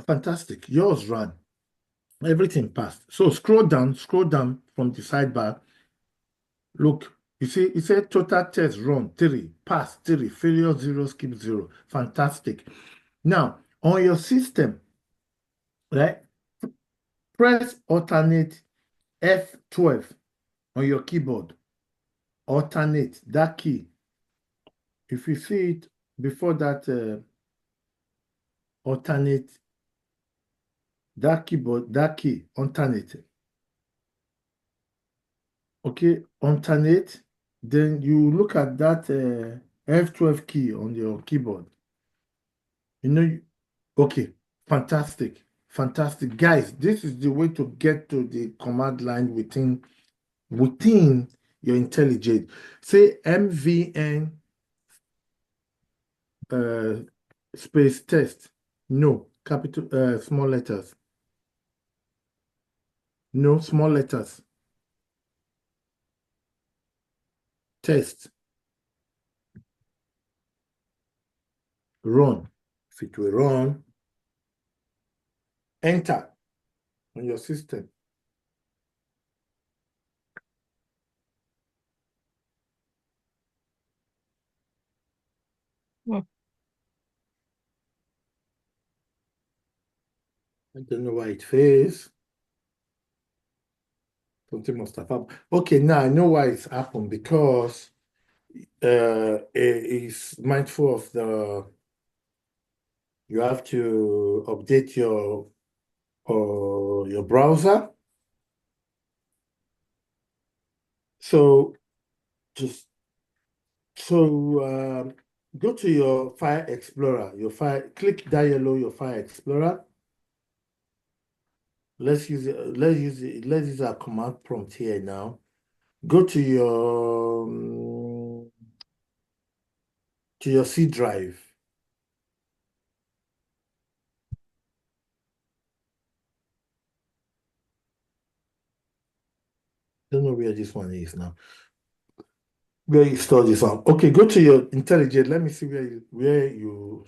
A: Fantastic. Yours ran. Everything passed. So scroll down from the sidebar. Look, you see, it said total test run 3, pass 3, failure 0, skip 0. Fantastic. Now, on your system, right, press alternate F12 on your keyboard. Alternate that key. If you see it before that, alternate that keyboard, that key, alternate. Okay, alternate. Then you look at that F12 key on your keyboard. You know, okay, fantastic, fantastic. Guys, this is the way to get to the command line within your IntelliJ. Say MVN space test. No, capital small letters. No, small letters. Test. Run. If it will run, enter on your system.
G: Hmm.
A: I don't know why it fails. Something must have happened. Okay, now I know why it's happened, because it's mindful of you have to update your browser. So go to your File Explorer, click that your File Explorer. Let's use our command prompt here now. Go to your C drive. Don't know where this one is now. Where you store this one? Okay, go to your IntelliJ. Let me see where you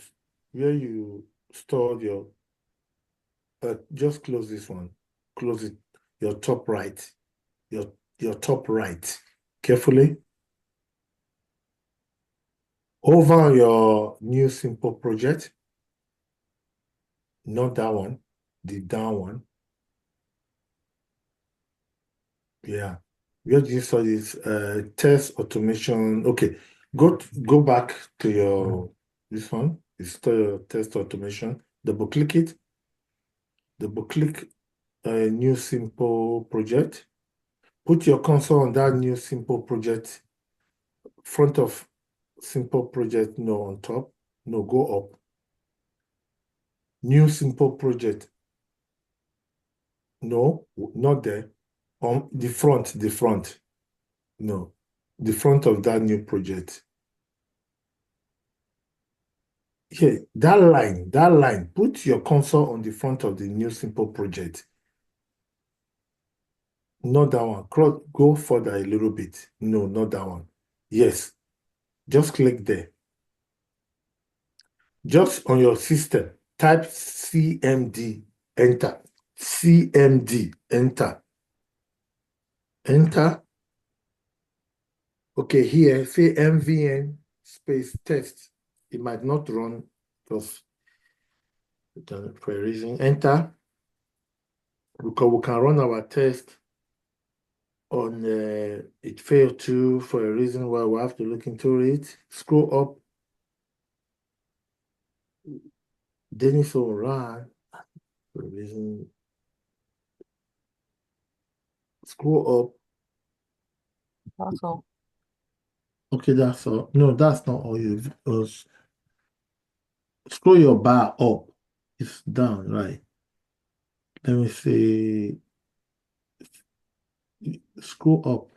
A: stored your. Just close this one. Close it. Your top right. Your top right. Carefully. Over on your new simple project. Not that one. The down one. Yeah. Where do you saw this test automation? Okay. Go back to your this one. It's your test automation. Double click it. Double click new simple project. Put your cursor on that new simple project. Front of simple project, no, on top. No, go up. New simple project. No, not there. On the front. No, the front of that new project. Here, that line. Put your cursor on the front of the new simple project. Not that one. Go further a little bit. No, not that one. Yes. Just click there. Just on your system, type CMD, enter. CMD, enter. Enter. Okay, here, say MVN space test. It might not run because for a reason. Enter. Because we can run our test on it failed to for a reason why we have to look into it. Scroll up. Then it will run for a reason. Scroll up.
G: That's all.
A: Okay, that's all. No, that's not all you. Scroll your bar up. It's down, right? Let me see. Scroll up.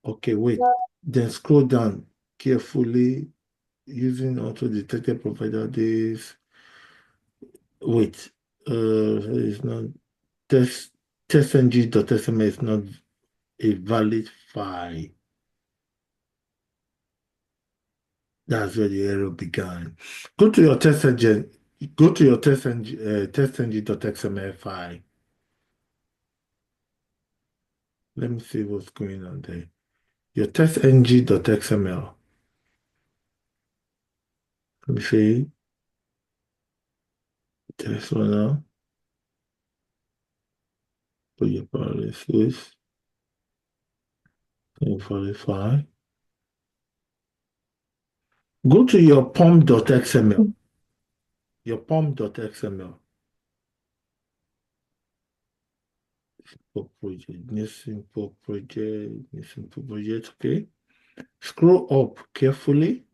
A: Okay, wait. Then scroll down carefully using auto-detected provider this. Wait. It's not testng.sms is not a valid file. That's where the error began. Go to your test engine. Go to your test engine.xml file. Let me see what's going on there. Your test engine.xml. Let me see. This one now. Put your parallel switch. Verify. Go to your pom.xml. Your pom.xml. Simple project, okay. Scroll up carefully.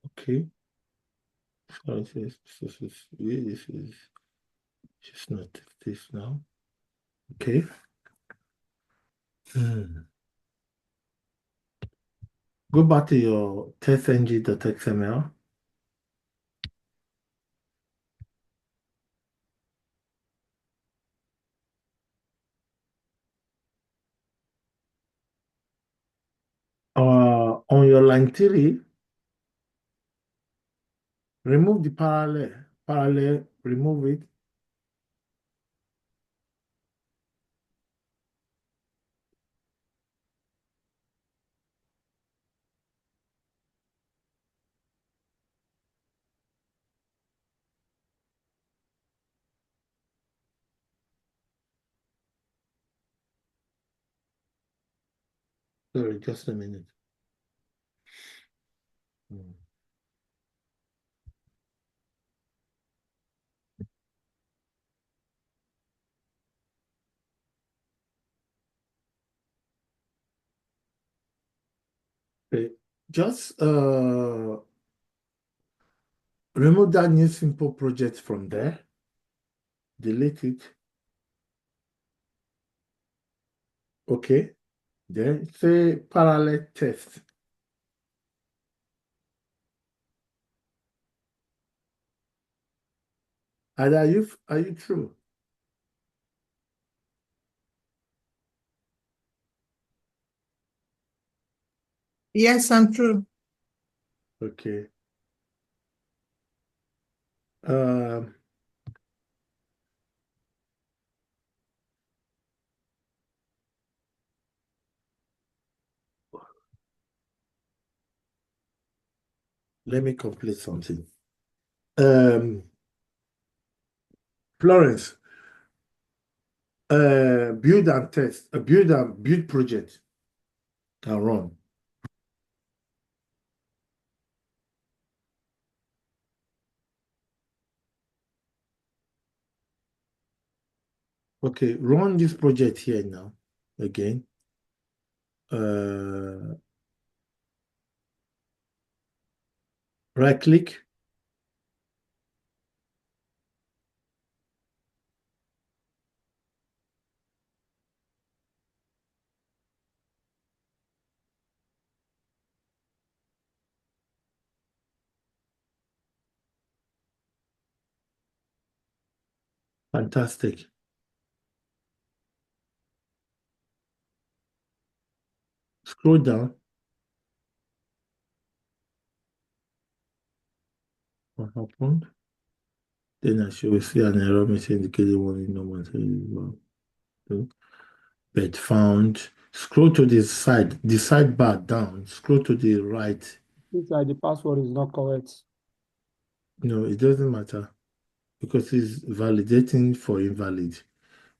A: Okay. So this is just not this now. Okay. Go back to your testng.xml. On your line 3, remove the parallel, remove it. Sorry, just a minute. Okay. Just remove that new simple project from there. Delete it. Okay. Then say parallel test. And are you true?
B: Yes, I'm true.
A: Okay. Let me complete something. Florence, build and test, build project and run. Okay, run this project here now again. Right click. Fantastic. Scroll down. What happened? Then I should see an error message indicating warning number. But found. Scroll to the sidebar down. Scroll to the right.
E: Looks like the password is not correct.
A: No, it doesn't matter because it's validating for invalid.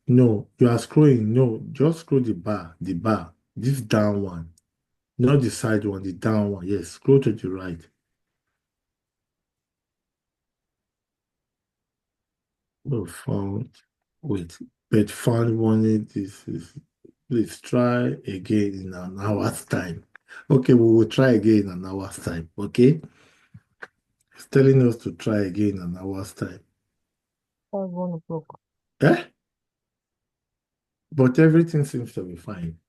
A: No, you are scrolling. No, just scroll the bar. This down one. Not the side one, the down one. Yes, scroll to the right. Oh, found. Wait, but found wanted this is. Please try again in an hour's time. Okay, we will try again in an hour's time. Okay, it's telling us to try again in an hour's time.
G: 1 o'clock.
A: Eh? But everything seems to be fine.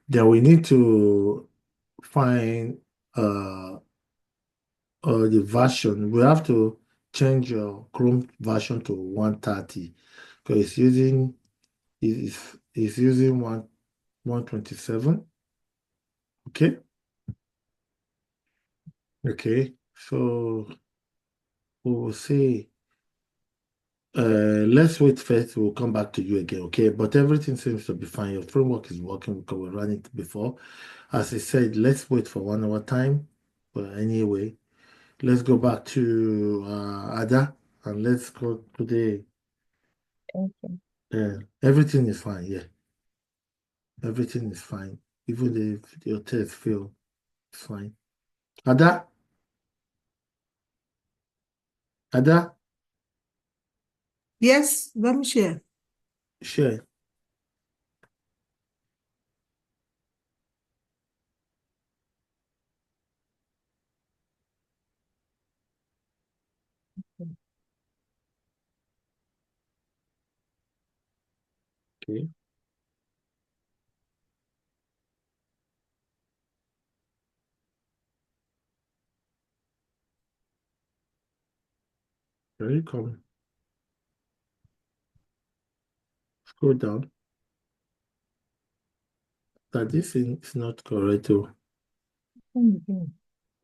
A: Then we need to find the version. We have to change your Chrome version to 130 because it's using one 127. Okay. Okay. So we will say, let's wait first. We'll come back to you again. Okay. But everything seems to be fine. Your framework is working because we ran it before. As I said, let's wait for 1 hour time. But anyway, let's go back to Ada and let's go to the. Everything is fine. Yeah. Everything is fine. Even if your test fail, it's fine. Ada? Ada?
B: Yes, let me share.
A: Share. Okay. Very common. Scroll down. That this thing is not correct too.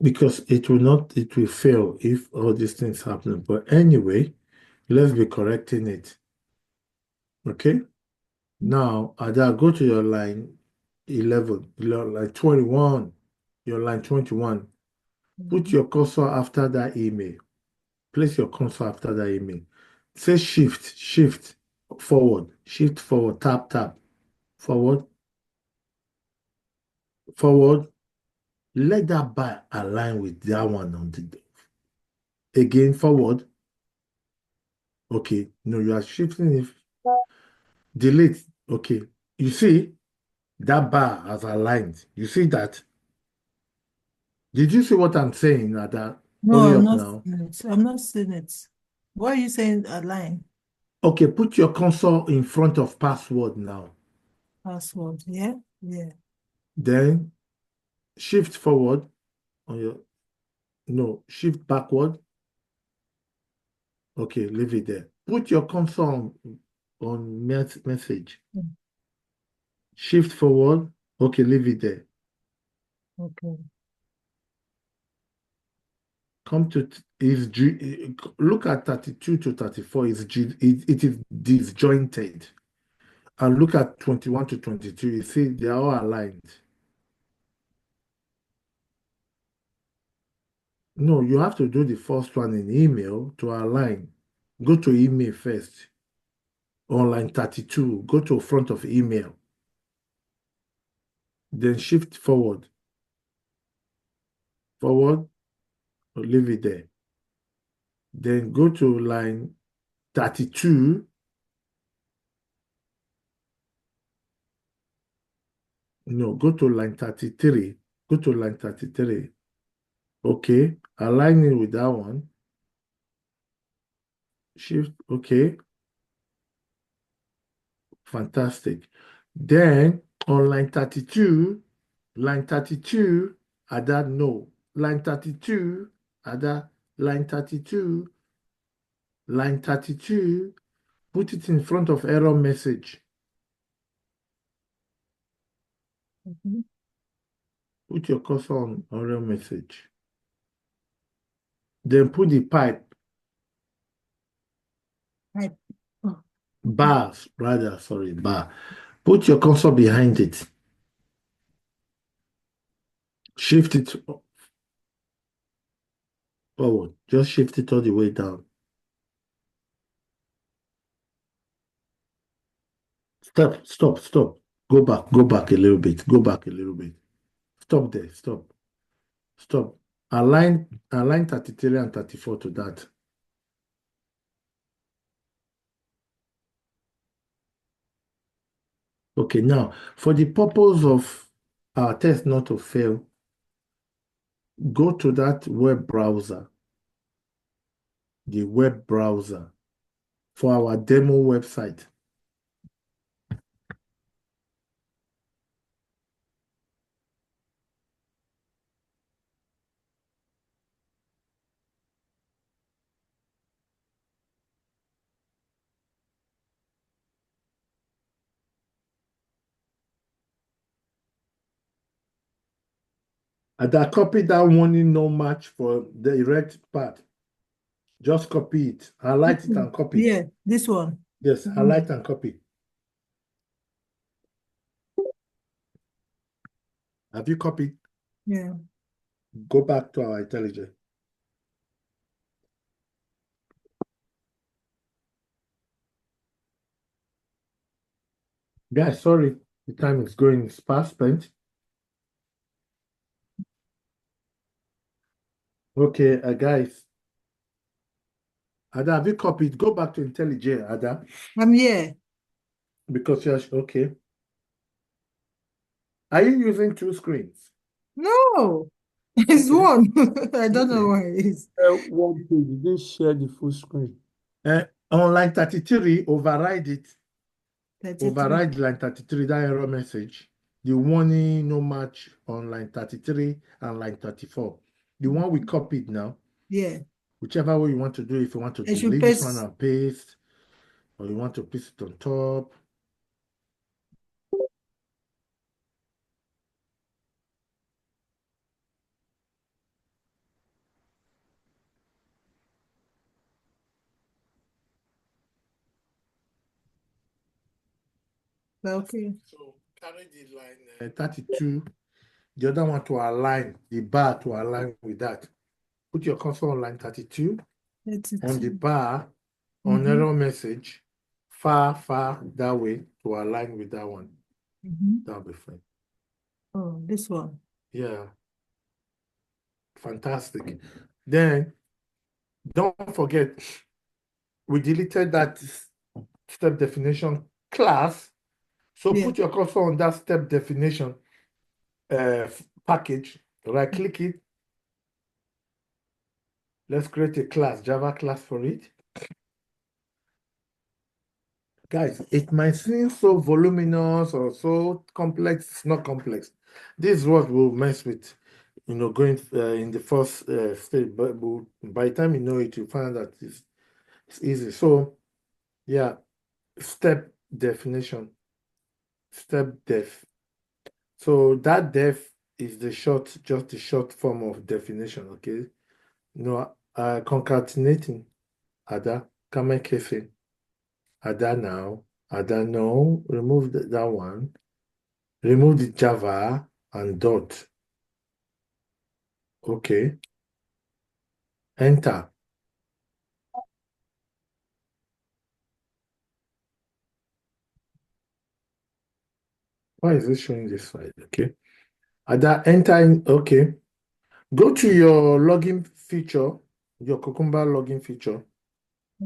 A: Because it will fail if all these things happen. But anyway, let's be correcting it. Okay? Now, Ada, go to your line 11, line 21, your line 21. Put your cursor after that email. Place your cursor after that email. Say shift forward, tap, forward. Let that bar align with that one on the again forward. Okay, no, you are shifting it. Delete. Okay, you see that bar has aligned. You see that? Did you see what I'm saying? Ada?
B: No,
A: Hurry
B: I'm
A: up
B: not
A: now.
B: seeing it. I'm not seeing it. What are you saying? A line
A: Okay, put your cursor in front of password now.
B: password. Yeah, yeah.
A: Then shift forward on your shift backward. Okay, leave it there. Put your cursor on message. Shift forward. Okay, leave it there.
B: Okay.
A: Come to look at 32 to 34. It is disjointed. And look at 21 to 22. You see, they are all aligned. No, you have to do the first one in email to align. Go to email first. On line 32, go to front of email. Then shift forward. Forward, or leave it there. Then go to line 32. No, go to line 33. Go to line 33. Okay, align it with that one. Shift, okay. Fantastic. Then on line 32, Ada, no. Line 32, Ada, line 32, put it in front of error message. Put your cursor on error message. Then put the pipe,
B: Oh,
A: bars, rather, sorry, bar. Put your cursor behind it. Shift it forward. Just shift it all the way down. Stop. Go back a little bit. Go back a little bit. Stop there. Stop. Align 33 and 34 to that. Okay, now for the purpose of our test not to fail, go to that web browser, the web browser for our demo website. Ada, copy that warning no match for the erect part. Just copy it. Highlight it and copy.
B: Yeah, this one.
A: Yes, highlight and copy. Have you copied?
B: Yeah.
A: Go back to our intelligence. Guys, sorry, the time is going, it's past spent. Okay, guys. Ada, have you copied? Go back to IntelliJ, Ada,
B: I'm here.
A: because you're okay. Are you using two screens?
B: No, it's
A: Okay.
B: one. I don't know
A: Okay.
B: why it is.
E: One page, you didn't share the full screen.
A: On line 33, override it.
B: 33.
A: Override line 33, that error message. The warning no match on line 33 and line 34. The one we copied now,
B: Yeah.
A: whichever way you want to do, if you want to
B: I should
A: delete this one
B: paste.
A: and paste, or you want to paste it on top.
B: Okay.
A: So carry the line 32, the other one to align, the bar to align with that. Put your cursor on line 32, on the
B: 32.
A: bar, on error message, far that way to align with that one. That'll be fine.
B: Oh, this one.
A: Yeah. Fantastic. Then don't forget, we deleted that step definition class. So
B: Yeah.
A: put your cursor on that step definition package, right click it. Let's create a class, Java class for it. Guys, it might seem so voluminous or so complex. It's not complex. This is what we'll mess with, going in the first stage. But by the time you know it, you find that it's easy. So, yeah, step definition, step def. So that def is just the short form of definition, okay? Concatenating, Ada, Kame Kefe, Ada now, Ada no, remove that one, remove the Java and dot. Okay. Enter. Why is it showing this side? Okay. Ada, enter in, okay. Go to your login feature, your Cucumber login feature,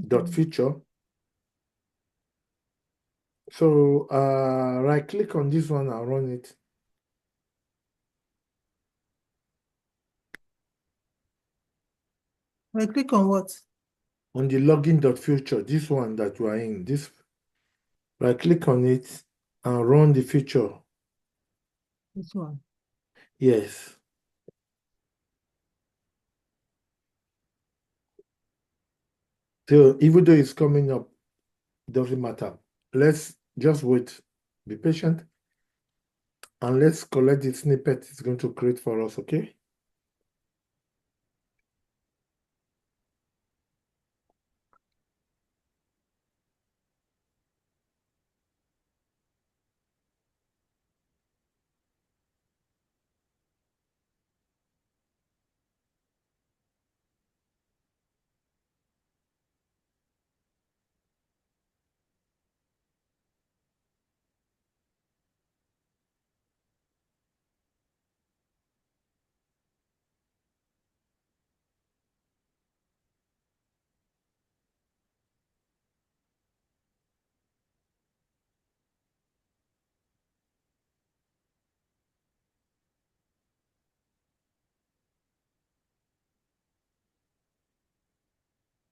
A: dot feature. So right click on this one and run it.
B: I click on what?
A: On the login.feature, this one that you are in, this, right click on it and run the feature.
B: This one.
A: Yes. So even though it's coming up, doesn't matter. Let's just wait. Be patient. And let's collect the snippet it's going to create for us, okay?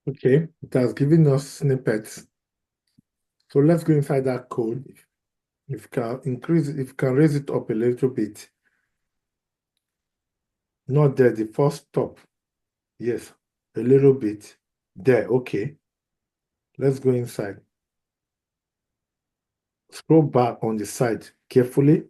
A: Okay, it has given us snippets. So let's go inside that code. If you can increase it, if you can raise it up a little bit. Not there, the first stop. Yes, a little bit. There, okay. Let's go inside. Scroll back on the side carefully.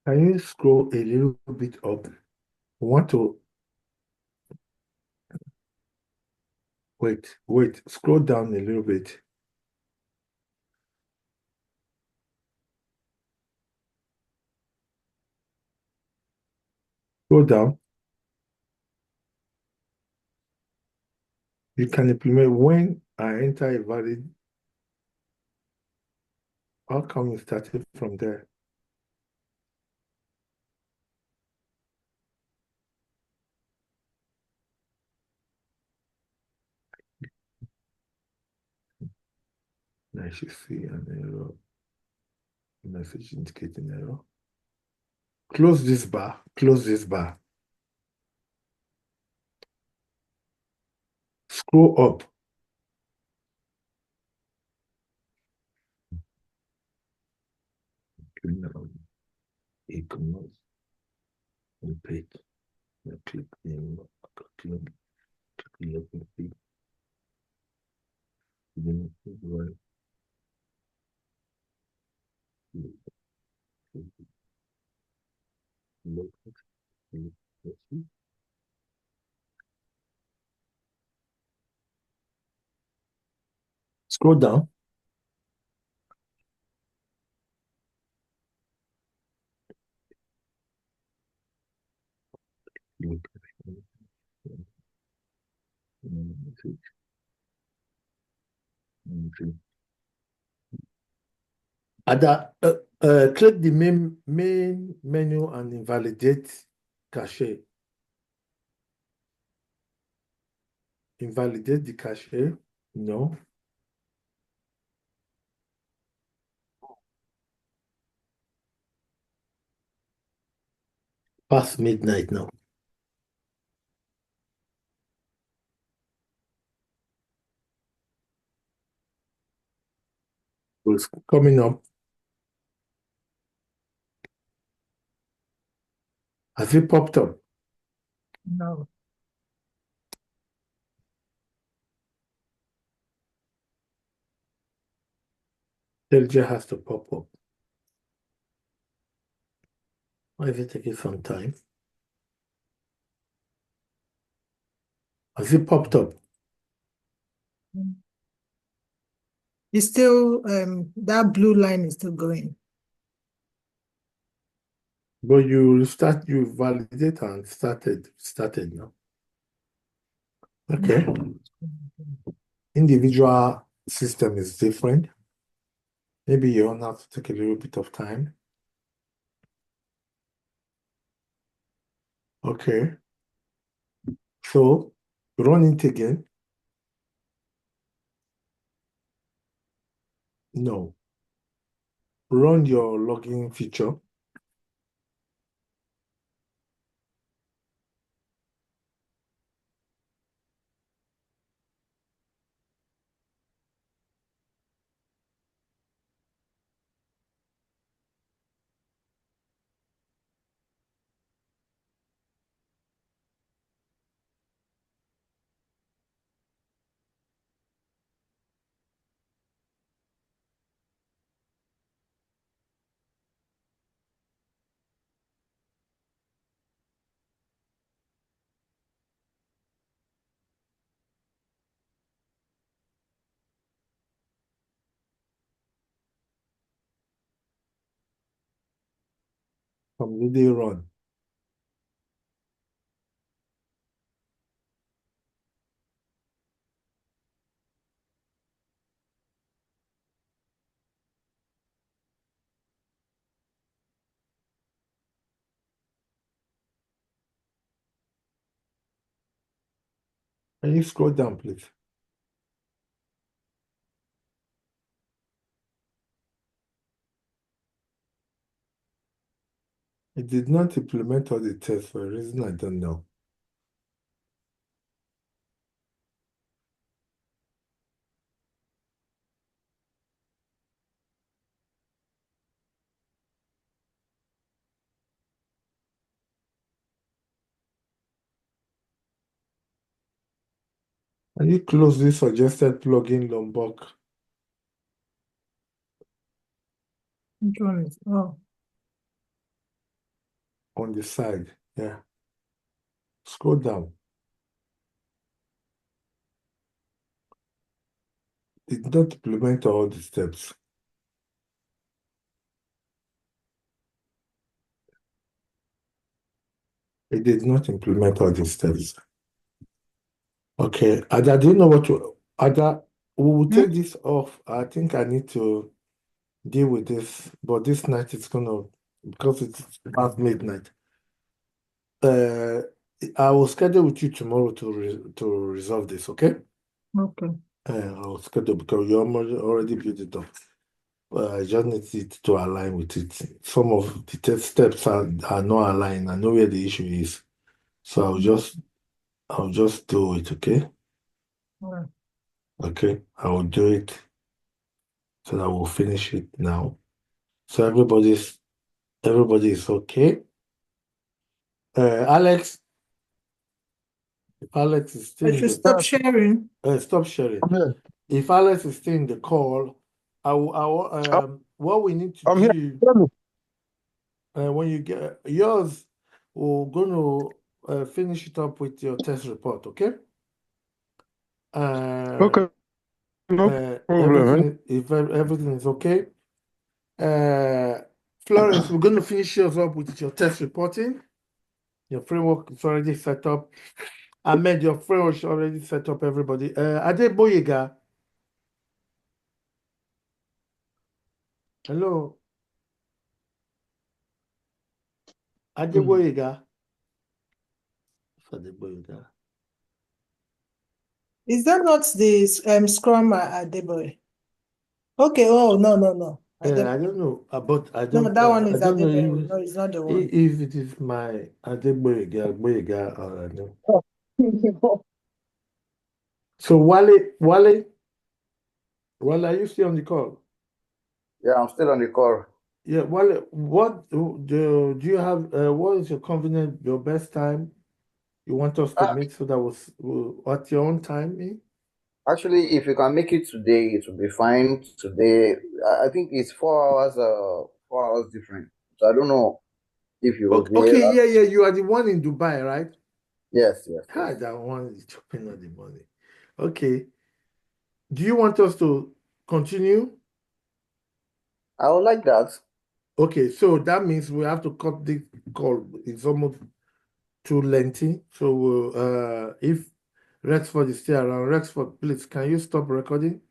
A: Can you scroll a little bit up? We want to wait, scroll down a little bit. Scroll down. You can implement when I enter a valid. How come you started from there? I should see an error. Message indicating error. Close this bar. Close this bar. Scroll up. E-commerce. Page. Click in. Click Scroll down. Click the main menu and invalidate cache. Invalidate the cache. No. Past midnight now. It's coming up. Has it popped up?
B: No.
A: LJ has to pop up. Why is it taking some time? Has it popped up?
B: It's still that blue line is still going.
A: But you validate and started now. Okay. Individual system is different. Maybe you want have to take a little bit of time. Okay. So run it again. No. Run your login feature. Completely run. Can you scroll down, please? It did not implement all the tests for a reason I don't know. Can you close this suggested plugin Lombok?
B: Which one is? Oh,
A: on the side. Yeah. Scroll down. It did not implement all the steps. It did not implement all the steps. Okay, Ada, do you know what to, Ada, we will take this off. I think I need to deal with this, but this night it's gonna, because it's past midnight. I will schedule with you tomorrow to resolve this, okay?
B: Okay.
A: I will schedule because you already built it up. I just need it to align with it. Some of the test steps are not aligned. I know where the issue is. So I'll just do it, okay?
B: All right.
A: Okay, I will do it so that we'll finish it now. So everybody is okay. Alex, if Alex is still
B: I
A: in
B: should
A: the
B: stop sharing.
A: stop sharing.
C: I'm here.
A: If Alex is still in the call, what we need to
C: I'm here.
A: do
C: Hear me?
A: when you get yours, we're going to finish it up with your test report, okay?
C: Okay, no problem.
A: If everything is okay. Florence, we're going to finish yours up with your test reporting. Your framework is already set up. Ahmed, your framework is already set up, everybody. Adeboyega. Hello. Adeboyega. Adeboyega.
B: Is that not the Scrum Adeboye? Okay. Oh, no.
A: I don't know, but I
B: No,
A: don't.
B: that one is
A: I don't know
B: Adeboye. No, it's not the one.
A: if it is my Adeboyega or I know. So Wale, are you still on the call?
D: Yeah, I'm still on the call.
A: Yeah, Wale, what do you have? What is your best time you want us to make so that at your own time?
D: Actually, if you can make it today, it will be fine. Today, I think it's 4 hours. 4 hours different. So I don't know if you will be
A: Okay,
D: able.
A: yeah. You are the one in Dubai, right?
D: Yes.
A: Hi, that one is chopping on the money. Okay. Do you want us to continue?
D: I would like that.
A: Okay, so that means we have to cut the call. It's almost too lengthy. So if Rexford is still around, Rexford, please, can you stop recording?